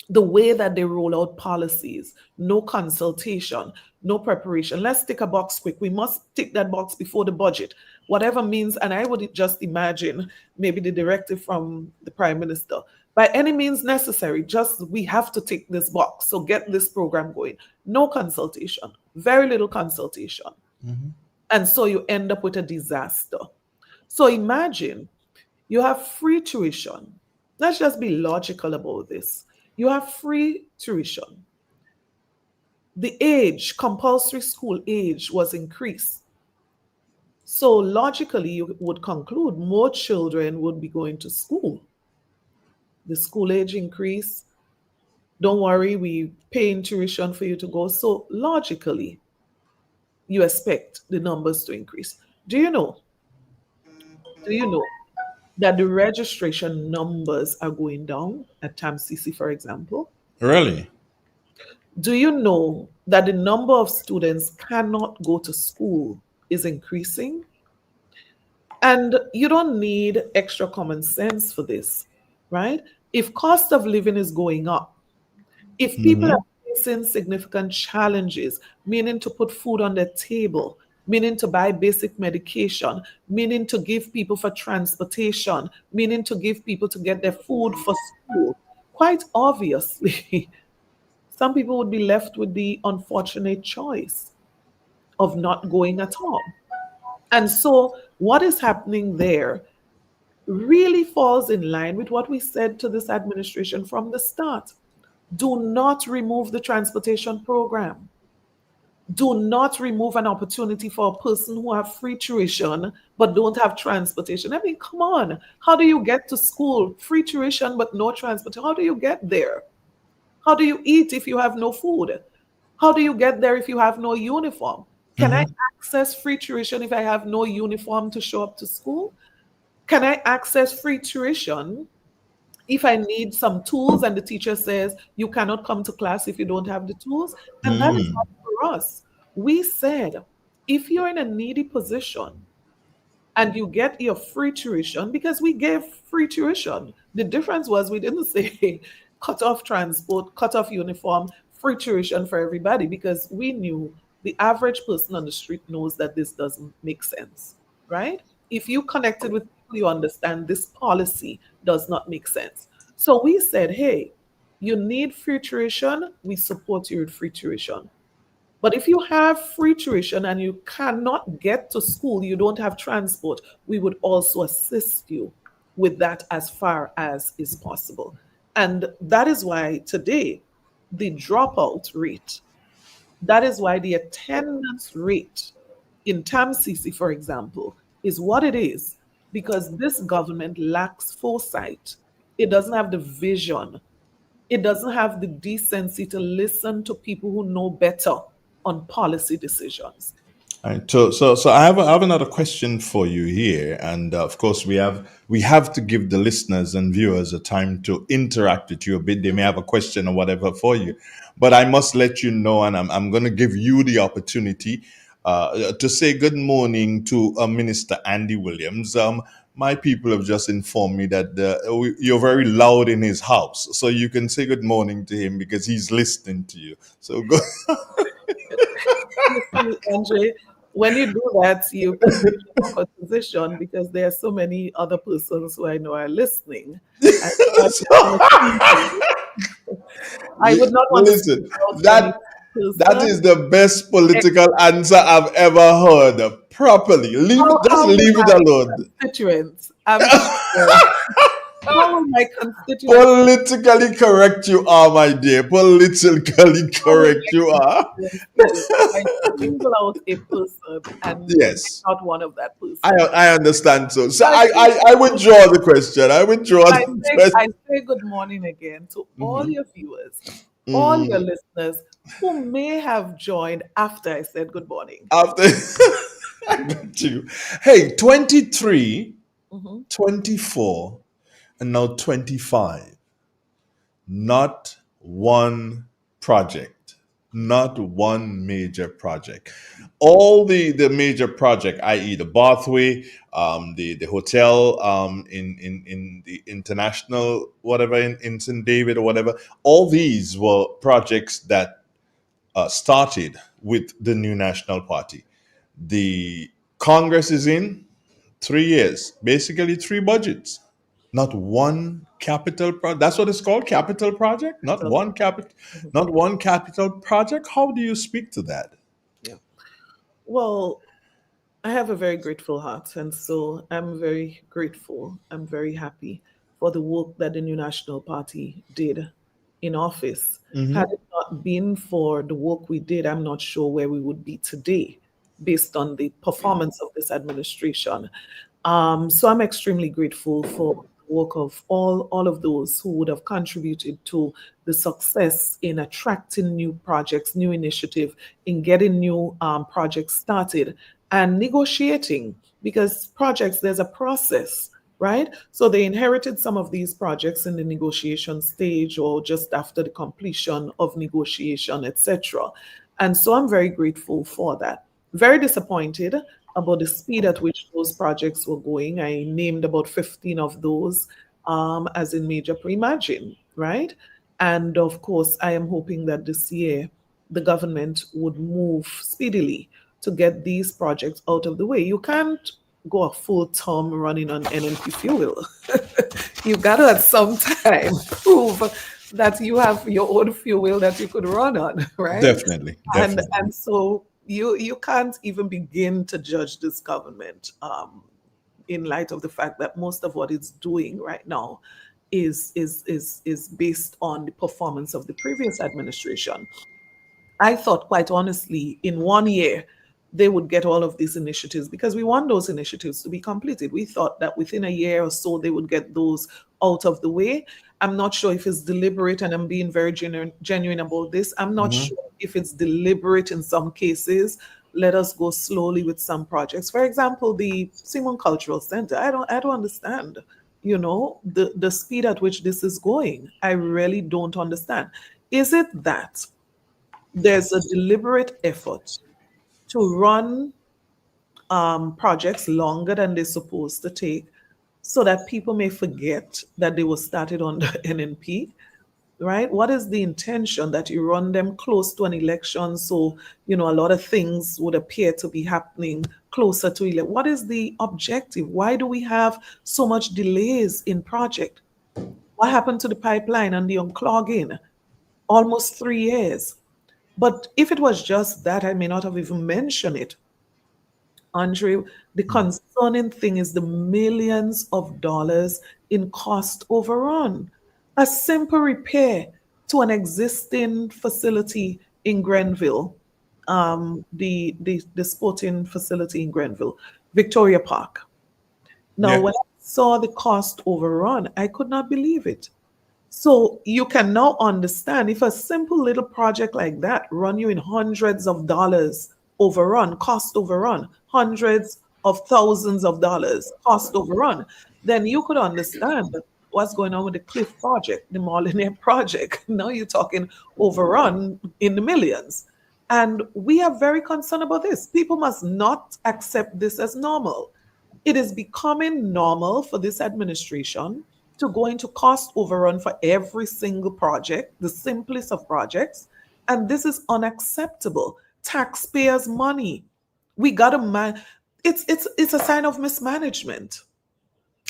the way that they roll out policies, no consultation, no preparation. Let's tick a box quick. We must tick that box before the budget, whatever means. And I would just imagine maybe the directive from the prime minister, by any means necessary, just we have to tick this box. So get this program going. No consultation, very little consultation. And so you end up with a disaster. So imagine you have free tuition. Let's just be logical about this. You have free tuition. The age, compulsory school age, was increased. So logically, you would conclude more children would be going to school. The school age increase. Don't worry, we paying tuition for you to go. So logically, you expect the numbers to increase. Do you know? Do you know that the registration numbers are going down at TAMCC, for example? Really? Do you know that the number of students cannot go to school is increasing? And you don't need extra common sense for this, right? If cost of living is going up, if people are facing significant challenges, meaning to put food on their table, meaning to buy basic medication, meaning to give people for transportation, meaning to give people to get their food for school, quite obviously, some people would be left with the unfortunate choice of not going at all. And so, what is happening there really falls in line with what we said to this administration from the start. Do not remove the transportation program. Do not remove an opportunity for a person who have free tuition but don't have transportation. I mean, come on. How do you get to school? Free tuition but no transportation. How do you get there? How do you eat if you have no food? How do you get there if you have no uniform? Can I Mhm. access free tuition if I have no uniform to show up to school? Can I access free tuition if I need some tools and the teacher says you cannot come to class if you don't have the tools? And that is Mm. not for us. We said if you're in a needy position and you get your free tuition, because we gave free tuition. The difference was we didn't say cut off transport, cut off uniform, free tuition for everybody, because we knew the average person on the street knows that this doesn't make sense, right? If you connected with people, you understand this policy does not make sense. So we said, hey, you need free tuition, we support you with free tuition. But if you have free tuition and you cannot get to school, you don't have transport, we would also assist you with that as far as is possible. And that is why today, the dropout rate, that is why the attendance rate in TAMCC, for example, is what it is, because this government lacks foresight. It doesn't have the vision, it doesn't have the decency to listen to people who know better on policy decisions. All right, so I have another question for you here, and of course we have to give the listeners and viewers a time to interact with you a bit. They may have a question or whatever for you, but I must let you know, and I'm going to give you the opportunity to say good morning to Minister Andy Williams. My people have just informed me that you're very loud in his house, so you can say good morning to him because he's listening to you. So go. You see, Andre, when you do that, you put me in an awkward position because there are so many other persons who I know are listening. And so I would not want to speak Listen, about any that is person. the best political answer I've ever heard. Properly, just How will leave it my alone. constituents, I'm sure, how will my constituents, Politically correct you are, my dear. Politically how will correct you my are. constituents feel if I single out a person and Yes, I'm not one of that I person? I understand. So So I think I withdraw the question. I withdraw the I question. say good morning again to all Mhm. your viewers, all your Mm, listeners who may have joined after I said good morning. after I got you. Hey, 23, Mhm. 24, and now 25. Not one project, not one major project. All the major project, i.e., the Bathway, the hotel in the international whatever in St. David or whatever, all these were projects that started with the new national party. The Congress is in 3 years, basically three budgets. Not one capital project. That's what it's called, capital project. Not So, one capital, mhm, not one capital project. How do you speak to that? yeah. Well, I have a very grateful heart, and so I'm very grateful. I'm very happy for the work that the New National Party did in office. Had Hmm. it not been for the work we did, I'm not sure where we would be today based on the performance of this administration. So I'm extremely grateful for the work of all of those who would have contributed to the success in attracting new projects, new initiative, in getting new projects started and negotiating, because projects, there's a process, right? So they inherited some of these projects in the negotiation stage or just after the completion of negotiation, etc. And so I'm very grateful for that. Very disappointed about the speed at which those projects were going. I named about 15 of those as in Major Pre-Imagine, right? And of course, I am hoping that this year the government would move speedily to get these projects out of the way. You can't go a full term running on NNP fuel. You got to at some time prove that you have your own fuel that you could run on, right? Definitely, And definitely. so you can't even begin to judge this government in light of the fact that most of what it's doing right now is based on the performance of the previous administration. I thought, quite honestly, in 1 year, they would get all of these initiatives because we want those initiatives to be completed. We thought that within a year or so, they would get those out of the way. I'm not sure if it's deliberate, and I'm being very genuine about this. I'm not Mhm. sure if it's deliberate in some cases. Let us go slowly with some projects. For example, the Simon Cultural Center. I don't understand, the speed at which this is going. I really don't understand. Is it that there's a deliberate effort to run projects longer than they're supposed to take so that people may forget that they were started on the NNP, right? What is the intention that you run them close to an election? So, a lot of things would appear to be happening closer to election. What is the objective? Why do we have so much delays in project? What happened to the pipeline and the unclogging? Almost 3 years. But if it was just that, I may not have even mentioned it. Andre, the concerning thing is the millions of dollars in cost overrun. A simple repair to an existing facility in Grenville, the sporting facility in Grenville, Victoria Park. Now, Yeah. when I saw the cost overrun, I could not believe it. So you can now understand if a simple little project like that run you in hundreds of dollars overrun, cost overrun, hundreds of thousands of dollars cost overrun, then you could understand what's going on with the Cliff project, the Molyneux project. Now you're talking overrun in the millions. And we are very concerned about this. People must not accept this as normal. It is becoming normal for this administration to go into cost overrun for every single project, the simplest of projects. And this is unacceptable. Taxpayers' money. We got to man. It's a sign of mismanagement.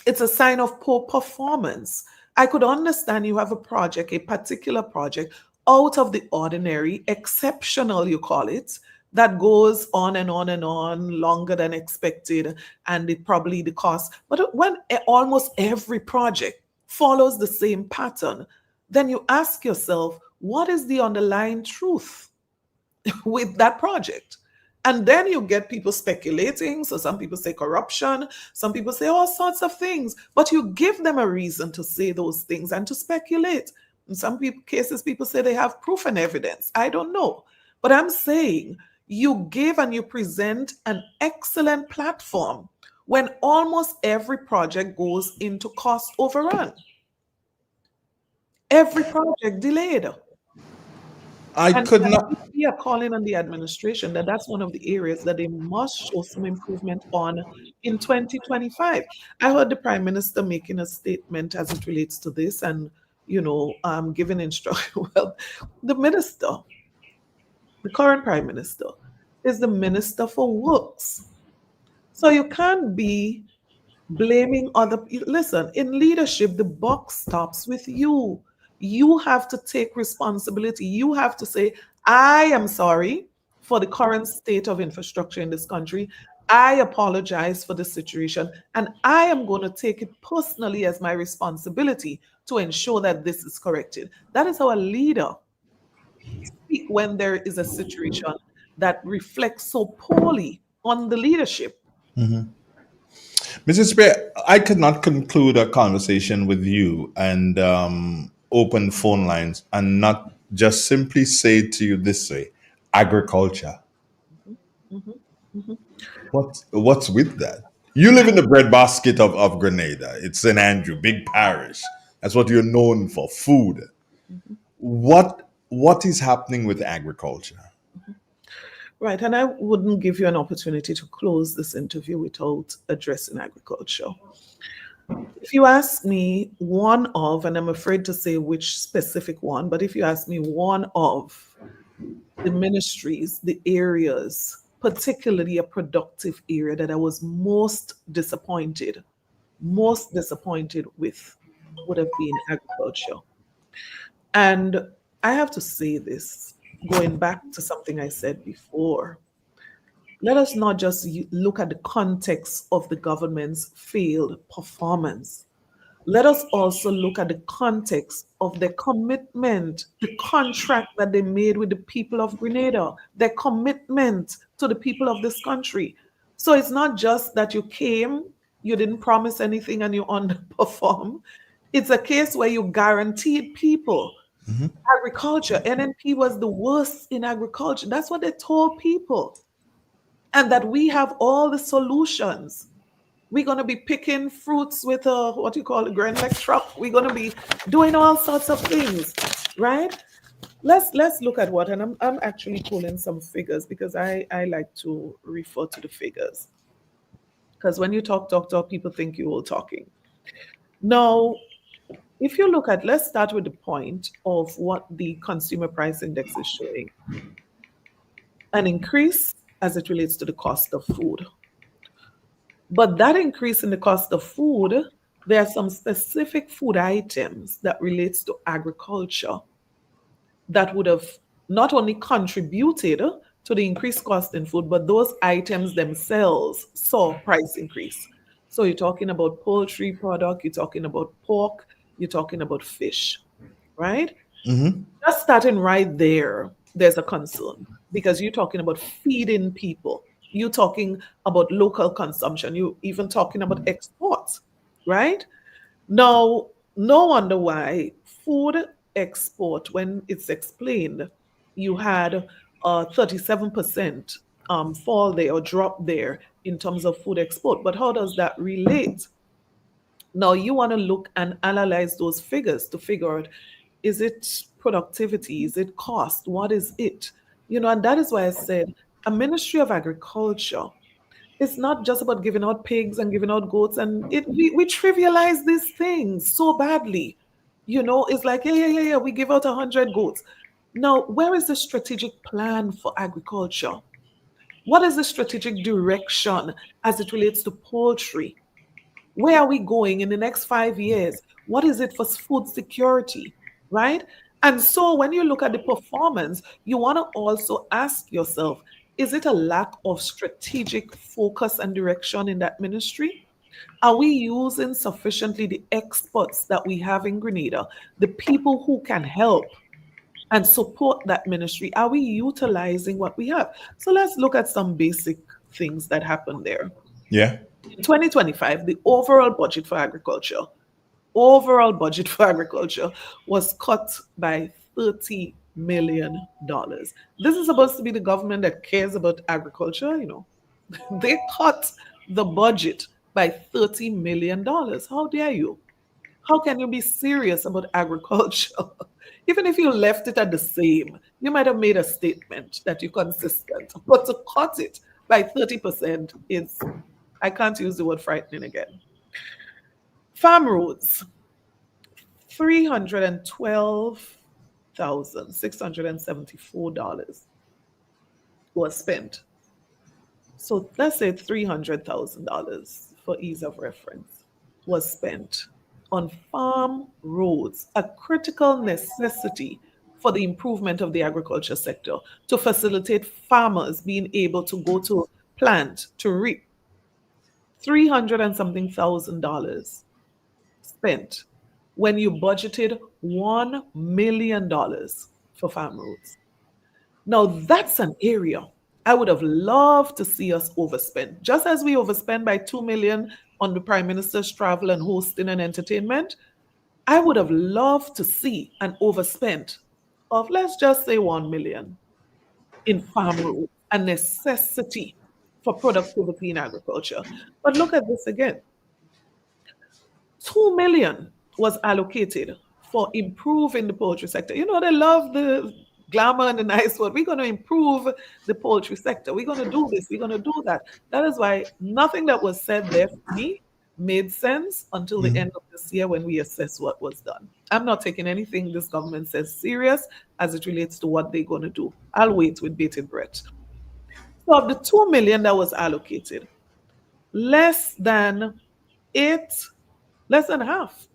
It's a sign of poor performance. I could understand you have a project, a particular project, out of the ordinary, exceptional, you call it, that goes on and on and on, longer than expected, and it probably the cost. But when almost every project follows the same pattern, then you ask yourself, what is the underlying truth with that project? And then you get people speculating. So some people say corruption, some people say all sorts of things, but you give them a reason to say those things and to speculate. In some cases, people say they have proof and evidence. I don't know. But I'm saying you give and you present an excellent platform when almost every project goes into cost overrun. Every project delayed. I And could not. we are calling on the administration that that's one of the areas that they must show some improvement on in 2025. I heard the Prime Minister making a statement as it relates to this and, giving instruction. Well, the minister, the current Prime Minister, is the Minister for Works. So you can't be blaming other people. Listen, in leadership, the buck stops with you. You have to take responsibility. You have to say, I am sorry for the current state of infrastructure in this country. I apologize for the situation, and I am going to take it personally as my responsibility to ensure that this is corrected. That is how a leader speak when there is a situation that reflects so poorly on the leadership. Mrs. Spear, I could not conclude a conversation with you and open phone lines and not just simply say to you this way, agriculture. Mhm, mhm. What's with that? You live in the breadbasket of Grenada. It's St. Andrew, big parish. That's what you're known for, food. What is happening with agriculture? Right, and I wouldn't give you an opportunity to close this interview without addressing agriculture. If you ask me one of, and I'm afraid to say which specific one, but if you ask me one of the ministries, the areas, particularly a productive area that I was most disappointed with would have been agriculture. And I have to say this, going back to something I said before. Let us not just look at the context of the government's failed performance. let us also look at the context of the commitment, the contract that they made with the people of Grenada, their commitment to the people of this country. So it's not just that you came, you didn't promise anything and you underperform. It's a case where you guaranteed people agriculture. NNP was the worst in agriculture. That's what they told people. And that we have all the solutions. We're going to be picking fruits with a, what you call a Grenlec truck. We're going to be doing all sorts of things, right? Let's look at what, and I'm actually pulling some figures because I like to refer to the figures. Because when you talk, people think you're all talking. Now, if you look at, let's start with the point of what the consumer price index is showing, an increase as it relates to the cost of food. But that increase in the cost of food, there are some specific food items that relates to agriculture that would have not only contributed to the increased cost in food, but those items themselves saw price increase. So you're talking about poultry product, you're talking about pork, you're talking about fish, right? Just starting right there, there's a concern because you're talking about feeding people. You're talking about local consumption. You even talking about exports, right? Now, no wonder why food export, when it's explained, you had a 37% fall there or drop there in terms of food export. But how does that relate? Now you want to look and analyze those figures to figure out, is it productivity? Is it cost? What is it? And that is why I said a Ministry of Agriculture, it's not just about giving out pigs and giving out goats, and we trivialize these things so badly. It's like, yeah, we give out 100 goats. Now, where is the strategic plan for agriculture? What is the strategic direction as it relates to poultry? Where are we going in the next 5 years? What is it for food security? Right? And so when you look at the performance, you want to also ask yourself, is it a lack of strategic focus and direction in that ministry? Are we using sufficiently the experts that we have in Grenada, the people who can help and support that ministry? Are we utilizing what we have? So let's look at some basic things that happen there. Yeah. In 2025, the overall budget for agriculture was cut by $30 million. This is supposed to be the government that cares about agriculture. They cut the budget by $30 million. How dare you? How can you be serious about agriculture? Even if you left it at the same, you might have made a statement that you're consistent. But to cut it by 30% is, I can't use the word frightening again. Farm roads, $312,674 was spent. So let's say $300,000 for ease of reference was spent on farm roads, a critical necessity for the improvement of the agriculture sector to facilitate farmers being able to go to plant, to reap. 300 and something thousand dollars spent when you budgeted $1 million for farm roads. Now, that's an area I would have loved to see us overspend. Just as we overspend by 2 million on the Prime Minister's travel and hosting and entertainment, I would have loved to see an overspend of, let's just say, 1 million in farm roads, a necessity for productivity in agriculture. But look at this again. 2 million was allocated for improving the poultry sector. They love the glamour and the nice word. We're going to improve the poultry sector. We're going to do this. We're going to do that. That is why nothing that was said there for me made sense until the end of this year when we assess what was done. I'm not taking anything this government says serious as it relates to what they're going to do. I'll wait with bated breath. So of the 2 million that was allocated, less than half.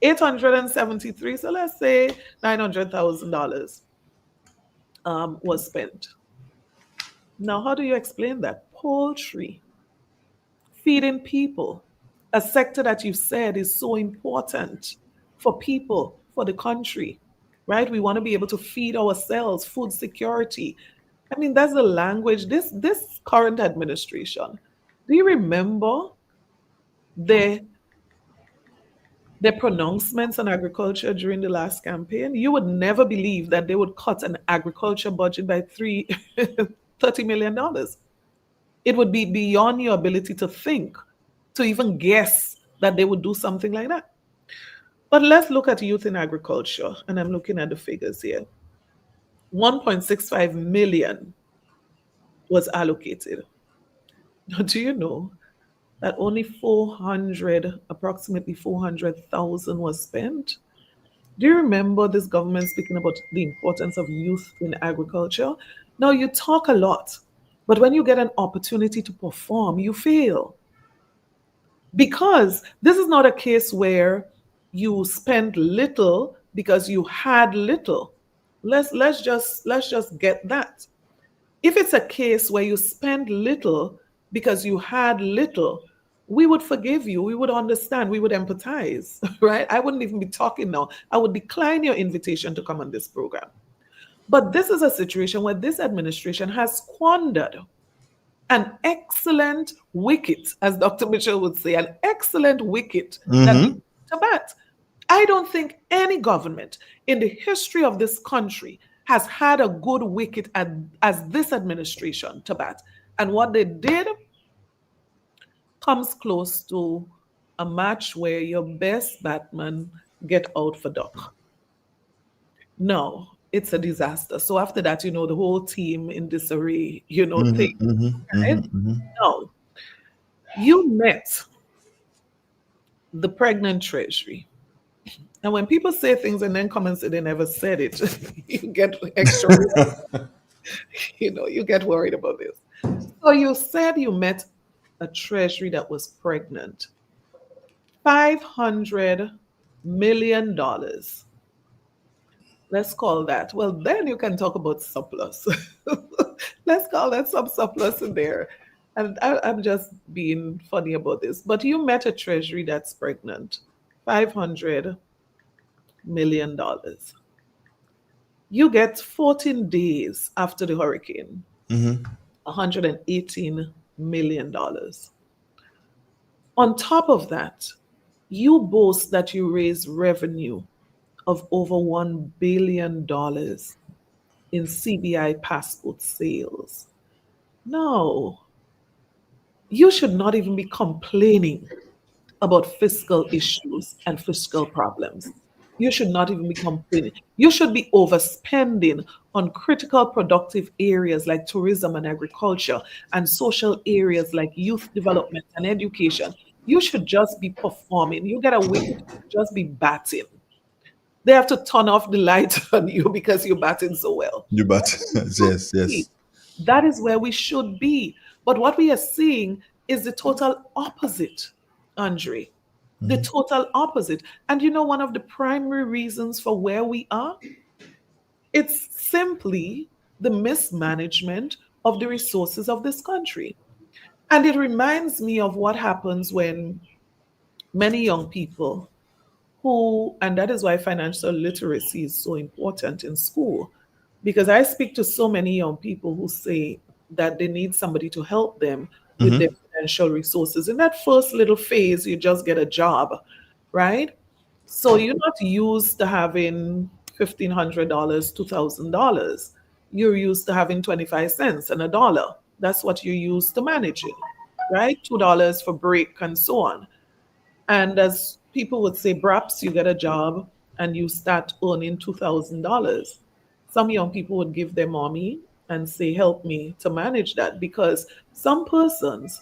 873, so let's say $900,000 was spent. Now, how do you explain that? Poultry, feeding people, a sector that you said is so important for people, for the country, right? We want to be able to feed ourselves, food security. I mean, that's the language. This current administration. Do you remember their their pronouncements on agriculture during the last campaign? You would never believe that they would cut an agriculture budget by $30 million. It would be beyond your ability to think, to even guess that they would do something like that. But let's look at youth in agriculture, and I'm looking at the figures here. 1.65 million was allocated. Now, do you know that only 400, approximately 400,000 was spent? Do you remember this government speaking about the importance of youth in agriculture? Now, you talk a lot, but when you get an opportunity to perform, you fail. Because this is not a case where you spent little because you had little. Let's just get that. If it's a case where you spend little because you had little, we would forgive you. We would understand. We would empathize, right? I wouldn't even be talking now. I would decline your invitation to come on this program. But this is a situation where this administration has squandered an excellent wicket, as Dr. Mitchell would say, an excellent wicket that Mm-hmm. to bat. I don't think any government in the history of this country has had a good wicket as this administration to bat. And what they did comes close to a match where your best batsman get out for duck. No, it's a disaster. So after that, the whole team in disarray, thing. Mm-hmm. Mm-hmm. Right? Mm-hmm. No, you met the pregnant treasury. And when people say things and then come and say they never said it, you get extra, you get worried about this. So you said you met a treasury that was pregnant. $500 million. Let's call that. Well, then you can talk about surplus. Let's call that some surplus in there. And I'm just being funny about this. But you met a treasury that's pregnant. $500 million. You get 14 days after the hurricane, Mm-hmm. $118 million. On top of that, you boast that you raise revenue of over $1 billion in CBI passport sales. No, you should not even be complaining about fiscal issues and fiscal problems. You should not even be complaining. You should be overspending on critical productive areas like tourism and agriculture and social areas like youth development and education. You should just be performing. You get a wicket, just be batting. They have to turn off the light on you because you're batting so well. You bet. Yes, yes. That is where we should be. But what we are seeing is the total opposite, Andre. The total opposite. And one of the primary reasons for where we are, it's simply the mismanagement of the resources of this country. And it reminds me of what happens when many young people and that is why financial literacy is so important in school. Because I speak to so many young people who say that they need somebody to help them with their Mm-hmm. financial resources. In that first little phase, you just get a job, right? So you're not used to having $1,500, $2,000. You're used to having 25 cents and a dollar. That's what you're used to managing, right? $2 for break and so on. And as people would say, perhaps you get a job and you start earning $2,000. Some young people would give their mommy and say, help me to manage that. Because some persons,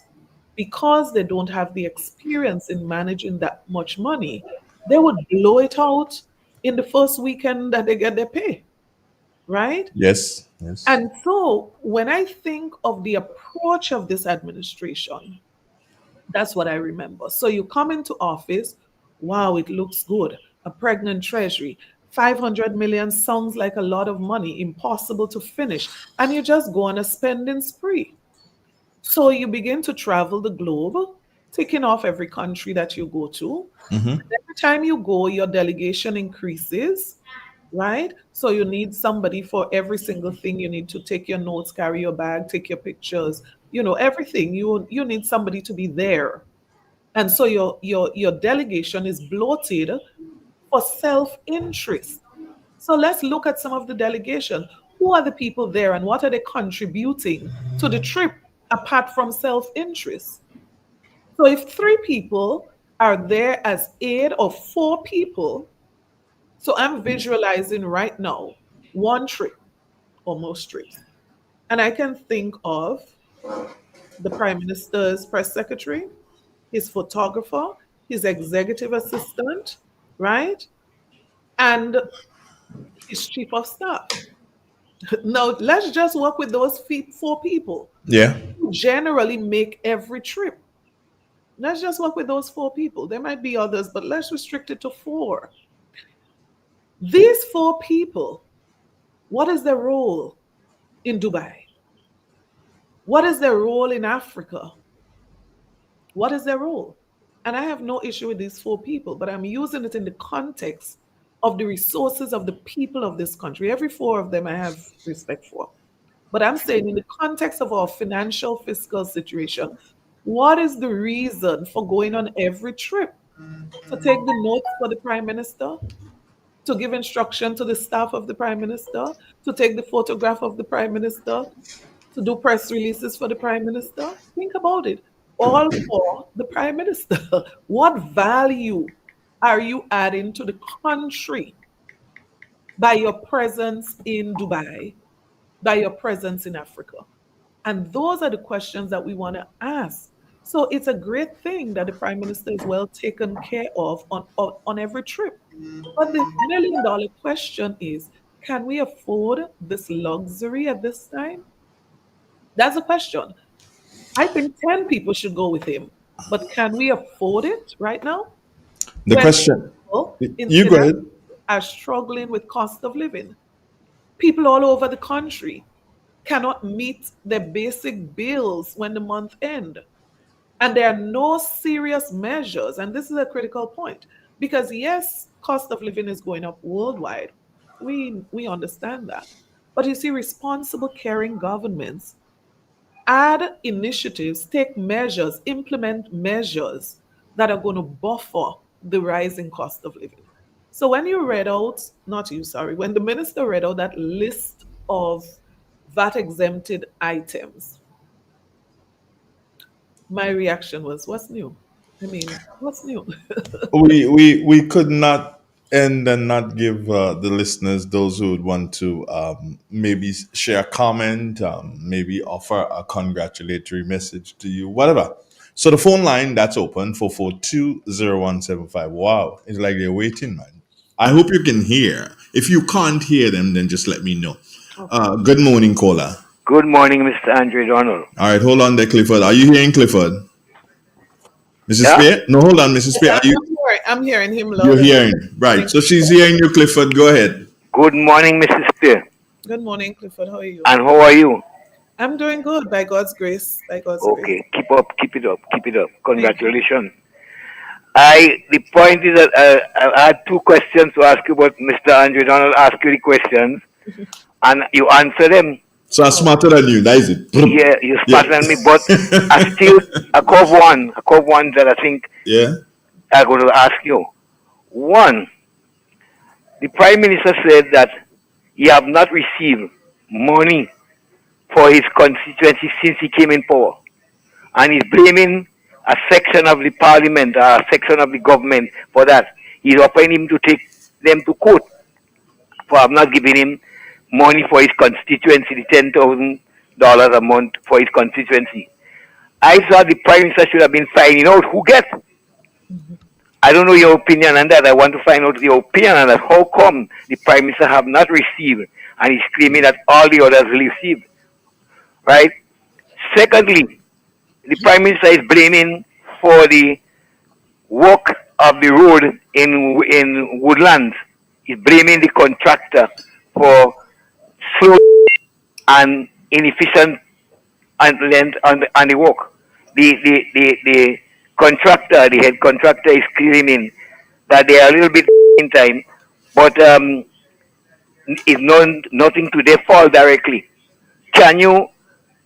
because they don't have the experience in managing that much money, they would blow it out in the first weekend that they get their pay, right? Yes, yes. And so when I think of the approach of this administration, that's what I remember. So you come into office, wow, it looks good. A pregnant treasury, 500 million sounds like a lot of money, impossible to finish. And you just go on a spending spree. So you begin to travel the globe ticking off every country that you go to. Mm-hmm. Every time you go, your delegation increases, right? So you need somebody for every single thing. You need to take your notes, carry your bag, take your pictures, everything. You need somebody to be there. And so your delegation is bloated for self-interest. So let's look at some of the delegation. Who are the people there and what are they contributing to the trip apart from self-interest? So if 3 people are there as aid of 4 people, so I'm visualizing right now 1 trip or most trips. And I can think of the Prime Minister's press secretary, his photographer, his executive assistant, right? And his chief of staff. Now, let's just work with those 4 people Yeah. who generally make every trip. Let's just work with those 4 people. There might be others, but let's restrict it to 4. These 4 people, what is their role in Dubai? What is their role in Africa? What is their role? And I have no issue with these 4 people, but I'm using it in the context of the resources of the people of this country. Every 4 of them I have respect for. But I'm saying in the context of our financial fiscal situation, what is the reason for going on every trip? To take the notes for the prime minister, to give instruction to the staff of the prime minister, to take the photograph of the prime minister, to do press releases for the prime minister. Think about it. All for the prime minister. What value are you adding to the country by your presence in Dubai, by your presence in Africa? And those are the questions that we want to ask. So it's a great thing that the prime minister is well taken care of on every trip. But the $1 million question is, can we afford this luxury at this time? That's a question. I think 10 people should go with him. But can we afford it right now? The When question. people in You go ahead. are struggling with cost of living. People all over the country cannot meet their basic bills when the month end. And there are no serious measures. And this is a critical point because, yes, cost of living is going up worldwide. We understand that. But you see, responsible, caring governments add initiatives, take measures, implement measures that are going to buffer the rising cost of living. So when you read out, not you, sorry, when the minister read out that list of VAT exempted items, my reaction was, what's new? I mean, what's new? We could not end and not give the listeners, those who would want to maybe share a comment, maybe offer a congratulatory message to you, whatever. So the phone line that's open 442-0175. Wow, it's like they're waiting, man. I hope you can hear. If you can't hear them, then just let me know. Good morning, caller. Good morning, Mr. Andre Donald. All right, hold on there, Clifford. Are you hearing Clifford? Mrs. Yeah? Spear? No, hold on, Mrs. Spear. Yeah, Are you? I'm hearing him You're loud and hearing. Right. So she's hearing you, Clifford. Go ahead. Good morning, Mrs. Spear. Good morning, Clifford. How are you? And how are you? I'm doing good by God's grace. By God's grace. Okay, keep up, keep it up, keep it up. Congratulations. The point is that I had 2 questions to ask you, but Mr. Andre Donald asked you the questions, and you answer them. So I'm smarter than you. That is it. Yeah, you're smarter than me, but I still I cove one that I think I'm going to ask you. One, the Prime Minister said that he have not received money for his constituency since he came in power, and he's blaming a section of the parliament, a section of the government for that. He's offering him to take them to court for have not giving him money for his constituency, the $10,000 a month for his constituency. I thought the Prime Minister should have been finding out who gets. I don't know your opinion on that. I want to find out your opinion on that. How come the Prime Minister have not received and he's claiming that all the others received? Right? Secondly, the Prime Minister is blaming for the work of the road in Woodlands. He's blaming the contractor for slow and inefficient and length on the work. The contractor, the head contractor, is claiming that they are a little bit in time, but is nothing to their fault directly. Can you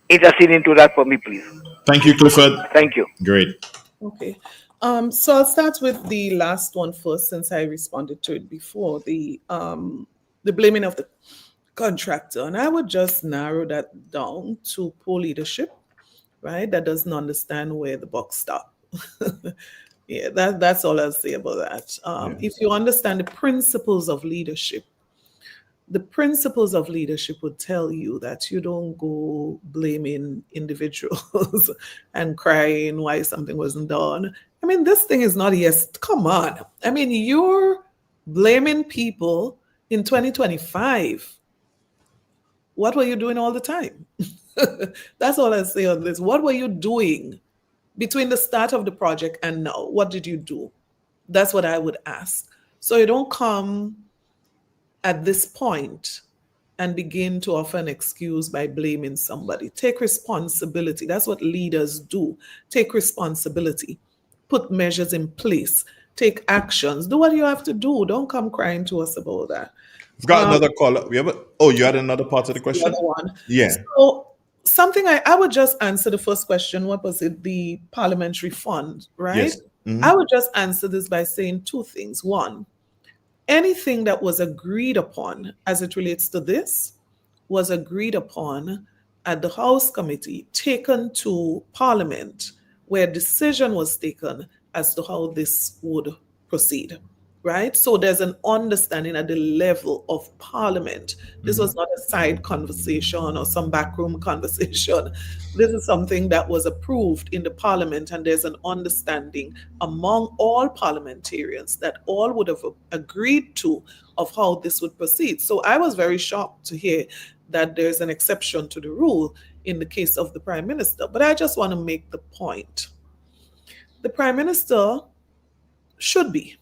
intercede into that for me, please? Thank you, Clifford. Thank you. Great. Okay. So I'll start with the last one first, since I responded to it before, the blaming of the contractor. And I would just narrow that down to poor leadership, right? That doesn't understand where the buck stops. Yeah, that's all I'll say about that. If you understand the principles of leadership, the principles of leadership would tell you that you don't go blaming individuals and crying why something wasn't done. I mean, this thing is not, yes, come on. I mean, you're blaming people in 2025. What were you doing all the time? That's all I say on this. What were you doing between the start of the project and now? What did you do? That's what I would ask. So you don't come at this point and begin to offer an excuse by blaming somebody. Take responsibility. That's what leaders do. Take responsibility. Put measures in place. Take actions. Do what you have to do. Don't come crying to us about that. We've got another caller. You had another part of the The question? other one. Yeah. So something I would just answer the first question. What was it? The parliamentary fund, right? Yes. Mhm. I would just answer this by saying two things. One, anything that was agreed upon as it relates to this was agreed upon at the House Committee, taken to Parliament, where a decision was taken as to how this would proceed. Right? So there's an understanding at the level of Parliament. This was not a side conversation or some backroom conversation. This is something that was approved in the Parliament, and there's an understanding among all parliamentarians that all would have agreed to of how this would proceed. So I was very shocked to hear that there's an exception to the rule in the case of the Prime Minister. But I just want to make the point. The Prime Minister should be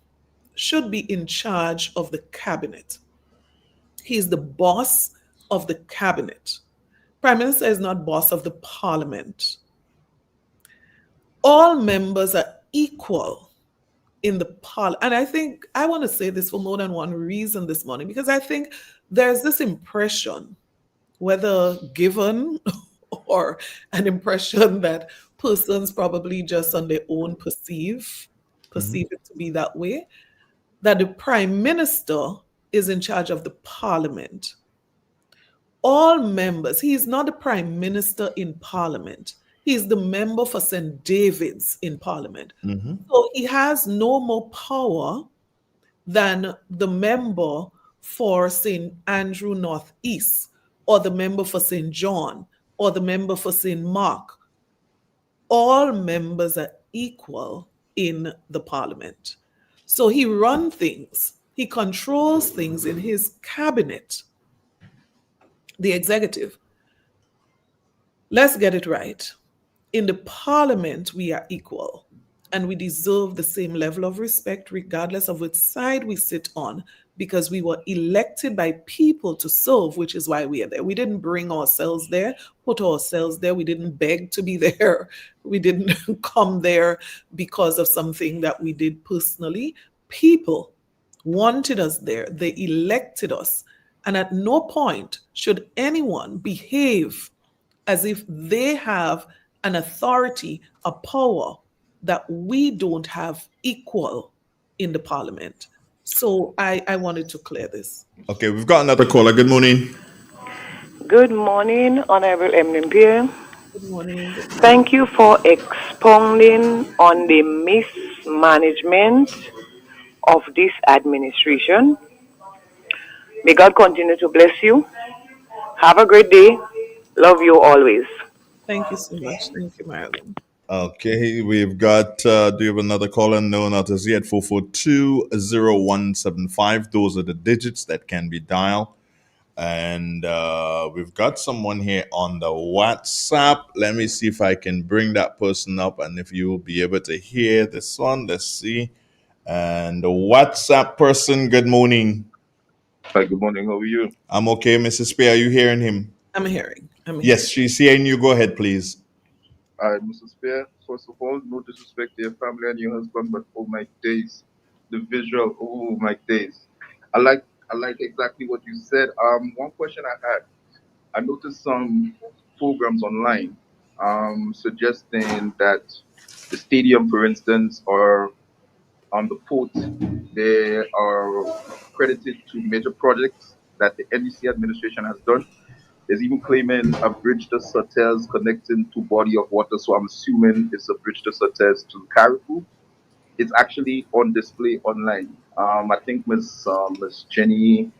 in charge of the cabinet. He's the boss of the cabinet. Prime Minister is not boss of the parliament. All members are equal in the parliament. And I think I want to say this for more than one reason this morning, because I think there's this impression, whether given or an impression that persons probably just on their own perceive it to be that way, that the Prime Minister is in charge of the Parliament. All members, he is not the Prime Minister in Parliament. He is the member for St. David's in Parliament. So he has no more power than the member for St. Andrew Northeast, or the member for St. John, or the member for St. Mark. All members are equal in the Parliament. So he runs things, he controls things in his cabinet, the executive. Let's get it right. In the Parliament, we are equal, and we deserve the same level of respect regardless of which side we sit on, because we were elected by people to serve, which is why we are there. We didn't bring ourselves there, put ourselves there. We didn't beg to be there. We didn't come there because of something that we did personally. People wanted us there. They elected us. And at no point should anyone behave as if they have an authority, a power that we don't have equal in the Parliament. So I wanted to clear this. Okay, we've got another caller. Good morning. Good morning, Honorable Emiline Pierre. Good morning. Thank you for expounding on the mismanagement of this administration. May God continue to bless you. Have a great day. Love you always. Thank you so much. Thank you, Marilyn. Okay, we've got, do you have another caller? No, not as yet. 442-0175. Those are the digits that can be dialed. And we've got someone here on the WhatsApp. Let me see if I can bring that person up and if you will be able to hear this one. Let's see. And the WhatsApp person, good morning. Hi, good morning. How are you? I'm okay, Mrs. Spear. Are you hearing him? I'm hearing. Yes, she's hearing you. Go ahead, please. Hi, Mrs. Pierre. first of all, no disrespect to your family and your husband, but oh my days, the visual, oh my days. I like I like exactly what you said. One question I had, I noticed some programs online suggesting that the stadium, for instance, or on the port, they are credited to major projects that the NEC administration has done. There's even claiming a bridge to Sotez connecting to body of water. So I'm assuming it's a bridge to Sotez to Carrefour. It's actually on display online. I think Miss Jenny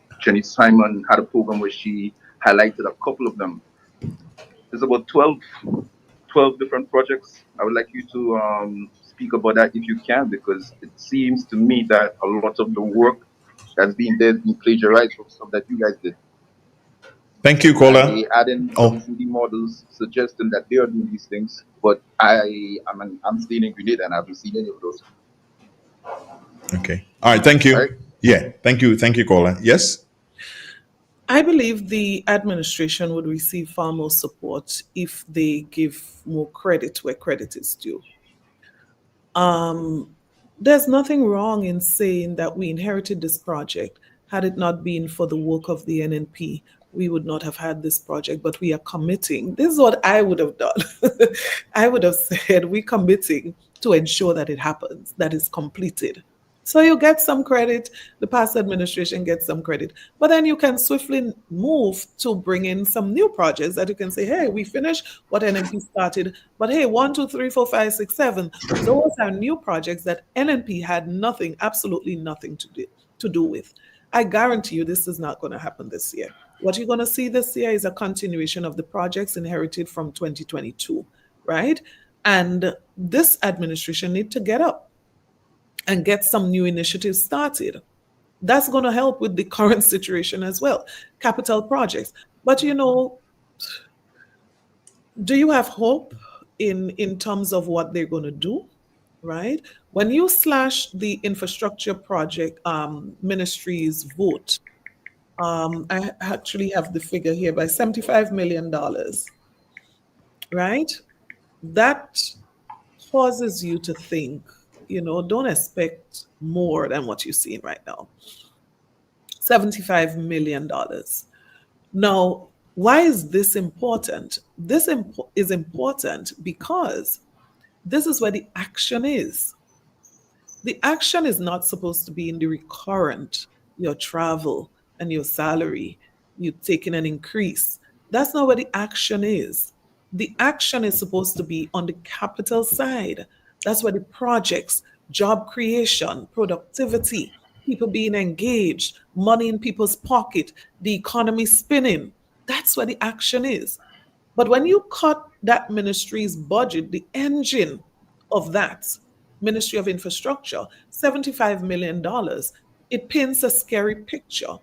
Simon had a program where she highlighted a couple of them. There's about 12 different projects. I would like you to speak about that if you can, because it seems to me that a lot of the work that's being there is being plagiarized from stuff that you guys did. Thank you, And caller. they add in some Oh, 3D models suggesting that they are doing these things, but I'm staying in Grenada and I haven't seen any of those. okay. All right. Thank All right. you. Yeah. Thank you. Thank you, caller. Yes. I believe the administration would receive far more support if they give more credit where credit is due. Um, there's nothing wrong in saying that we inherited this project. Had it not been for the work of the NNP, we would not have had this project, but we are committing. This is what I would have done. I would have said, we're committing to ensure that it happens, that is completed. So you get some credit, the past administration gets some credit, but then you can swiftly move to bring in some new projects that you can say, hey, we finished what NNP started, but hey, 1, 2, 3, 4, 5, 6, 7, those are new projects that NNP had nothing, absolutely nothing to do with. I guarantee you this is not going to happen this year. What you're going to see this year is a continuation of the projects inherited from 2022, right? And this administration need to get up and get some new initiatives started. That's going to help with the current situation as well. Capital projects. But do you have hope in terms of what they're going to do? Right? When you slash the infrastructure project ministry's vote, I actually have the figure here by $75 million, right? That causes you to think, don't expect more than what you're seeing right now. $75 million. Now, why is this important? This is important because this is where the action is. The action is not supposed to be in the recurrent, your travel and your salary, you taking an increase. That's not where the action is. The action is supposed to be on the capital side. That's where the projects, job creation, productivity, people being engaged, money in people's pocket, the economy spinning. That's where the action is. But when you cut that ministry's budget, the engine of that Ministry of Infrastructure, $75 million, it paints a scary picture.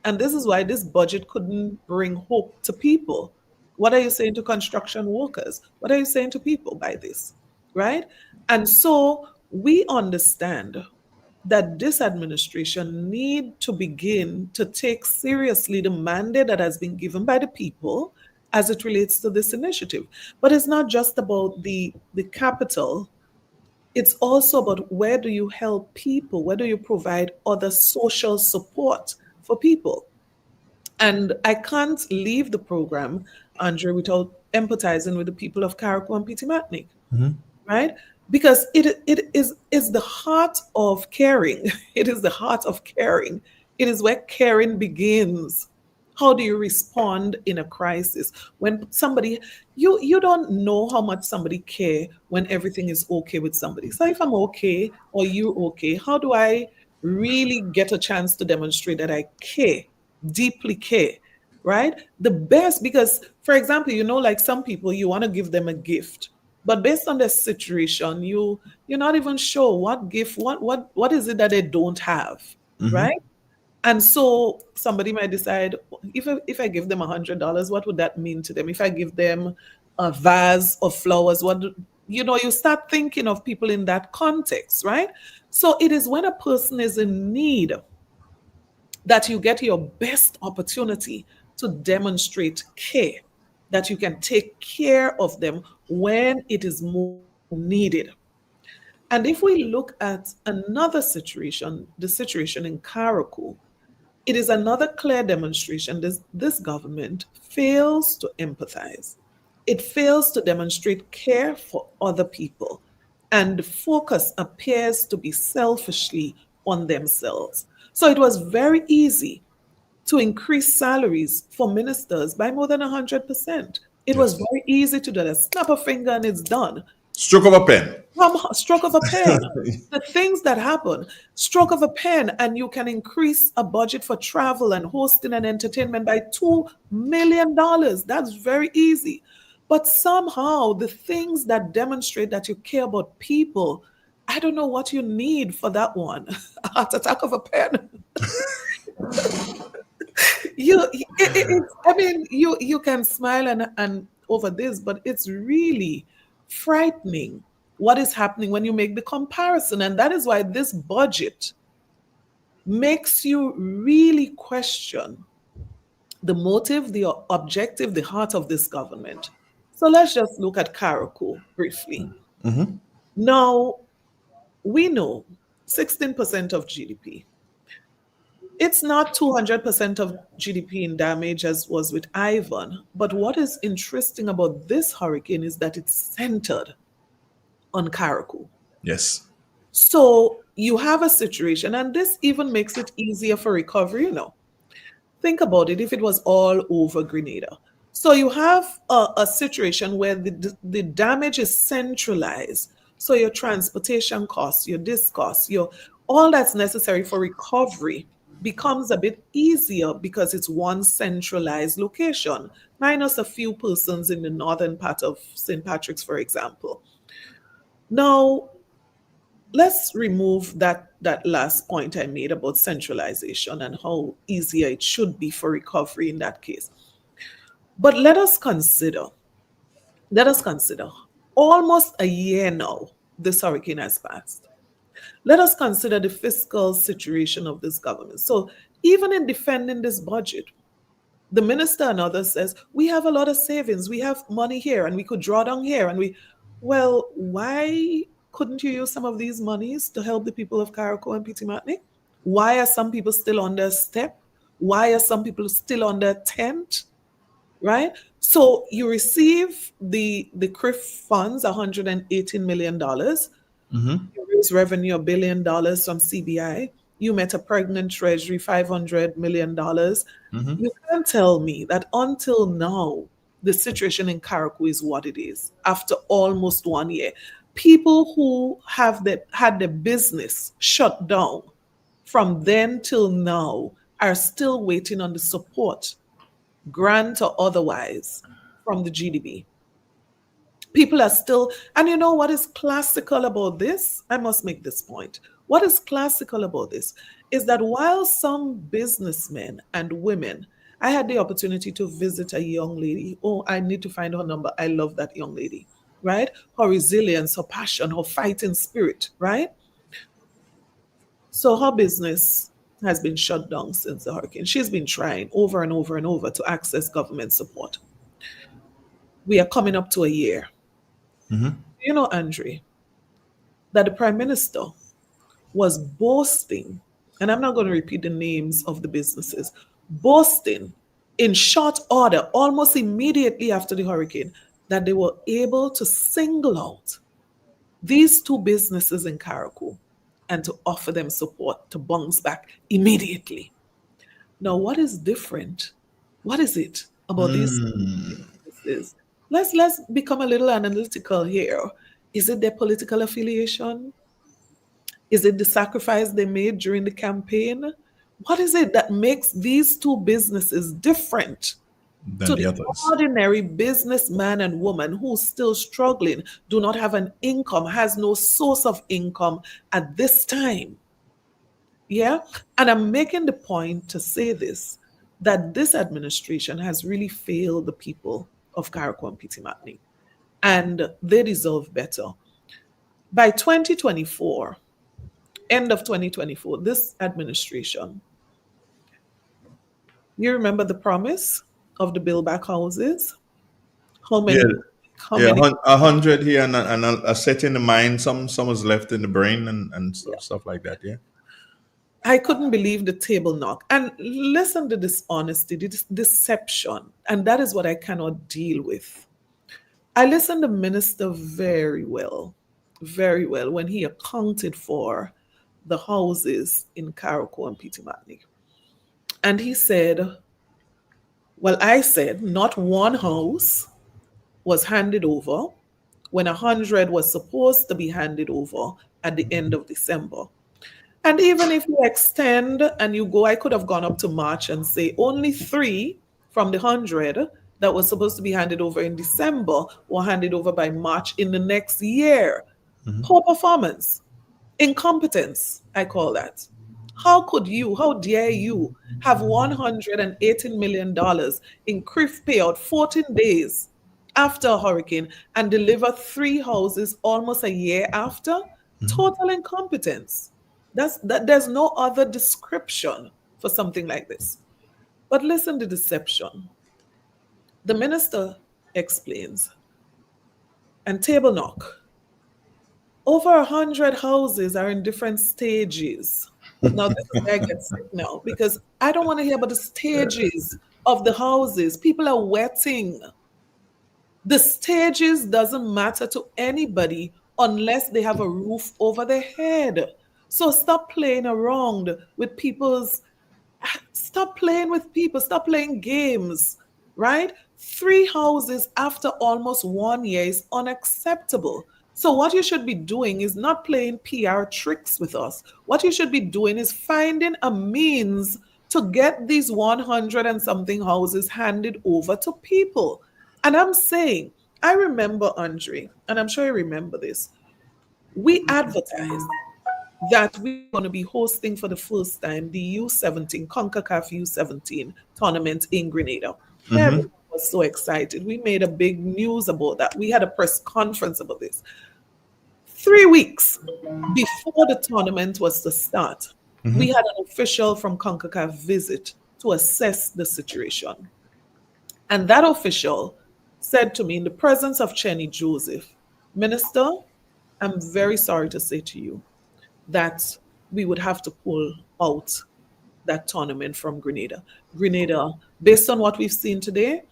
And this is why this budget couldn't bring hope to people. What are you saying to construction workers? What are you saying to people by this? Right? And so we understand that this administration need to begin to take seriously the mandate that has been given by the people as it relates to this initiative. But it's not just about the capital, it's also about where do you help people, where do you provide other social support for people. And I can't leave the program, Andre, without empathizing with the people of Carriacou and Petit right? Because it is the heart of caring. It is the heart of caring. It is where caring begins. How do you respond in a crisis when somebody you don't know how much somebody care when everything is okay with somebody? So if I'm okay or you're okay, how do I really get a chance to demonstrate that I care, deeply care? Right? The best, because for example, like some people, you want to give them a gift, but based on their situation, you're not even sure what gift, what is it that they don't have, right? And so somebody might decide, if I give them $100, what would that mean to them? If I give them a vase of flowers, you start thinking of people in that context, right? So it is when a person is in need that you get your best opportunity to demonstrate care, that you can take care of them when it is most needed. And if we look at another situation, the situation in Karaku, it is another clear demonstration this government fails to empathize. It fails to demonstrate care for other people. And the focus appears to be selfishly on themselves. So it was very easy to increase salaries for ministers by more than 100%. It was Yes. very easy to do that. Snap a finger and it's done. Stroke of a pen. Stroke of a pen. The things that happen, stroke of a pen, and you can increase a budget for travel and hosting and entertainment by $2 million. That's very easy. But somehow, the things that demonstrate that you care about people, I don't know what you need for that one. A heart attack of a pen. I mean, you can smile and over this, but it's really frightening what is happening when you make the comparison. And that is why this budget makes you really question the motive, the objective, the heart of this government. So let's just look at Karaku briefly. Now, we know 16% of GDP. It's not 200% of GDP in damage as was with Ivan. But what is interesting about this hurricane is that it's centered on Karaku. Yes. So you have a situation, and this even makes it easier for recovery. Think about it if it was all over Grenada. So you have a situation where the damage is centralized. So your transportation costs, your disc costs, your all that's necessary for recovery becomes a bit easier because it's one centralized location, minus a few persons in the northern part of St. Patrick's, for example. Now, let's remove that last point I made about centralization and how easier it should be for recovery in that case. But let us consider almost a year now this hurricane has passed. Let us consider the fiscal situation of this government. So even in defending this budget, the minister and others says, we have a lot of savings, we have money here, and we could draw down here. Well, why couldn't you use some of these monies to help the people of Carriacou and Pitimatnik? Why are some people still on their step? Why are some people still on their tent? Right? So you receive the CRIF funds, $118 million. You raise revenue $1 billion from CBI. You met a pregnant treasury, $500 million. You can't tell me that until now, the situation in Carriacou is what it is after almost 1 year. People who had their business shut down from then till now are still waiting on the support, grant or otherwise, from the GDP. People are still, and you know what is classical about this? I must make this point. What is classical about this is that while some businessmen and women, I had the opportunity to visit a young lady. Oh, I need to find her number. I love that young lady, right? Her resilience, her passion, her fighting spirit, right? So her business has been shut down since the hurricane. She's been trying over and over and over to access government support. We are coming up to a year. You know, Andre, that the prime minister was boasting, and I'm not going to repeat the names of the businesses, boasting in short order, almost immediately after the hurricane, that they were able to single out these two businesses in Carriacou and to offer them support to bounce back immediately. Now, what is different? What is it about these businesses? Let's become a little analytical here. Is it their political affiliation? Is it the sacrifice they made during the campaign? What is it that makes these two businesses different Than to the the others. ordinary businessman and woman who's still struggling, do not have an income, has no source of income at this time? Yeah. And I'm making the point to say this, that this administration has really failed the people of Carriacou and Pitimatni, and they deserve better. By 2024, end of 2024, this administration, you remember the promise of the build back houses? How many Yeah. people Yeah, communicate. 100 here and a set in the mind. Some was left in the brain and Yeah. stuff like that. Yeah. I couldn't believe the table knock. And listen to dishonesty, this deception. And that is what I cannot deal with. I listened to Minister very well, when he accounted for the houses in Carriacou and Pitimatney. And he said, well, I said, not one house was handed over when 100 was supposed to be handed over at the end of December. And even if you extend and you go, I could have gone up to March and say only three from the 100 that was supposed to be handed over in December were handed over by March in the next year. Poor performance, incompetence, I call that. How dare you have $118 million in CRIF payout 14 days after a hurricane and deliver three houses almost a year after? Total incompetence. There's no other description for something like this. But listen to deception. The minister explains, and table knock. Over 100 houses are in different stages. Now, this is where I get sick now because I don't want to hear about the stages of the houses. People are wetting. The stages doesn't matter to anybody unless they have a roof over their head. So stop playing around with people's, stop playing with people, stop playing games, right? Three houses after almost 1 year is unacceptable. So what you should be doing is not playing PR tricks with us. What you should be doing is finding a means to get these 100 and something houses handed over to people. And I'm saying, I remember, Andre, and I'm sure you remember this. We advertised that we were going to be hosting for the first time the U17, CONCACAF U17 tournament in Grenada. Everyone was so excited. We made a big news about that. We had a press conference about this. 3 weeks before the tournament was to start, we had an official from CONCACAF visit to assess the situation. And that official said to me in the presence of Chenny Joseph, Minister, I'm very sorry to say to you that we would have to pull out that tournament from Grenada. Grenada, based on what we've seen today,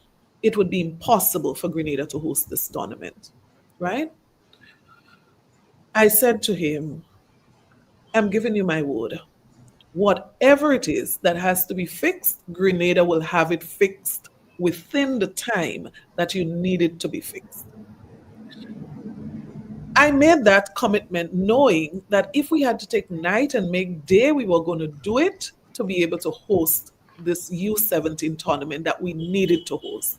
it would be impossible for Grenada to host this tournament, right? I said to him, I'm giving you my word. Whatever it is that has to be fixed, Grenada will have it fixed within the time that you need it to be fixed. I made that commitment knowing that if we had to take night and make day, we were going to do it to be able to host this U17 tournament that we needed to host.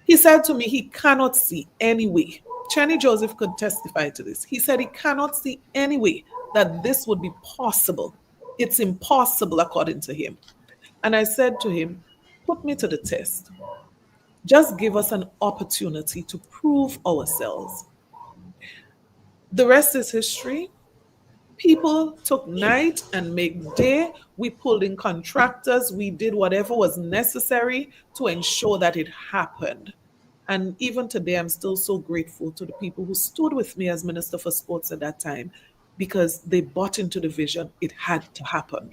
He said to me he cannot see any way. Chenny Joseph could testify to this. He said he cannot see any way that this would be possible. It's impossible according to him. And I said to him, put me to the test. Just give us an opportunity to prove ourselves. The rest is history. People took night and make day. We pulled in contractors. We did whatever was necessary to ensure that it happened. And even today, I'm still so grateful to the people who stood with me as Minister for Sports at that time because they bought into the vision. It had to happen.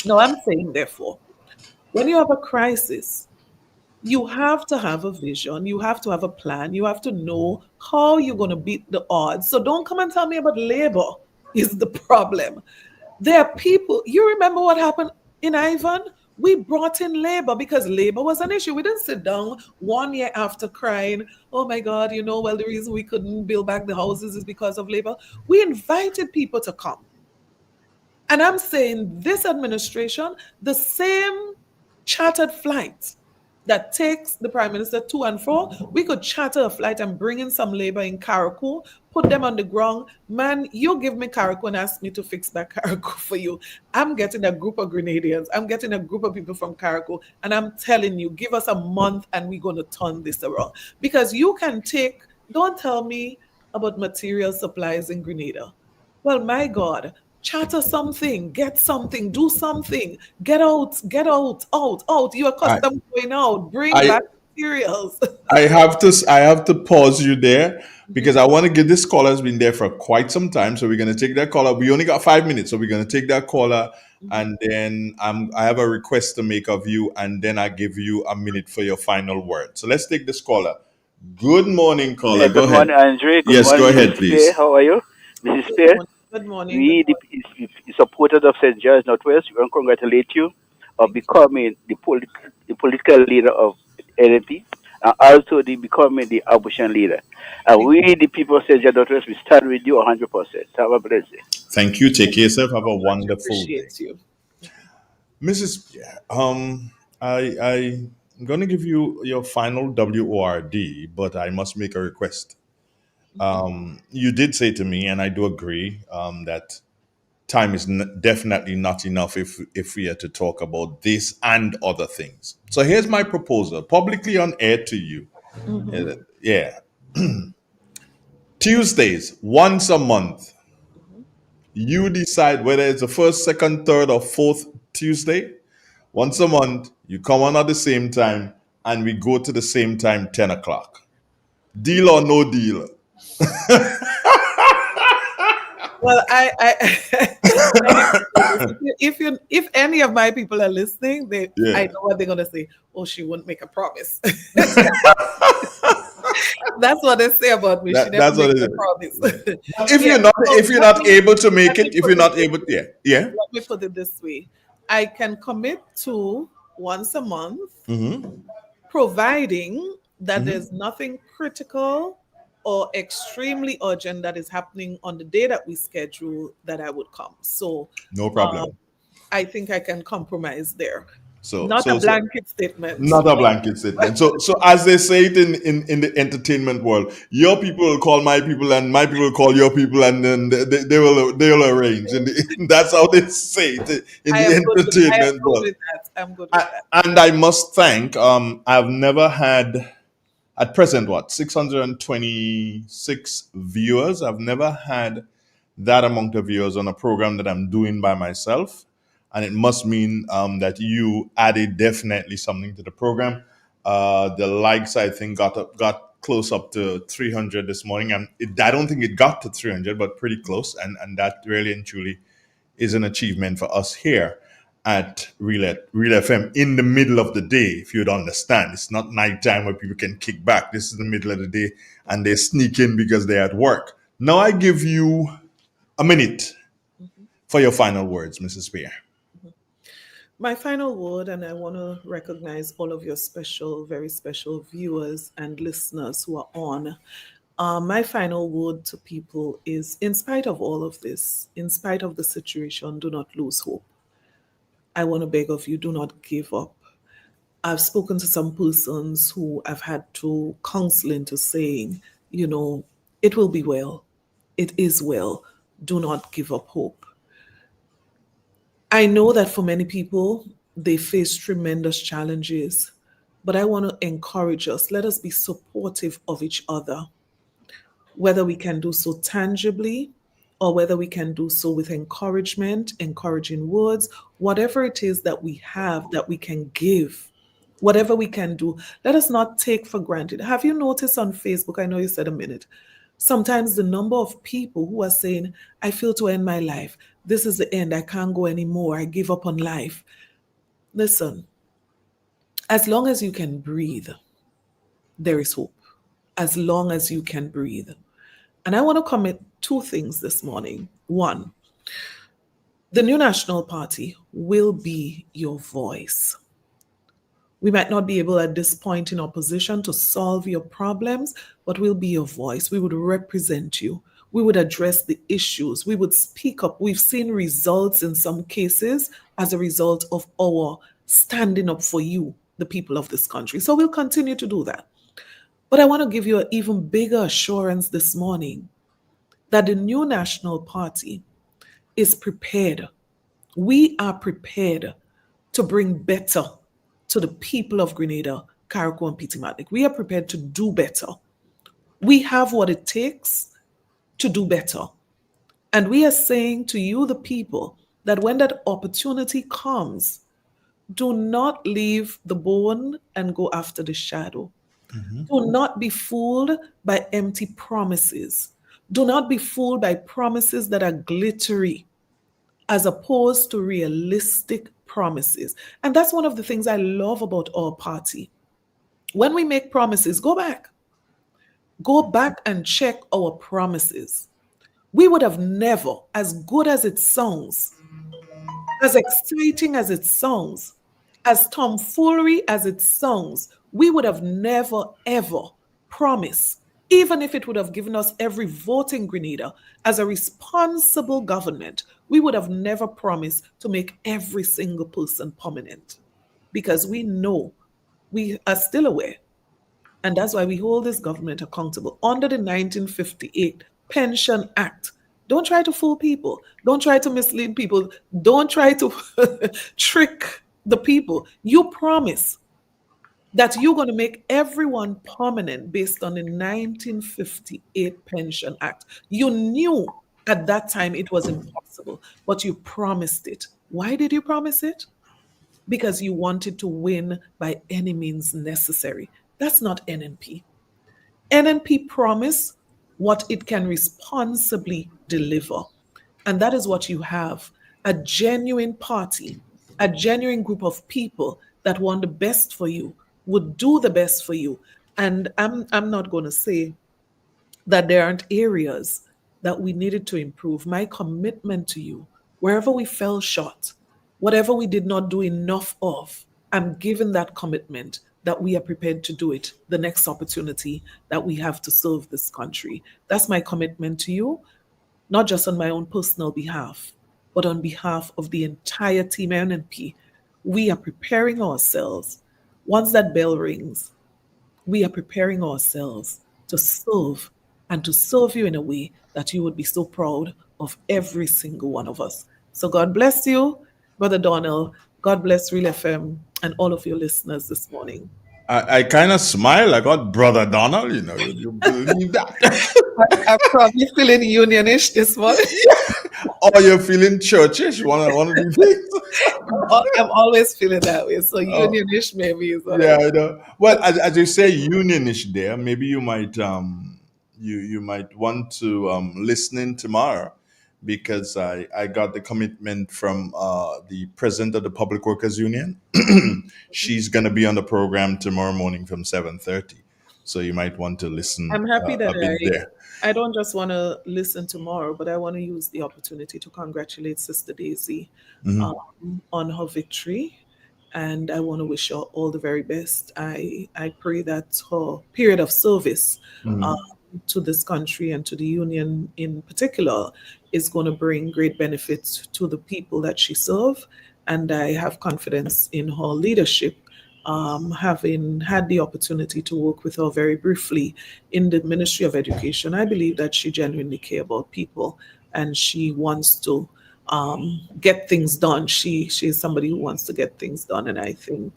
Now, I'm saying, therefore, when you have a crisis, you have to have a vision, you have to have a plan, you have to know how you're going to beat the odds. So don't come and tell me about labor is the problem. There are people, you remember what happened in Ivan? We brought in labor because labor was an issue. We didn't sit down 1 year after crying, oh my God, well, the reason we couldn't build back the houses is because of labor. We invited people to come. And I'm saying this administration, the same chartered flight that takes the prime minister to and fro, we could charter a flight and bring in some labor in Carriacou, put them on the ground. Man, you give me Carriacou and ask me to fix that Carriacou for you. I'm getting a group of Grenadians. I'm getting a group of people from Carriacou. And I'm telling you, give us a month and we're going to turn this around. Because you can don't tell me about material supplies in Grenada. Well, my God, charter something, get something, do something, get out. You are accustomed going out, bring back Serious. I have to pause you there because I want to get this caller has been there for quite some time. So we're gonna take that caller. We only got 5 minutes, so we're gonna take that caller, and then I have a request to make of you, and then I give you a minute for your final word. So let's take this caller. Good morning, caller. Go Good ahead. morning, Andre. Good Yes, go morning, ahead, Mrs. Spear. please. How are you? Mrs. Good Spear, morning. Good morning. Good we, morning. the supporters of St. George Northwest, we want to congratulate you of Thank you. becoming the political leader of NP and also the becoming the opposition leader. And Thank we, the people of St. George Northwest, we stand with you 100%. Have a blessed day. Thank you. Take you care of yourself. Have so a much. wonderful day. Appreciate you. Mrs. Pierre, I'm going to give you your final WORD, but I must make a request. You did say to me, and I do agree, that time is definitely not enough if we are to talk about this and other things. So here's my proposal, publicly on air to you. Mm-hmm. Yeah. Tuesdays, once a month, you decide whether it's the first, second, third, or fourth Tuesday. Once a month, you come on at the same time, and we go to the same time, 10 o'clock. Deal or no deal? Well, if any of my people are listening, I Yeah. know what they're gonna say. Oh, she won't make a promise. That's what they say about me. She never That's what makes it a is. promise. But if Yeah. you're not So if you're not able to make let me it, if put you're it not this able, way. yeah, yeah. Let me put it this way. I can commit to once a month, Mm-hmm. providing that Mm-hmm. there's nothing critical or extremely urgent that is happening on the day that we schedule that I would come. So No um, problem. I think I can compromise there. So Not a so so blanket statement. not a blanket statement. So as they say it in the entertainment world, your people will call my people, and my people will call your people, and then they will arrange. And that's how they say it in the I am entertainment good world. with that. I'm good with that. And I must thank. I've never had at present what 626 viewers. I've never had that amount of viewers on a program that I'm doing by myself, and it must mean that you added definitely something to the program. The likes I think got close up to 300 this morning. I don't think it got to 300, but pretty close, and that really and truly is an achievement for us here at Real FM in the middle of the day. If you'd understand, it's not nighttime where people can kick back. This is the middle of the day, and they sneak in because they're at work. Now I give you a minute for your final words, Mrs. Spear. My final word, and I want to recognize all of your special, very special viewers and listeners who are on. My final word to people is in spite of all of this, in spite of the situation, do not lose hope. I want to beg of you, do not give up. I've spoken to some persons who I've had to counsel into saying, it will be well. It is well. Do not give up hope. I know that for many people, they face tremendous challenges, but I want to encourage us. Let us be supportive of each other, whether we can do so tangibly or whether we can do so with encouragement, encouraging words, whatever it is that we have that we can give, whatever we can do, let us not take for granted. Have you noticed on Facebook? I know you said a minute. Sometimes the number of people who are saying, I feel to end my life. This is the end. I can't go anymore. I give up on life. Listen, as long as you can breathe, there is hope. As long as you can breathe. And I want to commit two things this morning. One, the new National Party will be your voice. We might not be able at this point in opposition to solve your problems, but we'll be your voice. We would represent you. We would address the issues. We would speak up. We've seen results in some cases as a result of our standing up for you, the people of this country. So we'll continue to do that. But I want to give you an even bigger assurance this morning that the new National Party is prepared. We are prepared to bring better to the people of Grenada, Carriacou, and Petit-Matic. We are prepared to do better. We have what it takes to do better. And we are saying to you, the people, that when that opportunity comes, Do not leave the bone and go after the shadow. Do not be fooled by empty promises. Do not be fooled by promises that are glittery as opposed to realistic promises. And that's one of the things I love about our party. When we make promises, go back and check our promises. We would have never, as good as it sounds, as exciting as it sounds, as tomfoolery as it sounds, we would have never, ever promised, even if it would have given us every vote in Grenada, as a responsible government, we would have never promised to make every single person permanent because we know, we are still aware, and that's why we hold this government accountable under the 1958 Pension Act. Don't try to fool people. Don't try to mislead people. Don't try to trick the people. You promise that you're going to make everyone permanent based on the 1958 Pension Act. You knew at that time it was impossible, but you promised it. Why did you promise it? Because you wanted to win by any means necessary. That's not NNP. NNP promise what it can responsibly deliver. And that is what you have, a genuine party, a genuine group of people that want the best for you, would do the best for you. And I'm not going to say that there aren't areas that we needed to improve. My commitment to you, wherever we fell short, whatever we did not do enough of, I'm given that commitment that we are prepared to do it the next opportunity that we have to serve this country. That's my commitment to you, not just on my own personal behalf, but on behalf of the entire team NNP. We are preparing ourselves. Once that bell rings, we are preparing ourselves to serve and to serve you in a way that you would be so proud of every single one of us. So God bless you, Brother Donald. God bless Real FM and all of your listeners this morning. I kind of smile. I got Brother Donald, would you believe that? I'm probably feeling unionish this morning. Or you're feeling churchish, one of these things. I'm always feeling that way. So unionish maybe is what I know. Well, as you say unionish there, maybe you might you might want to listen in tomorrow, because I got the commitment from the president of the Public Workers Union. She's going to be on the program tomorrow morning from 7:30. So you might want to listen I'm happy that a bit there. I don't just want to listen tomorrow, but I want to use the opportunity to congratulate Sister Daisy on her victory. And I want to wish her all the very best. I pray that her period of service to this country and to the union in particular is going to bring great benefits to the people that she serves. And I have confidence in her leadership. Having had the opportunity to work with her very briefly in the Ministry of Education, I believe that she genuinely cares about people and she wants to get things done. She is somebody who wants to get things done, and I think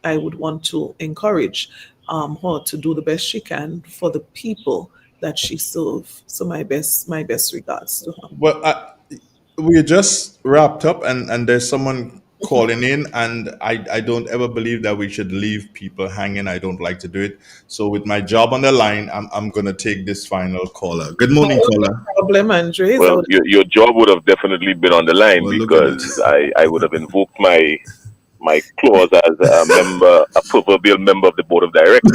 I would want to encourage her to do the best she can for the people that she serves. So my best regards to her. Well, we just wrapped up, and there's someone calling in, and I don't ever believe that we should leave people hanging. I don't like to do it. So with my job on the line, I'm going to take this final caller. Good morning, caller. Problem, Andre. Well, your job would have definitely been on the line, because I would have invoked my clause as a proverbial member of the board of directors.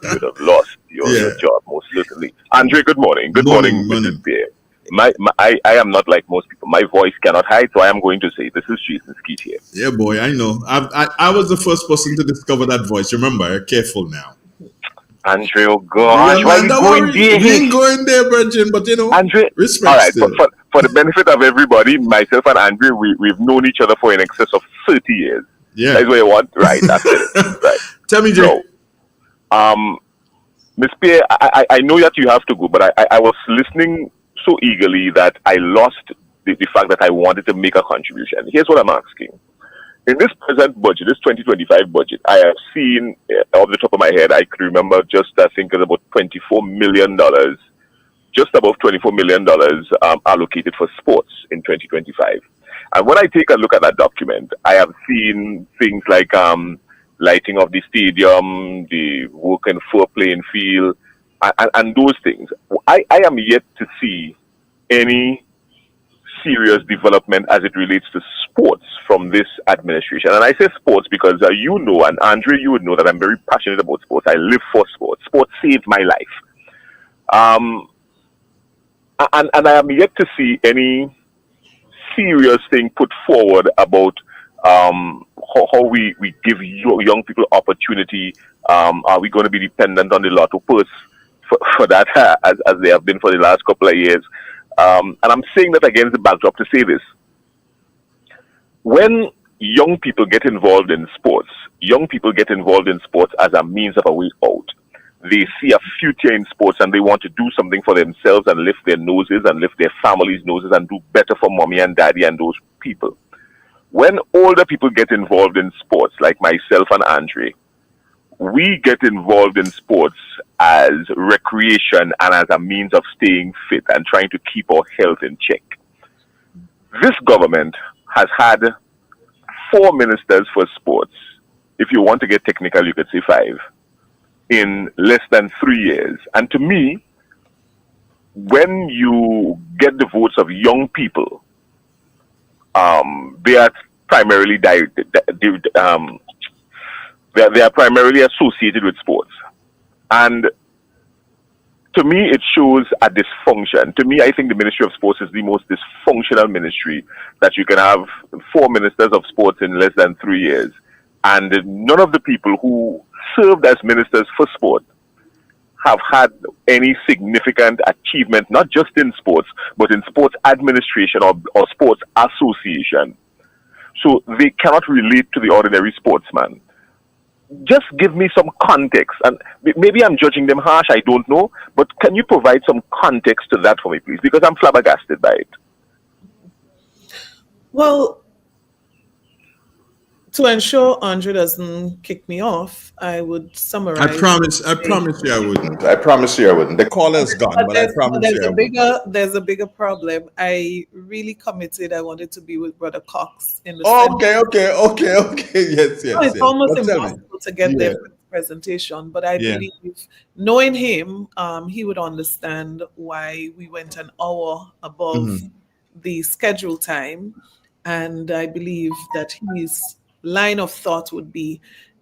You would have lost your job, most certainly. Andre, good morning. Good morning, Mrs. Pierre. I am not like most people. My voice cannot hide, so I am going to say this is Jason Skeet here. Yeah, boy, I know. I was the first person to discover that voice. Remember, careful now. Andre, oh gosh, yeah, why you going there? You ain't going there, Virgin, but Andre, respect. All right, for the benefit of everybody, myself and Andre, we've known each other for in excess of 30 years. Yeah. That's what you want? Right, that's it. Right. Tell me, Jay. So, Ms. Pierre, I know that you have to go, but I was listening so eagerly that I lost the fact that I wanted to make a contribution. Here's what I'm asking. In this present budget, this 2025 budget, I have seen, off the top of my head, I could remember I think it's about $24 million, just above $24 million allocated for sports in 2025. And when I take a look at that document, I have seen things like lighting of the stadium, the working for playing field, and those things. I am yet to see any serious development as it relates to sports from this administration. And I say sports because you know, and Andre, you would know that I'm very passionate about sports. I live for sports. Sports saved my life. And I am yet to see any serious thing put forward about how we give young people opportunity. Are we going to be dependent on the lotto purse for that, as they have been for the last couple of years? And I'm saying that against the backdrop to say this. When young people get involved in sports, young people get involved in sports as a means of a way out. They see a future in sports and they want to do something for themselves and lift their noses and lift their families' noses and do better for mommy and daddy and those people. When older people get involved in sports, like myself and Andre, we get involved in sports as recreation and as a means of staying fit and trying to keep our health in check. This government has had 4 ministers for sports. If you want to get technical, you could say 5. In less than 3 years. And to me, when you get the votes of young people, they are primarily they are primarily associated with sports. And to me, it shows a dysfunction. To me, I think the Ministry of Sports is the most dysfunctional ministry that you can have 4 ministers of sports in less than 3 years. And none of the people who served as ministers for sport have had any significant achievement, not just in sports, but in sports administration or sports association. So they cannot relate to the ordinary sportsman. Just give me some context, and maybe I'm judging them harsh, I don't know, but can you provide some context to that for me, please? Because I'm flabbergasted by it. Well, to ensure Andre doesn't kick me off, I would summarize. I promise you I wouldn't. The caller's gone, but I promise you I wouldn't. There's a bigger problem. I really committed. I wanted to be with Brother Cox in the Okay. Yes. It's almost impossible to get there for the presentation, but I believe, knowing him, he would understand why we went an hour above the scheduled time, and I believe that his line of thought would be,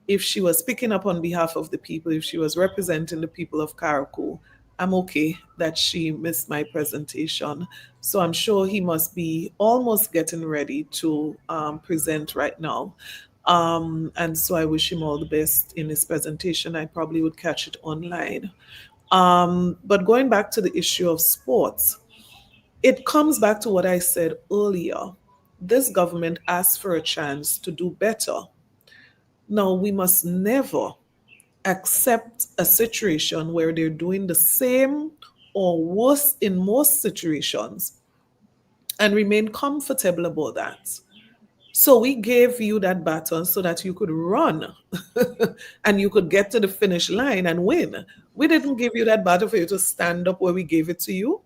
if she was speaking up on behalf of the people, if she was representing the people of Carriacou, I'm okay that she missed my presentation. So I'm sure he must be almost getting ready to present right now. And so I wish him all the best in his presentation. I probably would catch it online. But going back to the issue of sports, it comes back to what I said earlier. This government asked for a chance to do better. Now, we must never accept a situation where they're doing the same or worse in most situations and remain comfortable about that. So we gave you that baton so that you could run and you could get to the finish line and win. We didn't give you that baton for you to stand up where we gave it to you.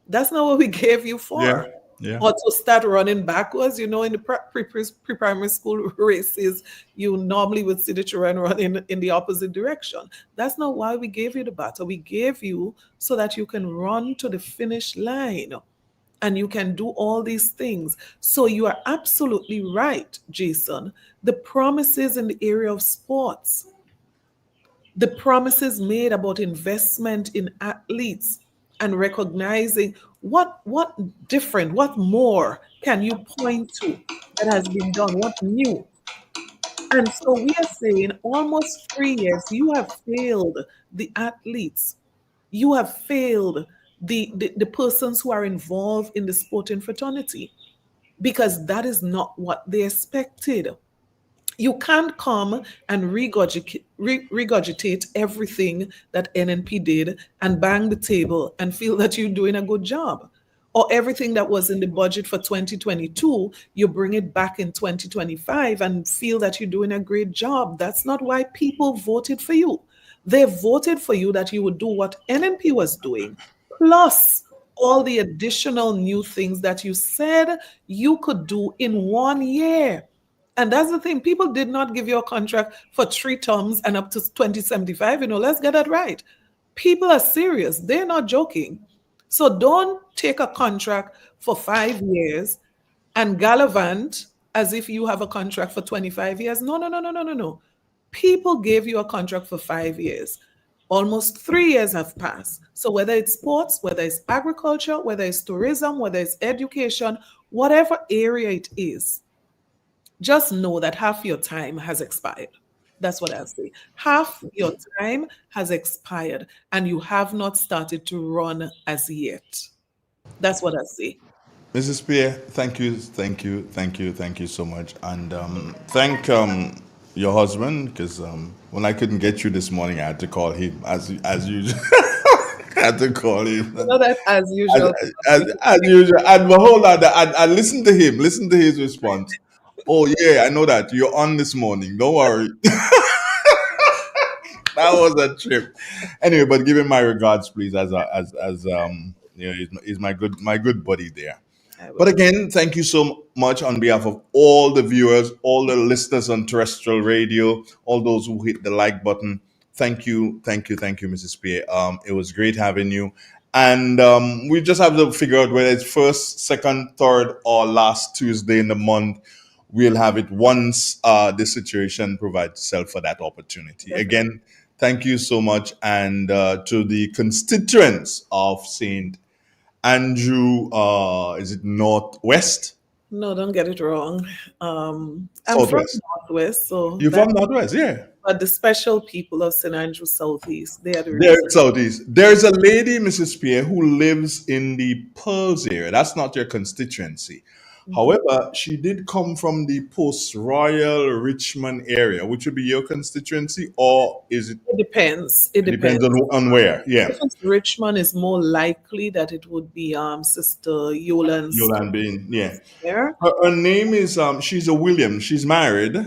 That's not what we gave you for. Yeah. Or to start running backwards. You know, in the pre-primary school races, you normally would see the children running in the opposite direction. That's not why we gave you the baton. We gave you so that you can run to the finish line and you can do all these things. So you are absolutely right, Jason. The promises in the area of sports, the promises made about investment in athletes and recognizing what different, what more can you point to that has been done, what new? And so we are saying almost 3 years, you have failed the athletes. You have failed the persons who are involved in the sporting fraternity, because that is not what they expected. You can't come and regurgitate everything that NNP did and bang the table and feel that you're doing a good job. Or everything that was in the budget for 2022, you bring it back in 2025 and feel that you're doing a great job. That's not why people voted for you. They voted for you that you would do what NNP was doing, plus all the additional new things that you said you could do in 1 year. And that's the thing. People did not give you a contract for 3 terms and up to 2075. Let's get that right. People are serious. They're not joking. So don't take a contract for 5 years and gallivant as if you have a contract for 25 years. No, no, no, no, no, no, no. People gave you a contract for 5 years. Almost 3 years have passed. So whether it's sports, whether it's agriculture, whether it's tourism, whether it's education, whatever area it is, just know that half your time has expired. That's what I'll say. Half your time has expired and you have not started to run as yet. That's what I say. Mrs. Pierre, thank you, thank you, thank you, thank you so much, and thank your husband because when I couldn't get you this morning, I had to call him as usual. I had to call him That as usual. as usual. And but hold on, I listened to him, listen to his response. Oh yeah, I know that you're on this morning. Don't worry. That was a trip. Anyway, but give him my regards, please, he's my good buddy there. But again, thank you so much on behalf of all the viewers, all the listeners on terrestrial radio, all those who hit the like button. Thank you, thank you, thank you, Mrs. Pierre. It was great having you. And we just have to figure out whether it's first, second, third, or last Tuesday in the month. We'll have it once the situation provides itself for that opportunity. Again, thank you so much. And to the constituents of St. Andrew, is it Northwest? No, don't get it wrong. I'm from Southwest. Northwest, so You're from Northwest, yeah. But the special people of St. Andrew Southeast, they are the There, reason. Southeast. There's a lady, Mrs. Pierre, who lives in the Pearls area. That's not your constituency. However, she did come from the Post Royal Richmond area, which would be your constituency, or is it? It depends. It Depends depends. on where. Yeah. If it's Richmond, it's more likely that it would be Sister Yolan's. Yolan Bean, yeah. There. Her name is she's a Williams. She's married.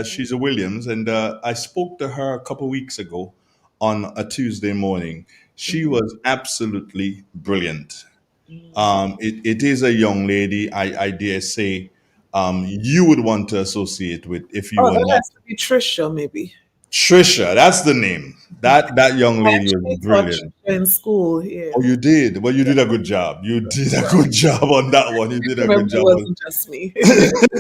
She's a Williams, and I spoke to her a couple weeks ago on a Tuesday morning. She was absolutely brilliant. It is a young lady. I dare say you would want to associate with if you Oh, were that not has to be Trisha, maybe. Trisha. That's the name. That young I lady was actually taught brilliant. Trisha in school. Yeah. Oh, you did. Well, you did a good job. You did a good job on that one. You did a Remember, good it job. wasn't just me.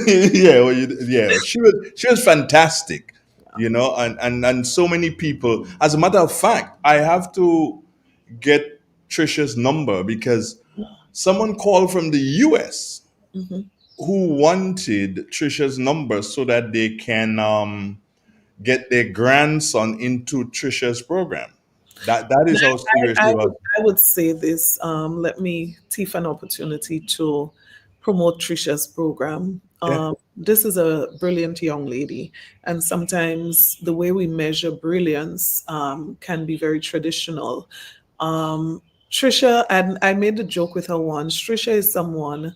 Yeah, well, yeah. She was fantastic. And so many people. As a matter of fact, I have to get Trisha's number because someone called from the US Mhm. who wanted Trisha's number so that they can get their grandson into Trisha's program. That is how serious I, they I, was. would, I would say this. Let me take an opportunity to promote Trisha's program. Yeah. This is a brilliant young lady, and sometimes the way we measure brilliance can be very traditional. Trisha, and I made a joke with her once. Trisha is someone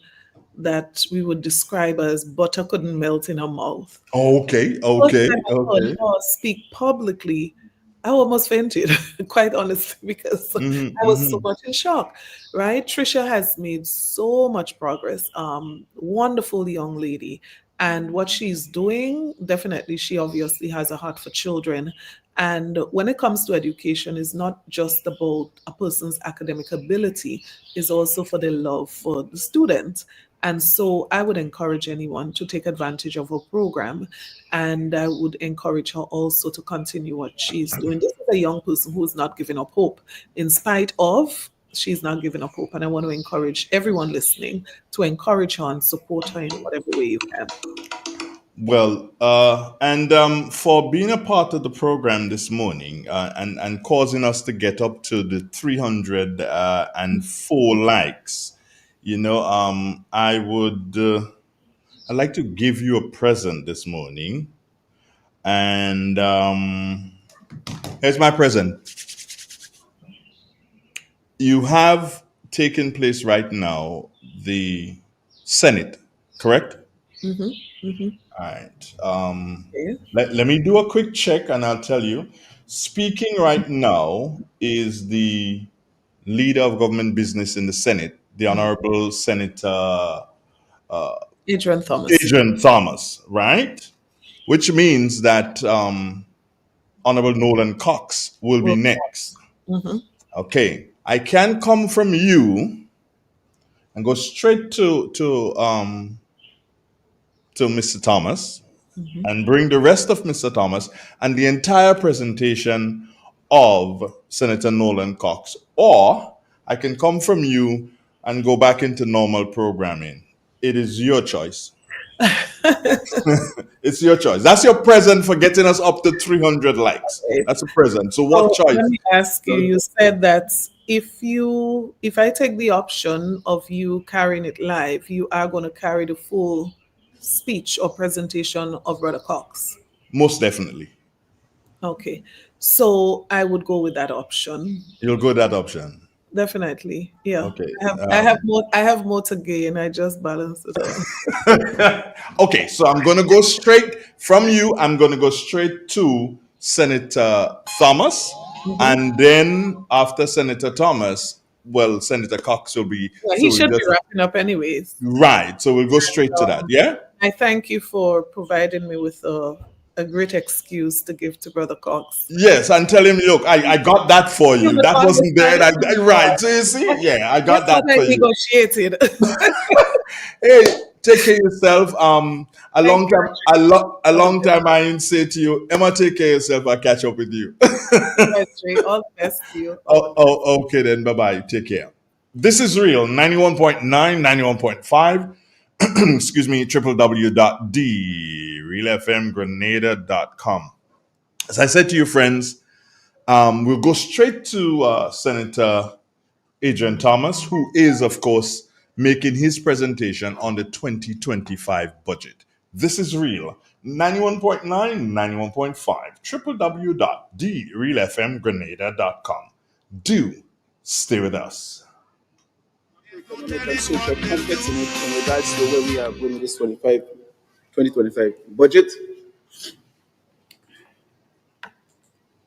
that we would describe as butter couldn't melt in her mouth. Okay, First okay, time I okay. heard her speak publicly, I almost fainted, quite honestly, because I was so much in shock. Right? Trisha has made so much progress. Wonderful young lady. And what she's doing, definitely, she obviously has a heart for children. And when it comes to education, it's not just about a person's academic ability, it's also for their love for the student. And so I would encourage anyone to take advantage of her program. And I would encourage her also to continue what she's doing. This is a young person who's not giving up hope. In spite of, she's not giving up hope. And I want to encourage everyone listening to encourage her and support her in whatever way you can. Well, and for being a part of the program this morning and causing us to get up to the 304 likes, I'd like to give you a present this morning. And here's my present. You have taken place right now the Senate, correct? Mm-hmm. Mm-hmm. All right. Okay. Let me do a quick check and I'll tell you. Speaking right now is the leader of government business in the Senate, the Honorable Senator Adrian Thomas. Adrian Thomas, right? Which means that Honorable Nolan Cox will be next. Mm-hmm. Okay, I can come from you and go straight to Mr. Thomas Mm-hmm. and bring the rest of Mr. Thomas and the entire presentation of Senator Nolan Cox, or I can come from you and go back into normal programming. It is your choice. It's your choice. That's your present for getting us up to 300 likes. That's a present. So what choice? Let me ask you, you said that if I take the option of you carrying it live, you are going to carry the full speech or presentation of Brother Cox. Most definitely. Okay. So I would go with that option. You'll go with that option. Definitely. Yeah. Okay. I have more to gain. I just balance it out. Okay, so I'm going to go straight from you. I'm going to go straight to Senator Thomas. Mm-hmm. And then after Senator Thomas, well, Senator Cox will be. Yeah, he should be wrapping up anyways. Right. So we'll go straight to that. Yeah? I thank you for providing me with a great excuse to give to Brother Cox. Yes, and tell him, look, I got that for you. That wasn't there. Right. So you see, yeah, I got that for you. Negotiated. Hey, take care of yourself. A long time I ain't say to you, Emma, take care of yourself. I'll catch up with you. All the best to you. Okay then. Bye-bye. Take care. This is real. 91.9, 91.5. Excuse me, www.drealfmgrenada.com. As I said to you, friends, we'll go straight to Senator Adrian Thomas, who is, of course, making his presentation on the 2025 budget. This is real. 91.9, 91.5, www.drealfmgrenada.com. Do stay with us. Economic and social context in regards to where we are going with this 2025 budget.